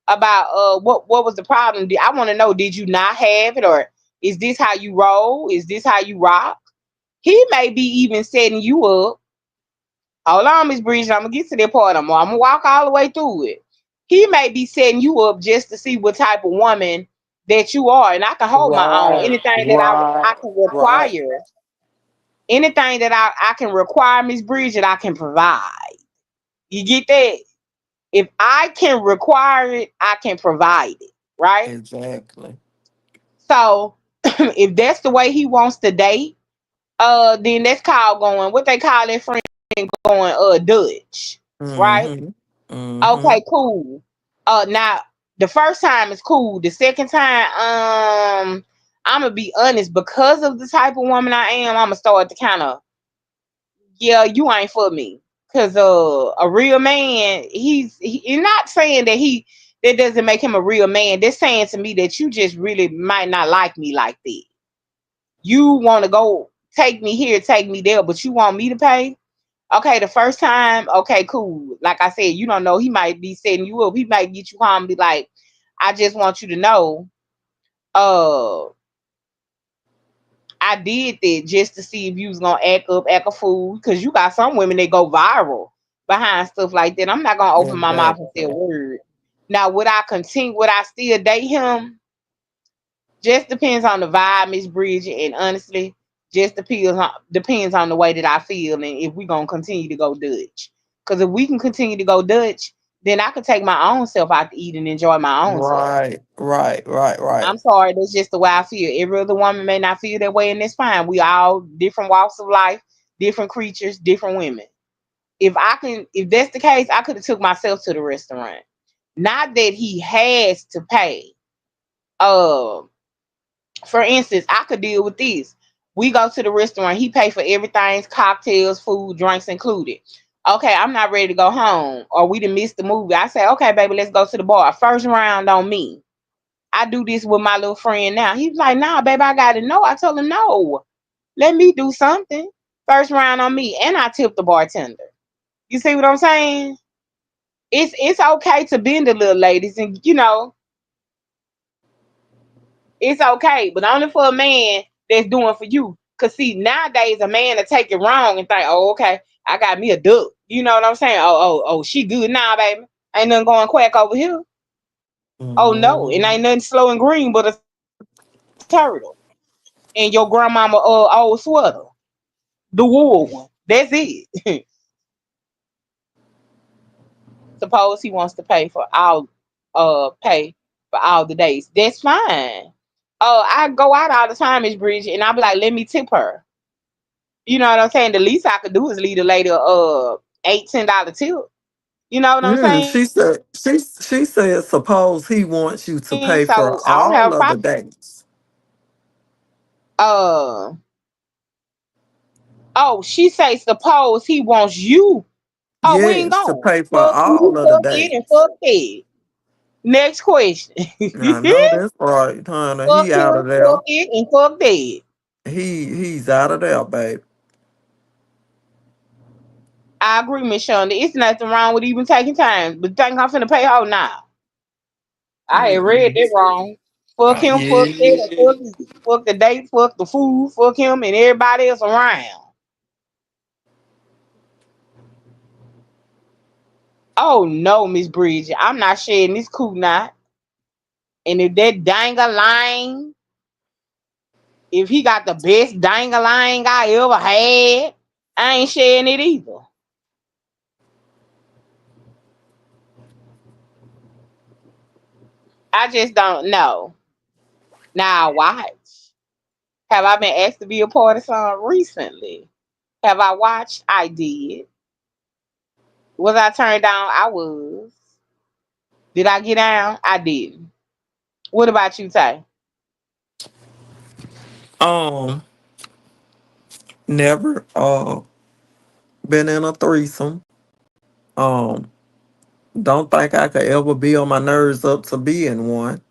about what was the problem. I want to know, did you not have it, or is this how you roll? Is this how you rock? He may be even setting you up. Hold on, Miss Bridget. I'm gonna get to that part. I'm gonna walk all the way through it. He may be setting you up just to see what type of woman that you are, and I can hold my own. Right. Anything that I Right. can Right. require, anything that I can require, Miss Bridget, I can provide. You get that? If I can require it, I can provide it. Right? Exactly. So if that's the way he wants to date, then that's called going what they call that friend going Dutch. Right? Mm-hmm. Mm-hmm. Okay, cool. Now The first time is cool. The second time, I'm gonna be honest, because of the type of woman I am, I'm gonna start to kind of, yeah, you ain't for me. Cause a real man, you're not saying that that doesn't make him a real man. They're saying to me that you just really might not like me like that. You want to go take me here, take me there, but you want me to pay? Okay, the first time, okay, cool. Like I said, you don't know. He might be setting you up. He might get you home and be like, I just want you to know, uh, I did that just to see if you was gonna act a fool. Because you got some women that go viral behind stuff like that. I'm not gonna open my mouth and say a Exactly. word. Now, would I continue? Would I still date him? Just depends on the vibe, Miss Bridget, and honestly, just depends on the way that I feel and if we gonna continue to go Dutch. Because if we can continue to go Dutch, then I can take my own self out to eat and enjoy my own self. Right, right, right, right. I'm sorry, that's just the way I feel. Every other woman may not feel that way, and that's fine. We all different walks of life, different creatures, different women. If that's the case, I could have took myself to the restaurant. Not that he has to pay. Uh, for instance, I could deal with this. We go to the restaurant, he pay for everything, cocktails, food, drinks included. Okay, I'm not ready to go home, or we done missed the movie. I say, okay, baby, let's go to the bar. First round on me. I do this with my little friend now. He's like, nah, baby, I gotta know. I told him, no, let me do something. First round on me, and I tip the bartender. You see what I'm saying? It's okay to bend a little, ladies, and it's okay, but only for a man that's doing for you. Cause see, nowadays a man to take it wrong and think, oh, okay, I got me a duck. You know what I'm saying? Oh, she good now, baby. Ain't nothing going quack over here. Oh no, it Mhm. ain't nothing slow and green but a turtle and your grandmama old sweater, the wool one. That's it. Suppose he wants to pay for all the days. That's fine. Oh, I go out all the time, Miss Bridget, and I be like, let me tip her. You know what I'm saying? The least I could do is leave the lady $8, $10 tip. You know what I'm saying? She said suppose he wants you to So pay I don't for have a all problem. of the dates. Uh oh, she say suppose he wants you. Oh, we ain't Yes, to going. pay for Fuck all you, of the fuck it, and dates. fuck that. Next question. I know that's right, honey. Fuck He out him, of there. fuck it, and fuck that. He's out of there, babe. I agree, Miss Shonda. It's nothing wrong with even taking time. But think I'm finna pay her now. I had read Mm-mm. that wrong. Fuck him, fuck that, Yeah. and fuck you. Fuck the date, fuck the food, fuck him and everybody else around. Oh no, Miss Bridget. I'm not sharing this cool knot. And if that dangalang, if he got the best dangalang I ever had, I ain't sharing it either. I just don't know. Now watch. Have I been asked to be a part of something recently? Have I watched? I did. Was I turned down? I was. Did I get down? I didn't. What about you, Tay? Um, never been in a threesome. Um, don't think I could ever be on my nerves up to be in one.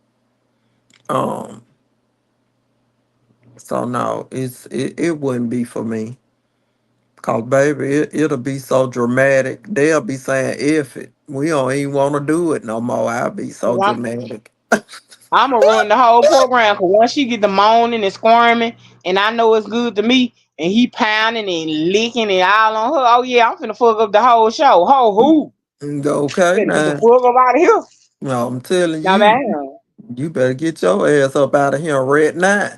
Um, so no, it wouldn't be for me. Cause baby, it'll be so dramatic. They'll be saying, "If it, we don't even want to do it no more." I'll be so Cause dramatic. I'm gonna run the whole program. Cause once she get the moaning and squirming, and I know it's good to me, and he pounding and licking and all on her. Oh yeah, I'm finna fuck up the whole show. Ho who? Okay, Better get the now, fuck up out of here. no, I'm telling Now you, man, you better get your ass up out of here right now.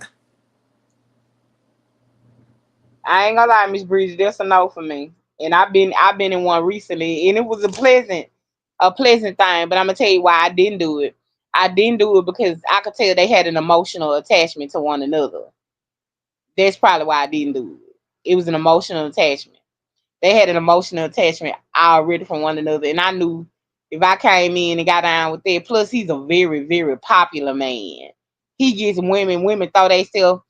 I ain't gonna lie, Miss Breezy, that's a no for me. And I've been in one recently, and it was a pleasant thing. But I'm gonna tell you why I didn't do it. I didn't do it because I could tell they had an emotional attachment to one another. That's probably why I didn't do it. It was an emotional attachment. They had an emotional attachment already from one another, and I knew. if I came in and got down with that. Plus, he's a very, very popular man. He gets women. Women throw themselves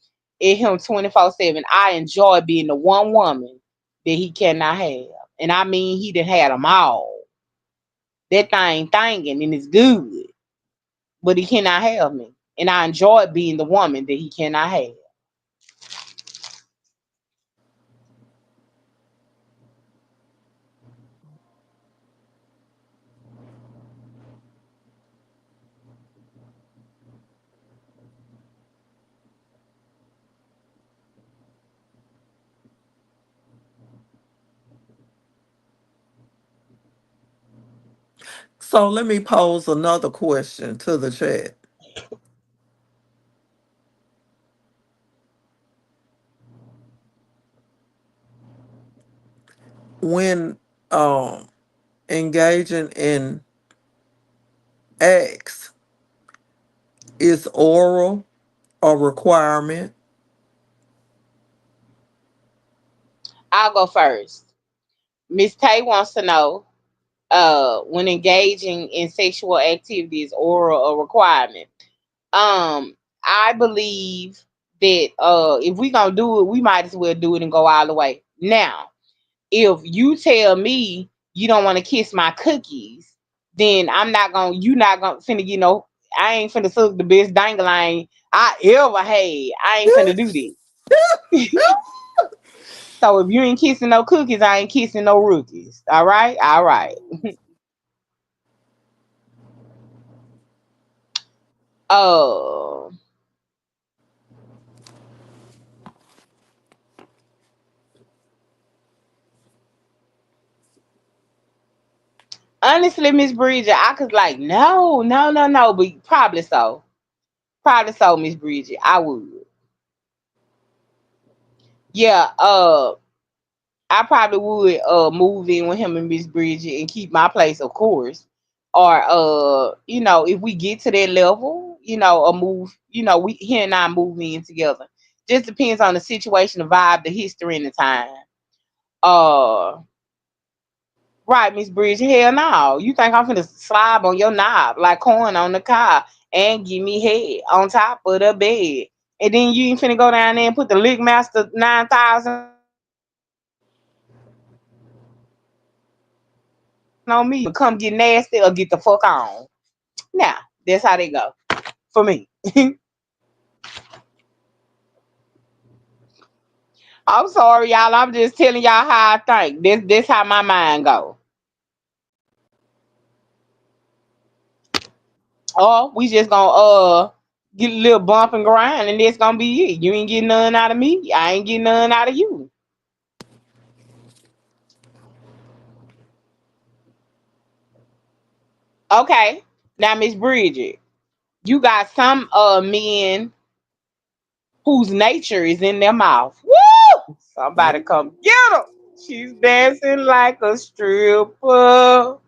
at him 24/7. I enjoy being the one woman that he cannot have, and I mean he done had them all. That thing thinging and it's good, but he cannot have me, and I enjoy being the woman that he cannot have. So let me pose another question to the chat. When engaging in acts, is oral a requirement? I'll go first. Miss Tay wants to know, when engaging in sexual activities, oral a requirement. I believe that if we gonna do it, we might as well do it and go all the way. Now, if you tell me you don't want to kiss my cookies, then I'm not gonna. You not gonna finna. I ain't finna suck the best dangling I ever had. I ain't finna do that. So if you ain't kissing no cookies, I ain't kissing no rookies. All right, all right. Uh, Honestly, Miss Bridget, I could like no, no, no, no, but probably so. Probably so, Miss Bridget. I would. Yeah, I probably would move in with him and Miss Bridget and keep my place, of course. Or if we get to that level, a move, we he and I move in together. Just depends on the situation, the vibe, the history, and the time. Uh right, Miss Bridget. Hell no. You think I'm finna slob on your knob like corn on the cob and give me head on top of the bed. And then you ain't finna go down there and put the Lick Master 9000 on me. Come get nasty or get the fuck on. Now, that's how they go for me. I'm sorry, y'all. I'm just telling y'all how I think. This how my mind go. Or we just gonna get a little bump and grind, and that's gonna be it. You ain't getting none out of me. I ain't getting none out of you. Okay. Now, Miss Bridget, you got some men whose nature is in their mouth. Woo! Somebody come get her. She's dancing like a stripper.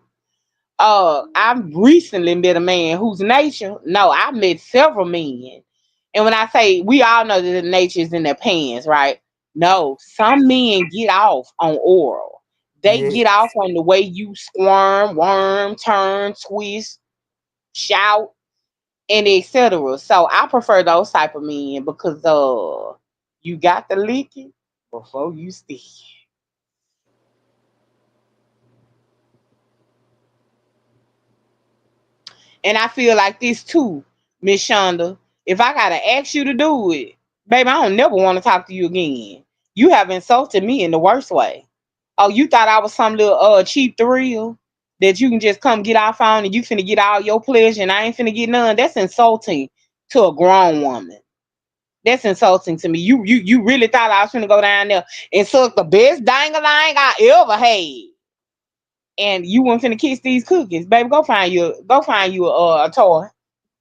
I've recently met a man whose nature, no, I met several men. And when I say we all know that the nature is in their pants, right? No, some men get off on oral. They Yeah. get off on the way you squirm, worm, turn, twist, shout, and etc. So I prefer those type of men because you got to lick it before you stick it. And I feel like this too, Miss Shonda. If I gotta ask you to do it, baby, I don't never want to talk to you again. You have insulted me in the worst way. Oh, you thought I was some little cheap thrill that you can just come get off on and you finna get all your pleasure and I ain't finna get none. That's insulting to a grown woman. That's insulting to me. You really thought I was finna go down there and suck the best dangling I ever had, and you weren't finna kiss these cookies, baby. Go find you a toy,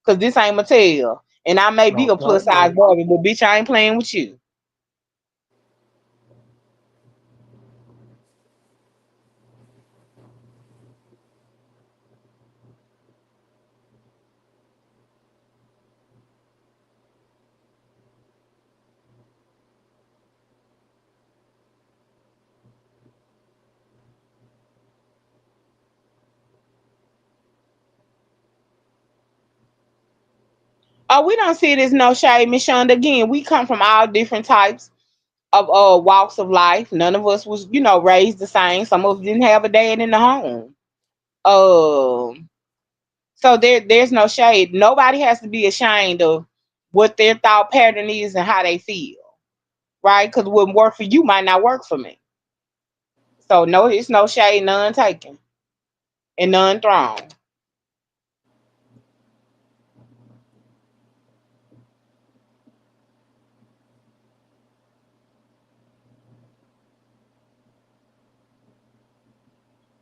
cause this ain't Mattel, and I may be No, a plus not size me. Barbie, but bitch, I ain't playing with you. Oh, we don't see it as no shade, Miss Shonda. Again, we come from all different types of walks of life. None of us was, raised the same. Some of us didn't have a dad in the home. Um, so there's no shade. Nobody has to be ashamed of what their thought pattern is and how they feel, right? Because what work for you might not work for me. So no, it's no shade, none taken and none thrown.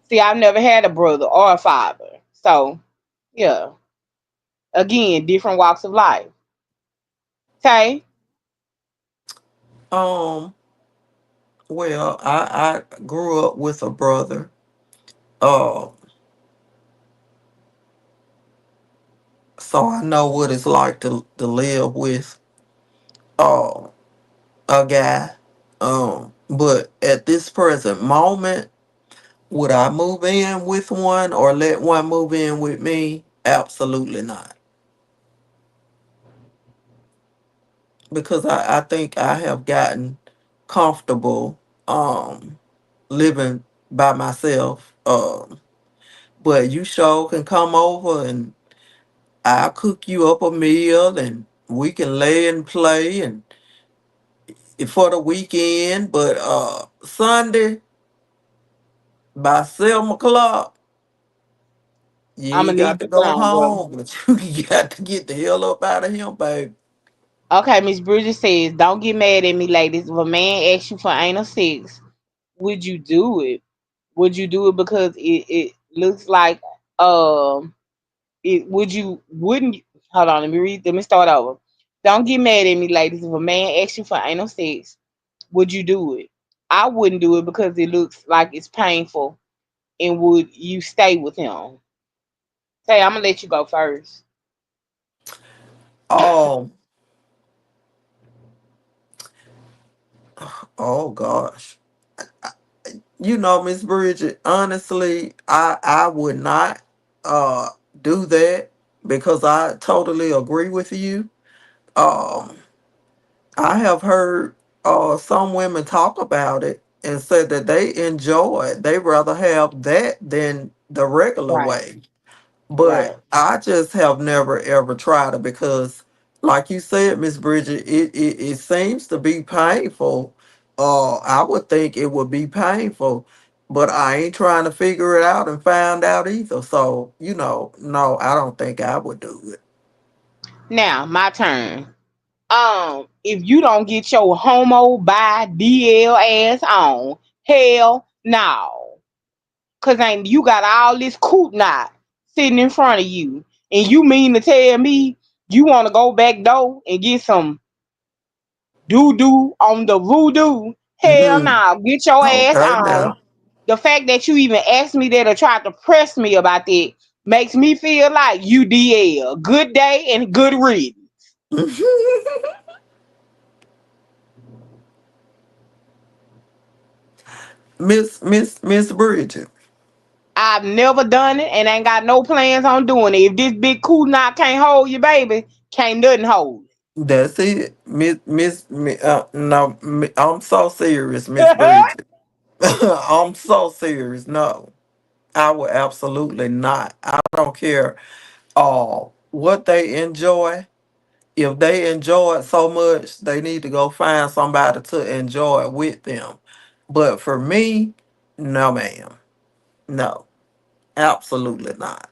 See, I've never had a brother or a father. So yeah, again, different walks of life. Okay. Um, well, I grew up with a brother. Uh, so I know what it's like to live with uh a guy. But at this present moment, would I move in with one or let one move in with me? Absolutely not. Because I think I have gotten comfortable living by myself. But you sure can come over and I'll cook you up a meal and we can lay and play and for the weekend. But Sunday by 7 o'clock, you I'm ain't gonna got leave to you go alone, brother. home, but you got to get the hell up out of here, baby. Okay, Miss Bridget says, don't get mad at me, ladies. If a man asks you for anal sex, would you do it? Would you do it because it looks like it wouldn't hold on, let me start over. Don't get mad at me, ladies. If a man asks you for anal sex, would you do it? I wouldn't do it because it looks like it's painful, and would you stay with him? Say, I'm gonna let you go first. Um, oh gosh. You know, Miss Bridget, honestly, I would not uh do that because I totally agree with you. Um, I have heard some women talk about it and said that they enjoy it. They rather have that than the regular Right, way. right. But I just have never ever tried it because, like you said, Miss Bridget, it seems to be painful. I would think it would be painful, but I ain't trying to figure it out and find out either. So, no, I don't think I would do it. Now, my turn. If you don't get your homo by DL ass on, hell no. Cause ain't you got all this coot knot sitting in front of you. And you mean to tell me you wanna go back door and get some doo doo on the voodoo? Hell Mhm. no, get your ass Okay, on. now. The fact that you even asked me that or tried to press me about that makes me feel like you DL. Good day and good read. Miss Bridget. I've never done it and ain't got no plans on doing it. If this big cool knot can't hold you, baby, can't nothing hold That's it, no, I'm so serious, Miss it. Bridget. I'm so serious. No, I would absolutely not. I don't care what they enjoy. If they enjoy it so much, they need to go find somebody to enjoy it with them. But for me, no, ma'am. No, absolutely not.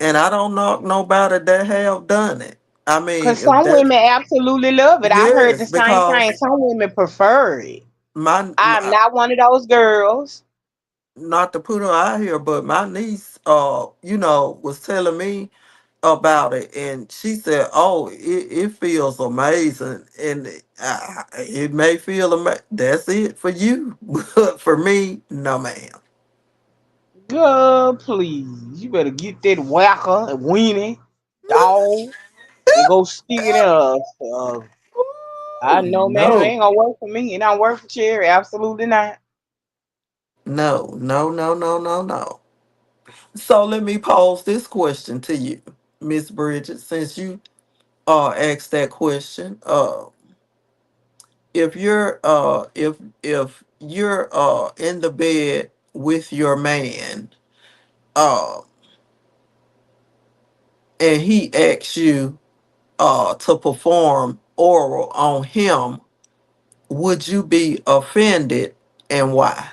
And I don't know nobody that have done it. I mean, Cause if some that, women absolutely love it. I've heard the yes, same thing. because Some women prefer it. I'm my not one of those girls. not to put her out here, but my niece, was telling me about it, and she said, "Oh, it feels amazing, and it may feel amazing. That's it for you, but for me, no, ma'am." Girl, please. You better get that whacker and weenie dog and go stick it in a I Ooh, know, man, it no, ain't gonna work for me. It don't work for Cherry. Absolutely not. no, no, no, no, no, no. So let me pose this question to you, Miss Bridget, since you asked that question. If you're in the bed with your man, uh and he asks you to perform oral on him, would you be offended and why?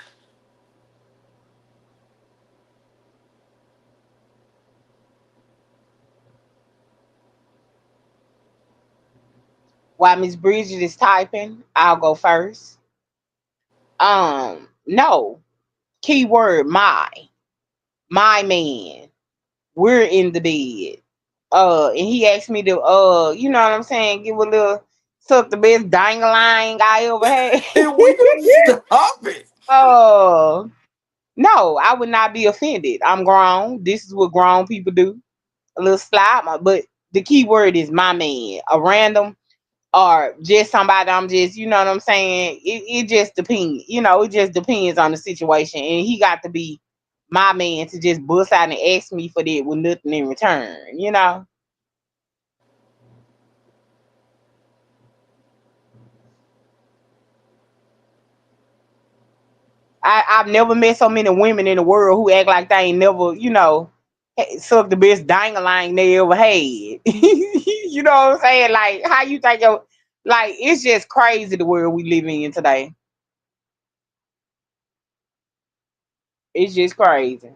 While Miss Bridget is typing, I'll go first. No. Keyword my man. We're in the bed. And he asked me to you know what I'm saying, give a little suck the best dangling I ever had. And will you stop it? uh no, I would not be offended. I'm grown. This is what grown people do. A little slide, but the key word is my man. A random or just somebody I'm just, you know what I'm saying? It just depends. You know, it just depends on the situation. And he got to be my man to just bust out and ask me for that with nothing in return, you know? I've never met so many women in the world who act like they ain't never, you know, sucked the best dangling they ever had. You know what I'm saying? Like, how you think of, like, it's just crazy the world we live in today. It's just crazy.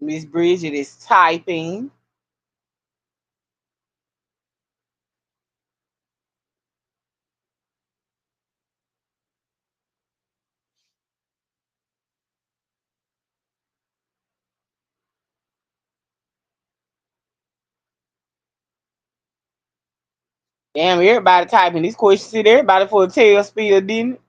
Miss Bridget is typing. Damn, everybody typing these questions. See, everybody for a tailspill, didn't it?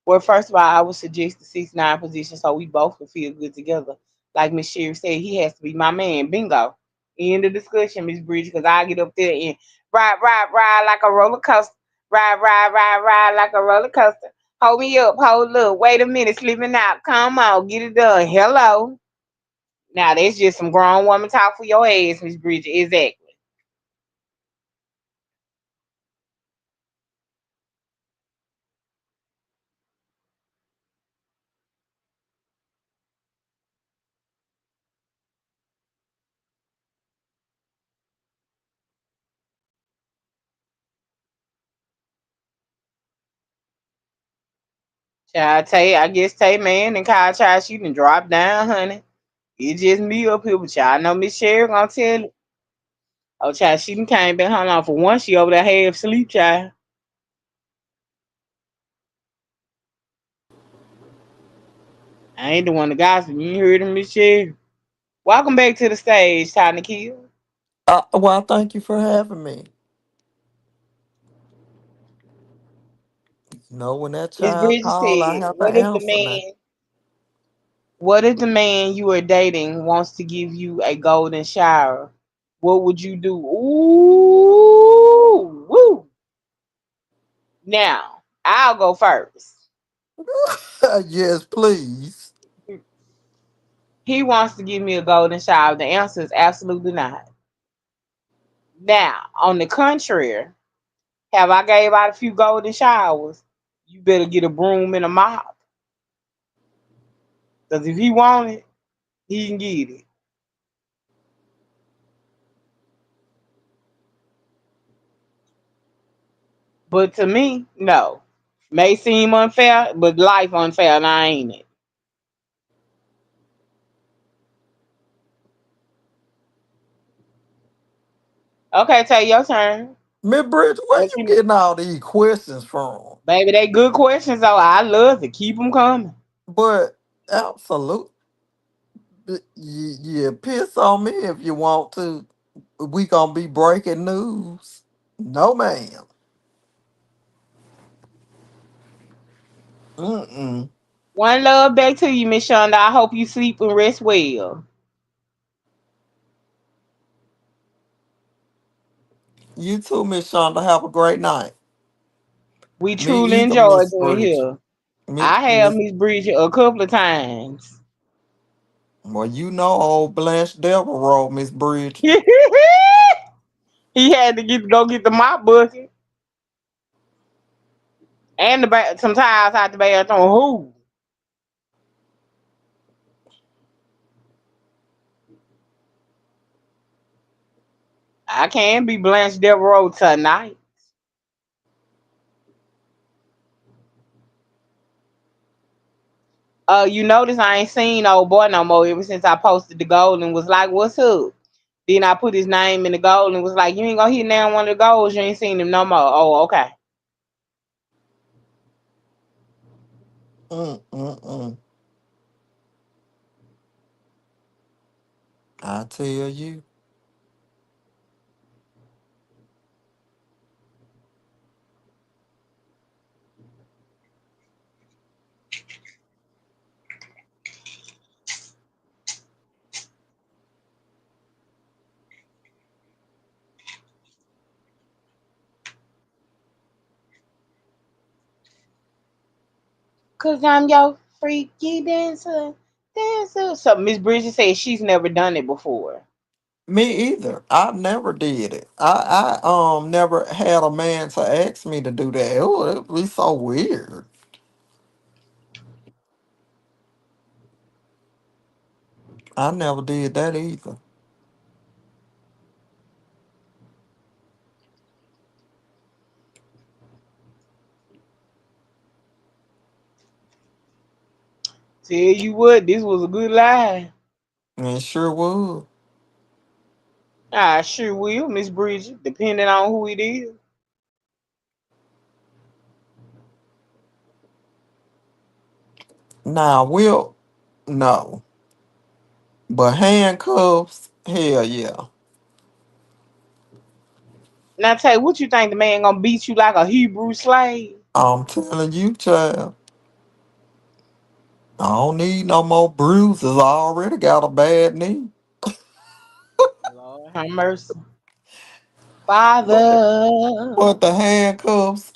Well, first of all, I would suggest the 6'9" position so we both can feel good together. Like Miss Sherry said, he has to be my man. Bingo. End of discussion, Miss Bridget, because I get up there and ride like a roller coaster. Ride like a roller coaster. Hold me up, hold up. Wait a minute, slipping out. Come on, get it done. Hello. Now, that's just some grown woman talk for your ass, Miss Bridget. Exactly. Child Tay, I guess Tay man and Kyle Child, she done drop down, honey. It's just me up here, but y'all know Miss Sherry gonna tell it. Oh, child, she done came back home on for one. She over there half sleep, child. I ain't the one to gossip. You ain't heard of Miss Sherry. Welcome back to the stage, Tiny Kill. Well, thank you for having me. You know, when that Miss child Bridget call, I said, have to answer now. what if the man you are dating wants to give you a golden shower? What would you do? Ooh, woo. Now, I'll go first. Yes, please. He wants to give me a golden shower. The answer is absolutely not. Now, on the contrary, have I gave out a few golden showers? You better get a broom and a mop. Because if he want it, he can get it. But to me, no. May seem unfair, but life unfair now, ain't it? Okay, take your turn. Miss Bridge, where What you you, getting all these questions from? baby, they good questions, though. I love to keep them coming. But absolute, you piss on me if you want to. We gonna be breaking news. No, ma'am. Mm-mm. One love back to you, Miss Shonda. I hope you sleep and rest well. You too, Miss Shonda. Have a great night. We Me truly either, enjoy Miss doing Bridget. here. Me, I have Miss, Miss Bridget a couple of times. well, you know, old Blanche Devereaux, Miss Bridget. He had to go get the mop bucket and sometimes out the bathroom. Who? I can't be Blanche Devereaux tonight. You notice I ain't seen old boy no more ever since I posted the goal and was like, "What's up?" Then I put his name in the goal and was like, "You ain't gonna hit down one of the goals. You ain't seen him no more." Oh, okay. Mm. I tell you. Cause I'm your freaky dancer. So Miss Bridget said she's never done it before. Me either. I never did it. I never had a man to ask me to do that. It would be so weird. I never did that either. Tell you what, this was a good lie. And sure would. I sure will, Miss Bridget, depending on who it is. Now, will no. But handcuffs, hell yeah. Now tell you what you think the man gonna beat you like a Hebrew slave? I'm telling you, child. I don't need no more bruises. I already got a bad knee. Lord have mercy. But the, Father, but the handcuffs,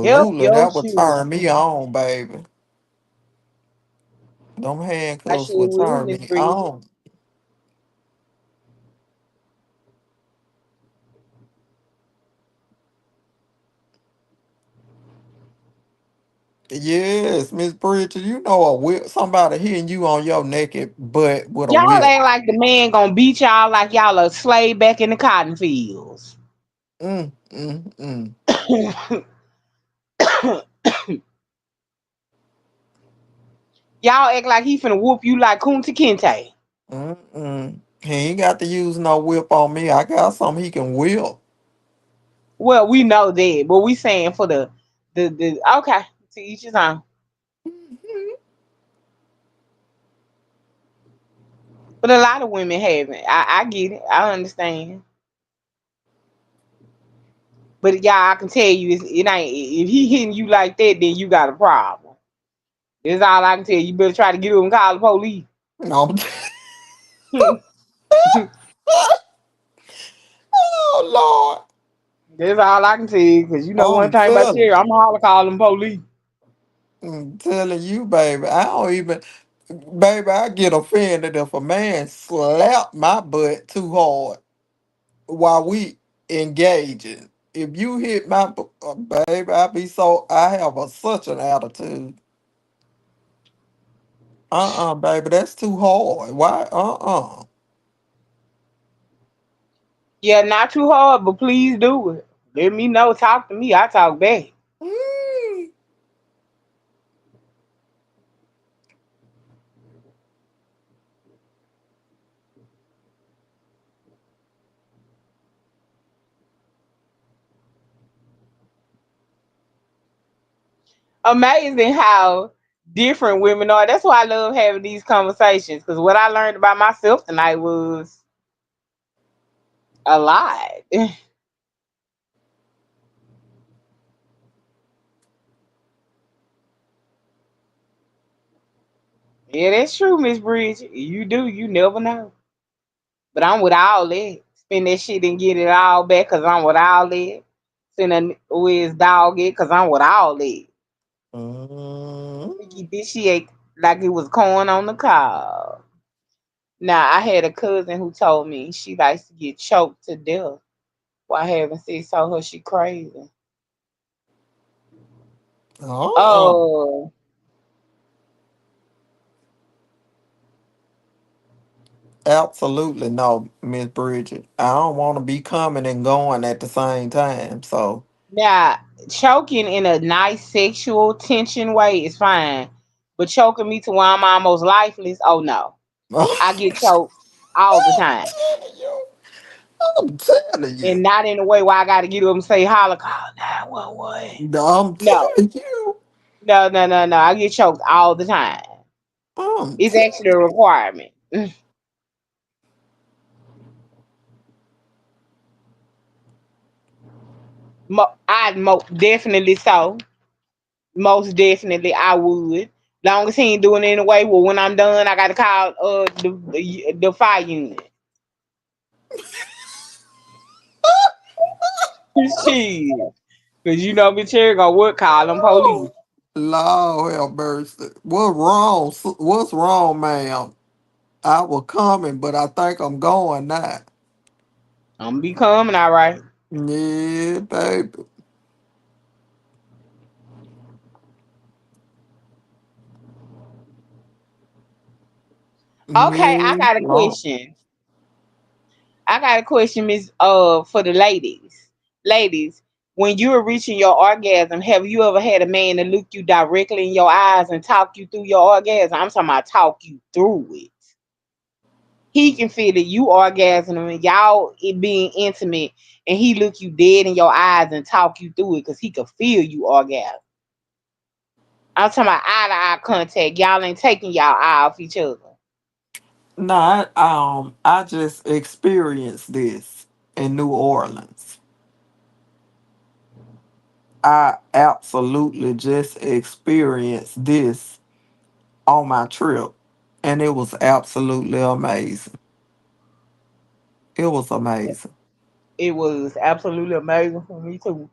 help absolutely. your That would turn children. me on, baby. Them I handcuffs sure would will, turn Miss me Bridget. on. Yes, Miss Bridget, you know a whip, somebody hitting you on your naked butt with a Y'all whip. act like the man gonna beat y'all like y'all a slave back in the cotton fields. Mm. Y'all act like he finna whoop you like Kunta Kinte. He ain't got to use no whip on me. I got something he can whip. Well, we know that, but we saying for the okay, to each his own. But a lot of women haven't. I get it. I understand. But y'all, I can tell you, it ain't. If he hitting you like that, then you got a problem. That's all I can tell you. You better try to get up and call the police. No. Oh Lord. That's all I can tell you. Cause you know one I'm thing about telling Terry, I'm holler calling police. I'm telling you, baby. I don't even baby, I get offended if a man slap my butt too hard while we engaging. If you hit my baby, I have such an attitude. Baby, that's too hard. Why? Yeah, not too hard, but please do it. Let me know. Talk to me. I talk back. Mm. Amazing how different women are. That's why I love having these conversations. Because what I learned about myself tonight was a lot. Yeah, that's true, Miss Bridget. You do. You never know. But I'm with all that. Spend that shit and get it all back because I'm with all that. sitting with his dog it, cause I'm with all that. Mm. He did she ate like it was corn on the cob. Now I had a cousin who told me she likes to get choked to death while having sex. Told her she crazy. Oh, Oh, absolutely no, Miss Bridget. I don't want to be coming and going at the same time. So, now choking in a nice sexual tension way is fine, but choking me to where I'm almost lifeless. Oh no, I get choked all the time, you, I'm telling you, and not in a way where I got to get up and say holla, call 911. I'm No, telling you, no, no, no, no. I get choked all the time. I'm It's actually a telling requirement. Definitely so. Most definitely, I would. Long as he ain't doing it in a way. Well, when I'm done, I got to call the fire unit. Shit, cause you know me, Cherry gonna what call them police. you. Lord have mercy. What's wrong? What's wrong, ma'am? I was coming, but I think I'm going now. I'm gonna be coming, all right. Yeah, baby. Okay, I Yeah, got a Lord. question. I got a question, Miss. For the ladies, ladies, when you are reaching your orgasm, have you ever had a man to look you directly in your eyes and talk you through your orgasm? I'm talking about talk you through it. He can feel it, you orgasming, and y'all it being intimate, and he look you dead in your eyes and talk you through it because he could feel you orgasm. I'm talking about eye to eye contact. Y'all ain't taking y'all eye off each other. No, I just experienced this in New Orleans. I absolutely just experienced this on my trip, and it was absolutely amazing. It was amazing. It was absolutely amazing for me too.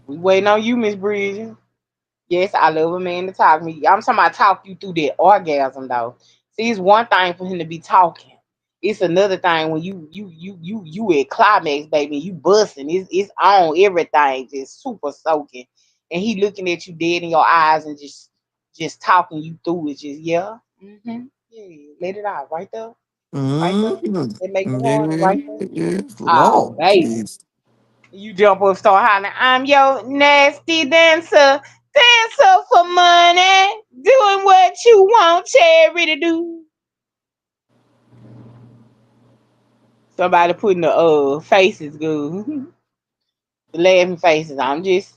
We waiting on you, Miss Bridget. Yes, I love a man to talk me. I'm talking about talk you through that orgasm though. See, it's one thing for him to be talking. It's another thing when you at climax, baby, you busting. It's on everything, just super soaking. And he looking at you dead in your eyes and just talking you through it. Just yeah, let it out right there. It make it harder right there. Yeah, yes, Oh, Lord, baby. jeez. You jump up, start hollering, I'm your nasty dancer, dancer for money, doing what you want Cherry to do. Somebody putting the faces good, the laughing faces. I'm just,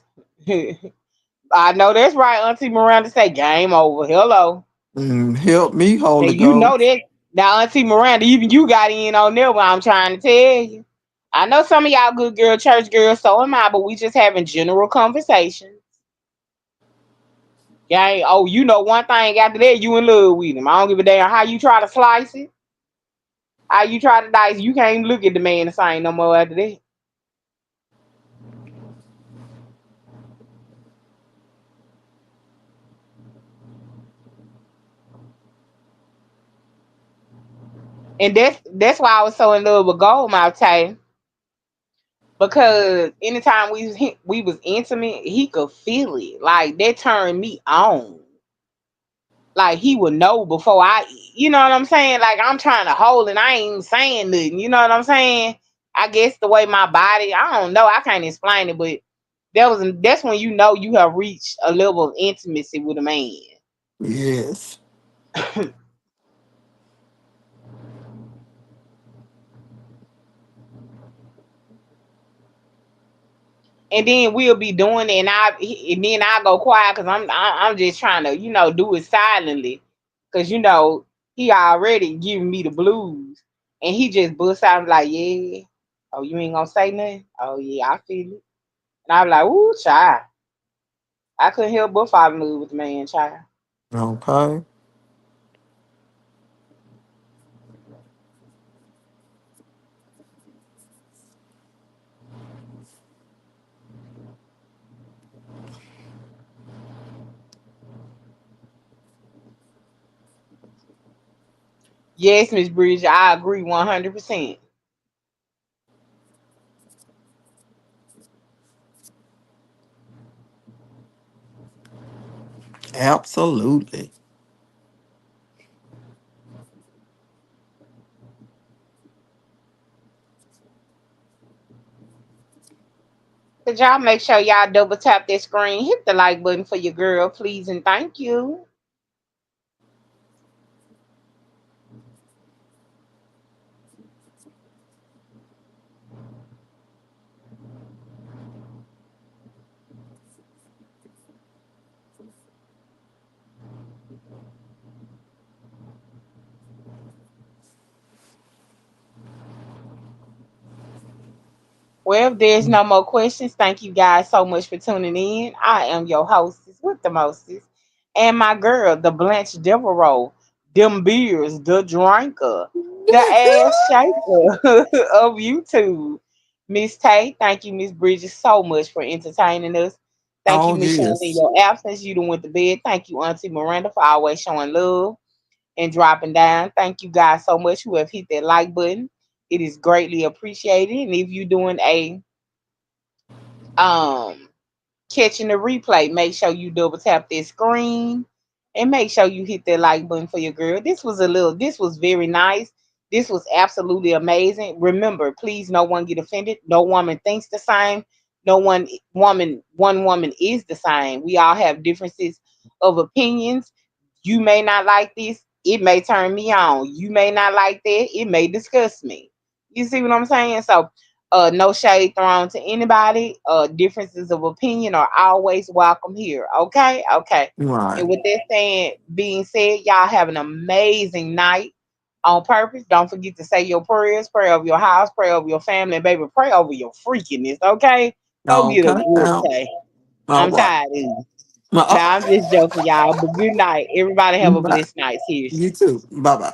I know that's right. Auntie Miranda say game over. Hello, Help me, and Holy you know Ghost. that now, Auntie Miranda. Even you got in on there. But I'm trying to tell you. I know some of y'all good girl, church girls. So am I. But we just having general conversation. Yeah, oh, you know one thing after that, you in love with him. I don't give a damn how you try to slice it, how you try to dice. You can't even look at the man the same no more after that. And that's why I was so in love with Goldmouth Tay, because anytime we was intimate, he could feel it. Like that turned me on. Like he would know before you know what I'm saying? Like I'm trying to hold and I ain't even saying nothing. You know what I'm saying? I guess the way my body, I don't know, I can't explain it, but that's when you know you have reached a level of intimacy with a man. Yes. And then we'll be doing it, and then I go quiet because I'm just trying to do it silently, because he already giving me the blues. And he just bust out like, yeah. Oh, you ain't gonna say nothing? Oh yeah, I feel it. And I was like, ooh, child. I couldn't help but fall in love with the man, child. Okay. Yes, Miss Bridge, I agree 100%. Absolutely. Could y'all make sure y'all double tap that screen, hit the like button for your girl, please, and thank you. Well, if there's no more questions, thank you guys so much for tuning in. I am your hostess with the mostest. And my girl, the Blanche Devereaux, them beers, the drinker, the ass shaker of YouTube. Miss Tay, thank you, Miss Bridges, so much for entertaining us. Thank you, Oh, Miss Sharon, in yes. your absence. You done went to bed. Thank you, Auntie Miranda, for always showing love and dropping down. Thank you guys so much who have hit that like button. It is greatly appreciated. And if you're doing a um catching the replay, make sure you double tap that screen and make sure you hit that like button for your girl. This was very nice. This was absolutely amazing. Remember, please, no one get offended. No woman thinks the same. No one woman is the same. We all have differences of opinions. You may not like this. It may turn me on. You may not like that. It may disgust me. You see what I'm saying? So no shade thrown to anybody. Differences of opinion are always welcome here. Okay, okay. Right. And with that being said, y'all have an amazing night on purpose. Don't forget to say your prayers, pray over your house, pray over your family, and baby, pray over your freakiness. Okay, go get a Okay. whoop. Okay, All I'm right. tired of you. Now I'm just joking, y'all. But good night, everybody. Have a Bye. blessed night. Seriously. You too. Bye bye.